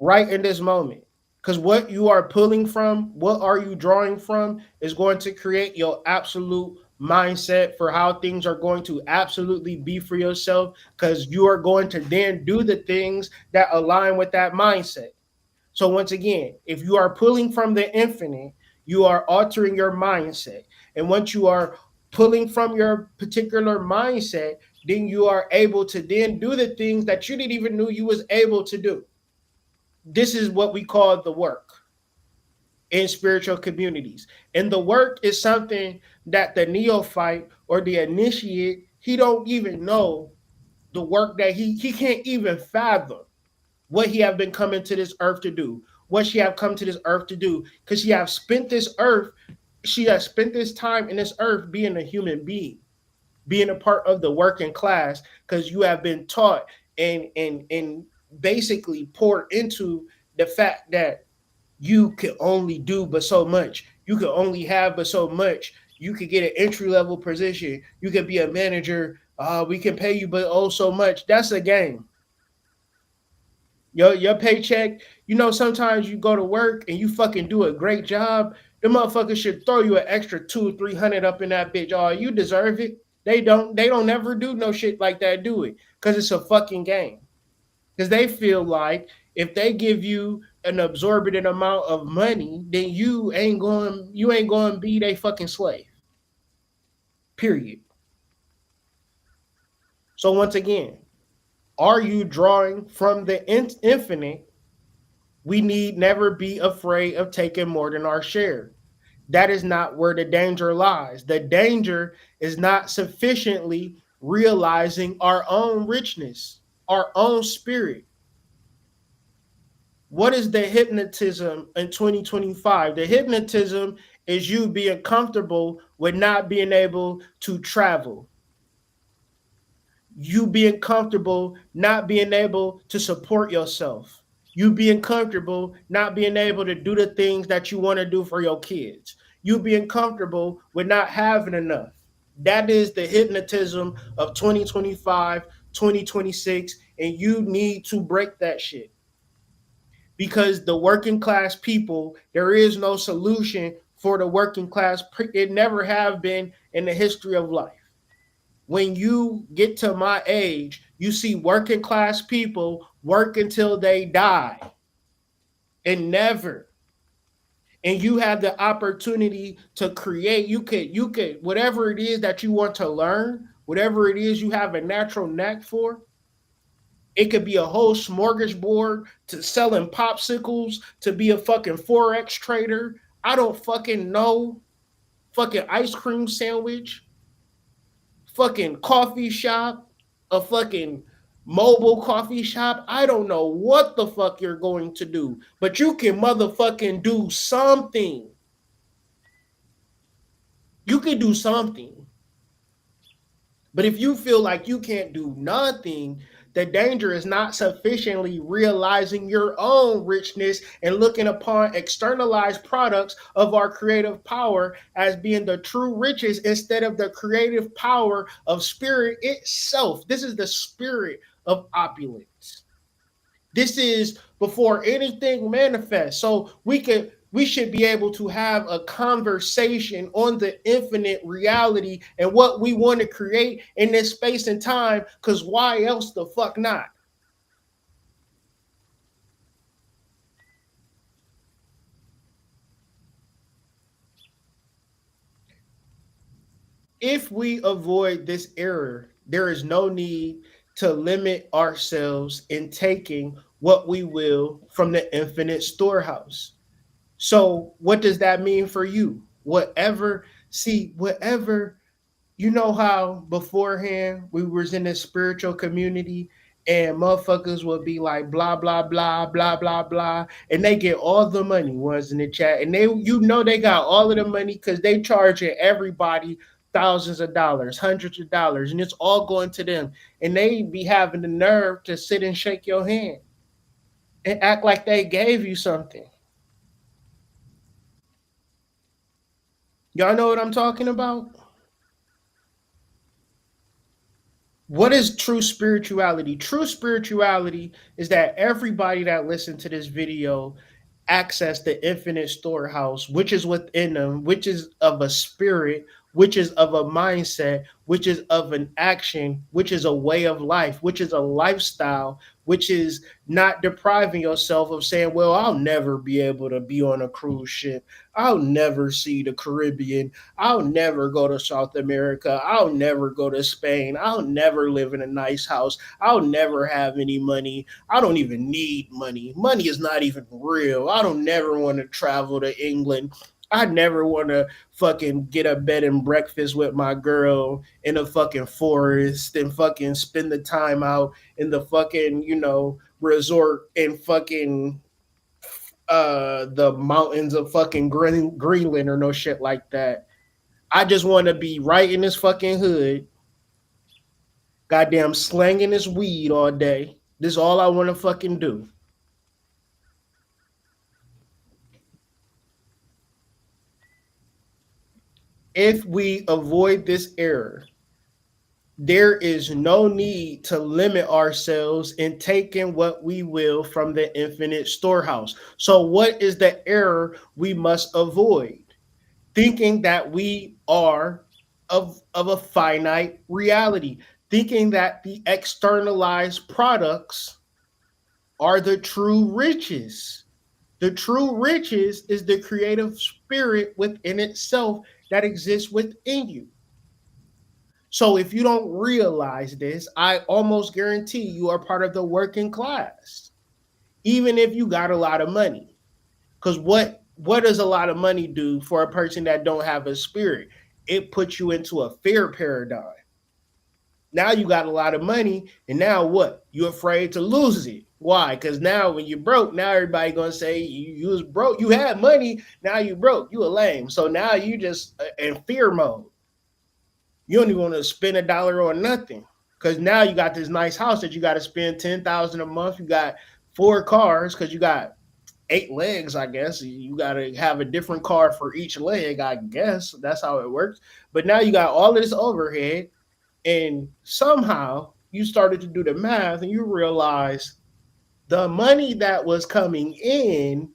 S4: Right in this moment. Because what you are pulling from, what are you drawing from, is going to create your absolute mindset for how things are going to absolutely be for yourself. Because you are going to then do the things that align with that mindset. So, once again, if you are pulling from the infinite, you are altering your mindset. And once you are pulling from your particular mindset, then you are able to then do the things that you didn't even know you was able to do. This is what we call the work in spiritual communities. And the work is something that the neophyte or the initiate, he don't even know the work that he can't even fathom what he have been coming to this earth to do, what she have come to this earth to do, because she has spent this time in this earth being a human being, being a part of the working class, because you have been taught and basically poured into the fact that you can only do but so much. You can only have but so much. You could get an entry level position. You could be a manager. We can pay you but oh so much. That's a game. Your paycheck, sometimes you go to work and you fucking do a great job. The motherfuckers should throw you an extra 200-300 up in that bitch. Oh, you deserve it. They don't ever do no shit like that, do it. Because it's a fucking game. Because they feel like if they give you an absorbent amount of money, then you ain't going to be their fucking slave. Period. So once again, are you drawing from the infinite? We need never be afraid of taking more than our share. That is not where the danger lies. The danger is not sufficiently realizing our own richness, our own spirit. What is the hypnotism in 2025? The hypnotism is you being comfortable with not being able to travel. You being comfortable not being able to support yourself. You being comfortable not being able to do the things that you want to do for your kids. You being comfortable with not having enough. That is the hypnotism of 2025, 2026, and you need to break that shit. Because the working class people, there is no solution for the working class. It never have been in the history of life. When you get to my age, you see working class people work until they die and never. And you have the opportunity to create. You could, whatever it is that you want to learn, whatever it is you have a natural knack for. It could be a whole smorgasbord to selling popsicles, to be a fucking Forex trader. I don't fucking know. Fucking ice cream sandwich, fucking coffee shop, a fucking mobile coffee shop. I don't know what the fuck you're going to do, but you can motherfucking do something. You can do something. But if you feel like you can't do nothing, the danger is not sufficiently realizing your own richness and looking upon externalized products of our creative power as being the true riches instead of the creative power of spirit itself. This is the spirit of opulence. This is before anything manifests. So we should be able to have a conversation on the infinite reality and what we want to create in this space and time, because why else the fuck not? If we avoid this error, there is no need to limit ourselves in taking what we will from the infinite storehouse. So, what does that mean for you? Whatever, you know how beforehand we was in this spiritual community and motherfuckers would be like blah blah blah blah blah blah, and they get all the money ones in the chat, and they got all of the money because they charging everybody thousands of dollars, hundreds of dollars, and it's all going to them, and they be having the nerve to sit and shake your hand and act like they gave you something. Y'all know what I'm talking about? What is true spirituality? True spirituality is that everybody that listened to this video access the infinite storehouse, which is within them, which is of a spirit, which is of a mindset, which is of an action, which is a way of life, which is a lifestyle, which is not depriving yourself of saying, well, I'll never be able to be on a cruise ship. I'll never see the Caribbean. I'll never go to South America. I'll never go to Spain. I'll never live in a nice house. I'll never have any money. I don't even need money. Money is not even real. I don't never want to travel to England. I never want to fucking get a bed and breakfast with my girl in a fucking forest and fucking spend the time out in the fucking, resort and fucking the mountains of fucking Greenland or no shit like that. I just want to be right in this fucking hood, goddamn slanging this weed all day. This is all I want to fucking do. If we avoid this error, there is no need to limit ourselves in taking what we will from the infinite storehouse. So, what is the error we must avoid? Thinking that we are of a finite reality, thinking that the externalized products are the true riches. The true riches is the creative spirit within itself that exists within you. So if you don't realize this, I almost guarantee you are part of the working class, even if you got a lot of money. Because what does a lot of money do for a person that don't have a spirit? It puts you into a fear paradigm. Now you got a lot of money, and now what? You're afraid to lose it. Why? Because now when you're broke, now everybody gonna say you was broke. You had money, now you broke. You a lame. So now you just in fear mode. You don't even want to spend $1 on nothing. Because now you got this nice house that you got to spend $10,000 a month. You got 4 cars because you got 8 legs, I guess. You got to have a different car for each leg, I guess. That's how it works. But now you got all this overhead, and somehow you started to do the math and you realize the money that was coming in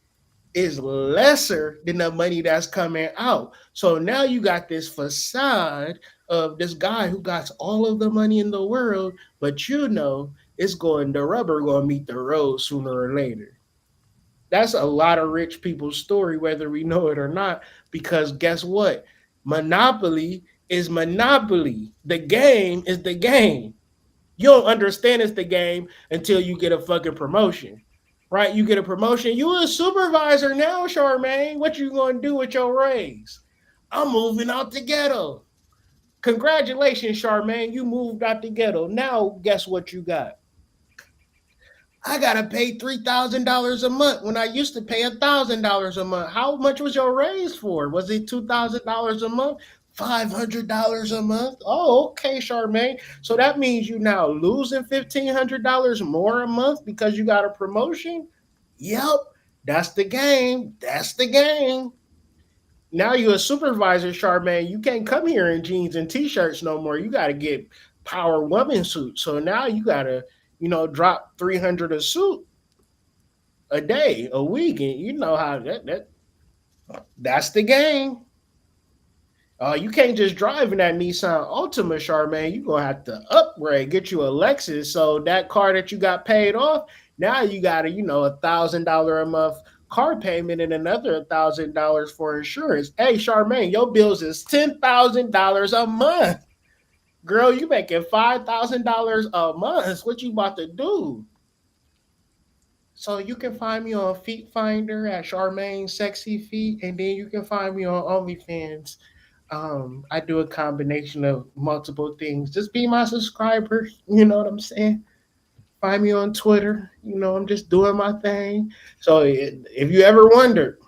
S4: is lesser than the money that's coming out. So now you got this facade of this guy who got all of the money in the world, but it's going, the rubber going to meet the road sooner or later. That's a lot of rich people's story, whether we know it or not, because guess what? Monopoly is monopoly. The game is the game. You don't understand it's the game until you get a fucking promotion, right? You get a promotion. You a supervisor now, Charmaine. What you going to do with your raise? I'm moving out the ghetto. Congratulations, Charmaine. You moved out the ghetto. Now, guess what you got? I gotta pay $3,000 a month when I used to pay $1,000 a month. How much was your raise for? Was it $2,000 a month? $500 a month? Oh, okay, Charmaine. So that means you now losing $1,500 more a month because you got a promotion? Yep, that's the game. That's the game. Now you're a supervisor, Charmaine. You can't come here in jeans and t-shirts no more. You got to get power woman suits. So now you got to, drop 300 a suit a day, a week, and you know how that's the game. You can't just drive in that Nissan Altima, Charmaine. You're gonna have to upgrade, get you a Lexus. So that car that you got paid off, now you got $1,000 a month car payment and another $1,000 for insurance. Hey, Charmaine, your bills is $10,000 a month. Girl, you making $5,000 a month. What you about to do? So you can find me on Feet Finder at Charmaine Sexy Feet, and then you can find me on OnlyFans. I do a combination of multiple things. Just be my subscriber. You know what I'm saying? Find me on Twitter. I'm just doing my thing. So if you ever wondered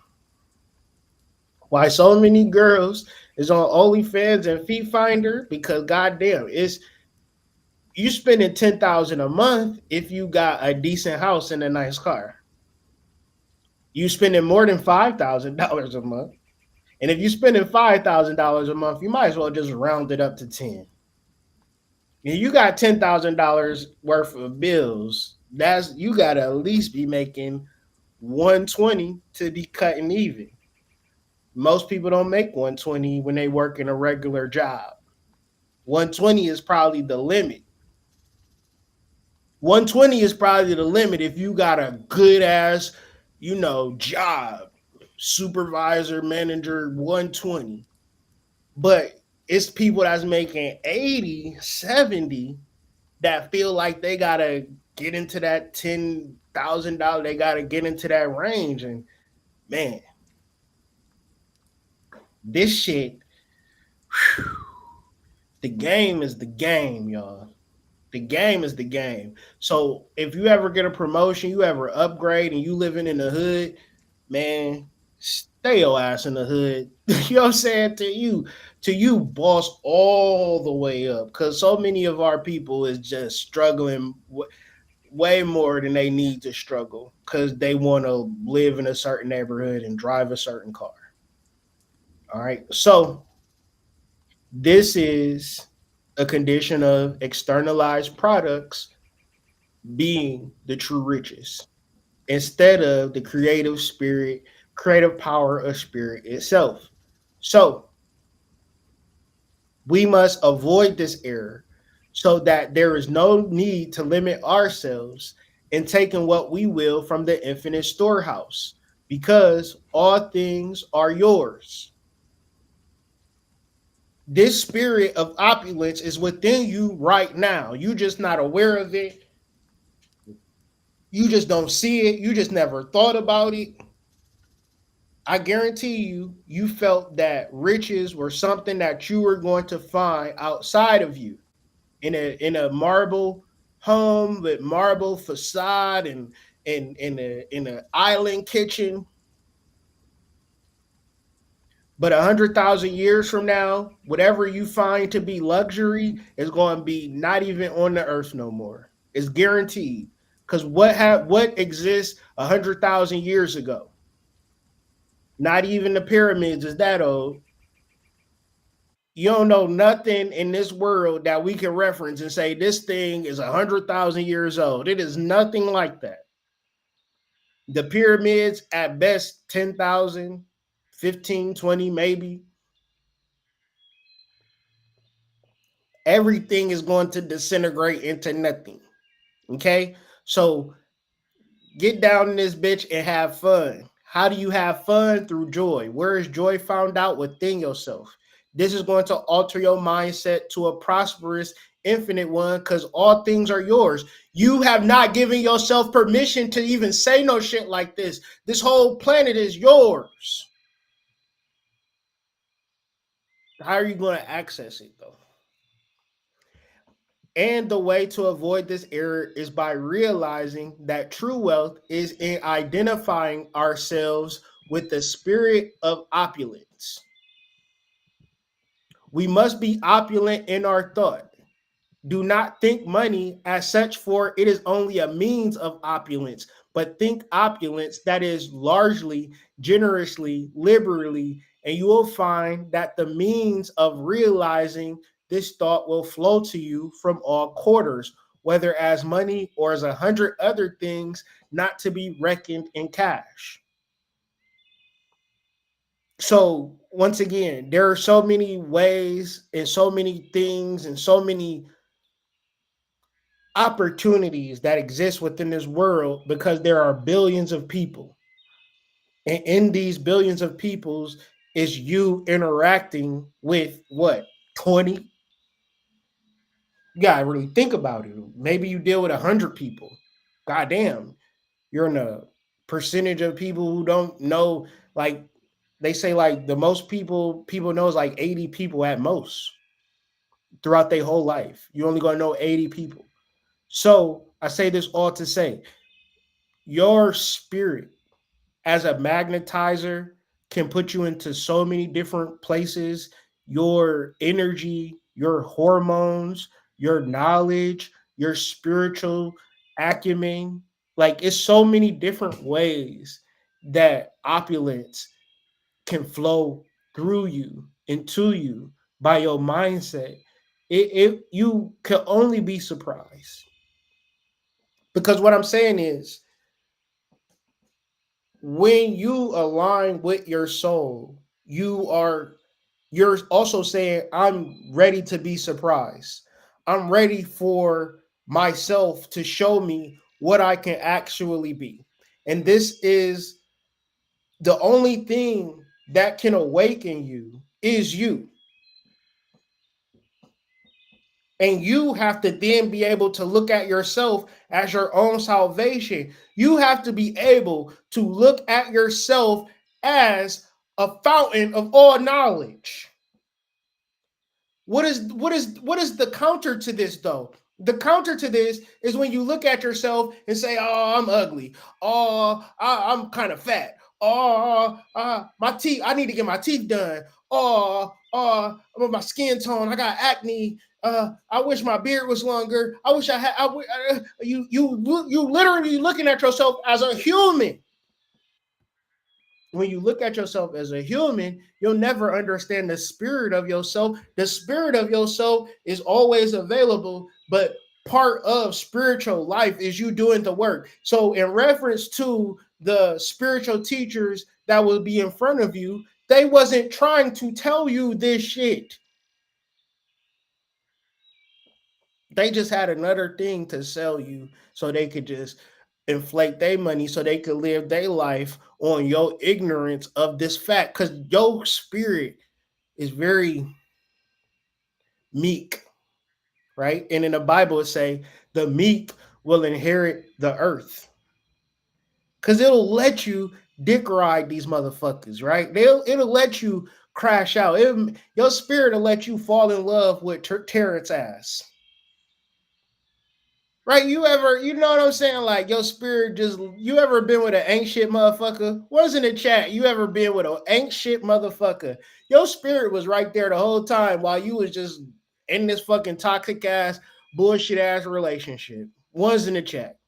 S4: why so many girls is on OnlyFans and Feet Finder, because goddamn, it's you spending $10,000 a month if you got a decent house and a nice car. You spending more than $5,000 a month. And if you're spending $5,000 a month, you might as well just round it up to 10. And you got $10,000 worth of bills. You got to at least be making 120 to be cutting even. Most people don't make 120 when they work in a regular job. 120 is probably the limit. 120 is probably the limit if you got a good ass, job. Supervisor, manager, 120. But it's people that's making 80, 70 that feel like they gotta get into that $10,000. They gotta get into that range. And man, this shit, whew, the game is the game, y'all. The game is the game. So if you ever get a promotion, you ever upgrade, and you living in the hood, man, stay your ass in the hood. You know what I'm saying? To you, boss all the way up. Because so many of our people is just struggling way more than they need to struggle because they want to live in a certain neighborhood and drive a certain car. All right. So this is a condition of externalized products being the true riches instead of the creative power of spirit itself. So we must avoid this error so that there is no need to limit ourselves in taking what we will from the infinite storehouse, because all things are yours. This spirit of opulence is within you right now. You just not aware of it. You just don't see it. You just never thought about it. I guarantee you felt that riches were something that you were going to find outside of you in a marble home with marble facade and in an island kitchen. But 100,000 years from now, whatever you find to be luxury is going to be not even on the earth no more. It's guaranteed. Because what exists 100,000 years ago? Not even the pyramids is that old. You don't know nothing in this world that we can reference and say this thing is 100,000 years old. It is nothing like that. The pyramids at best 10,000, 15, 20 maybe. Everything is going to disintegrate into nothing. Okay? So get down in this bitch and have fun. How do you have fun? Through joy. Where is joy found out? Within yourself. This is going to alter your mindset to a prosperous, infinite one, because all things are yours. You have not given yourself permission to even say no shit like this. This whole planet is yours. How are you going to access it though? And the way to avoid this error is by realizing that true wealth is in identifying ourselves with the spirit of opulence. We must be opulent in our thought. Do not think money as such, for it is only a means of opulence, but think opulence that is largely, generously, liberally, and you will find that the means of realizing this thought will flow to you from all quarters, whether as money or as 100 other things not to be reckoned in cash. So, once again, there are so many ways and so many things and so many opportunities that exist within this world because there are billions of people. And in these billions of peoples is you interacting with what? 20? You gotta really think about it. Maybe you deal with 100 people. Goddamn, you're in a percentage of people who don't know. Like they say, like the most people know is like 80 people at most throughout their whole life. You only gonna know 80 people. So I say this all to say your spirit as a magnetizer can put you into so many different places. Your energy, your hormones, your knowledge, your spiritual acumen. Like it's so many different ways that opulence can flow through you, into you by your mindset. It you can only be surprised. Because what I'm saying is when you align with your soul, you're also saying, I'm ready to be surprised. I'm ready for myself to show me what I can actually be. And this is the only thing that can awaken you is you. And you have to then be able to look at yourself as your own salvation. You have to be able to look at yourself as a fountain of all knowledge. What is the counter to this though? The counter to this is when you look at yourself and say, "Oh, I'm ugly. Oh, I'm kind of fat. Oh, my teeth. I need to get my teeth done. My skin tone. I got acne. I wish my beard was longer. I wish I had. You literally looking at yourself as a human. When you look at yourself as a human, you'll never understand the spirit of yourself. The spirit of yourself is always available, but part of spiritual life is you doing the work. So, in reference to the spiritual teachers that will be in front of you, they wasn't trying to tell you this shit. They just had another thing to sell you so they could just inflate their money so they could live their life on your ignorance of this fact, because your spirit is very meek, right? And in the Bible it say the meek will inherit the earth, because it'll let you dick ride these motherfuckers, right? It'll let you crash out. Your spirit will let you fall in love with Terrence ass. Right? You know what I'm saying? Like your spirit just, you ever been with an ain't shit motherfucker? What's in the chat? You ever been with an ain't shit motherfucker? Your spirit was right there the whole time while you was just in this fucking toxic ass, bullshit ass relationship. One's in the chat.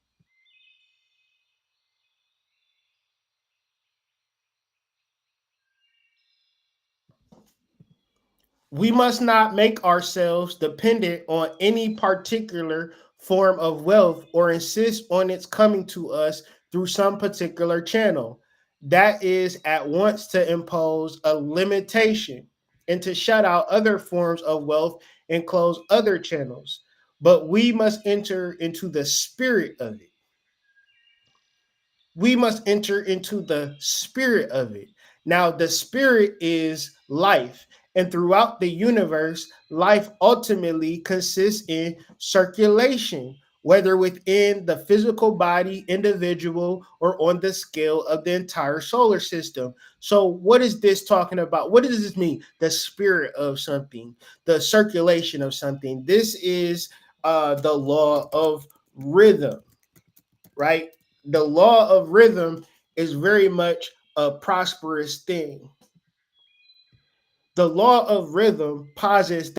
S4: We must not make ourselves dependent on any particular form of wealth or insist on its coming to us through some particular channel. That is at once to impose a limitation and to shut out other forms of wealth and close other channels. But we must enter into the spirit of it. We must enter into the spirit of it. Now, the spirit is life. And throughout the universe, life ultimately consists in circulation, whether within the physical body, individual, or on the scale of the entire solar system. So, what is this talking about? What does this mean? The spirit of something, the circulation of something. This is the law of rhythm, right? The law of rhythm is very much a prosperous thing. The law of rhythm posits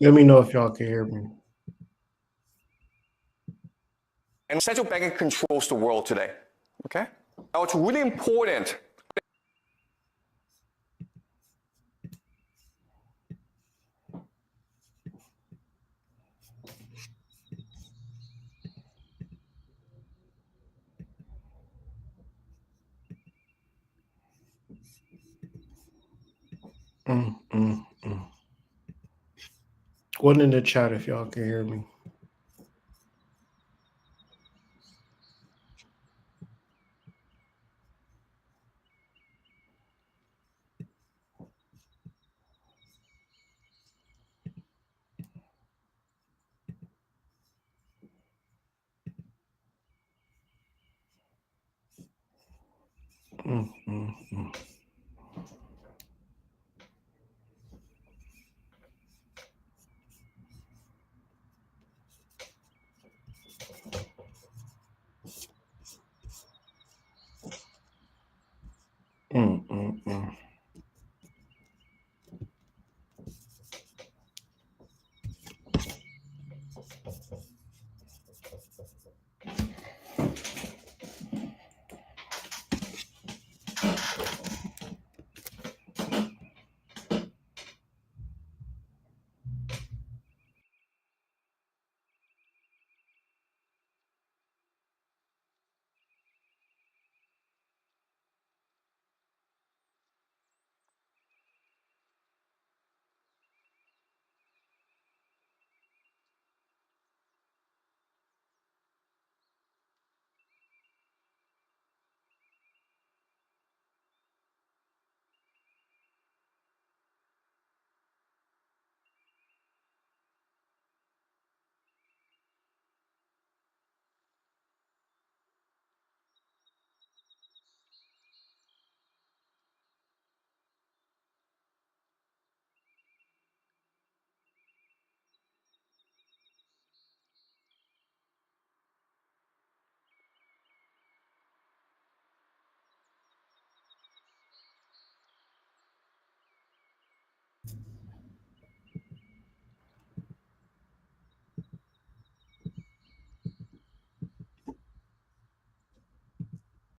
S4: Let me know if y'all can hear me.
S1: And central banking controls the world today. Okay? Now it's really important.
S4: One in the chat if y'all can hear me.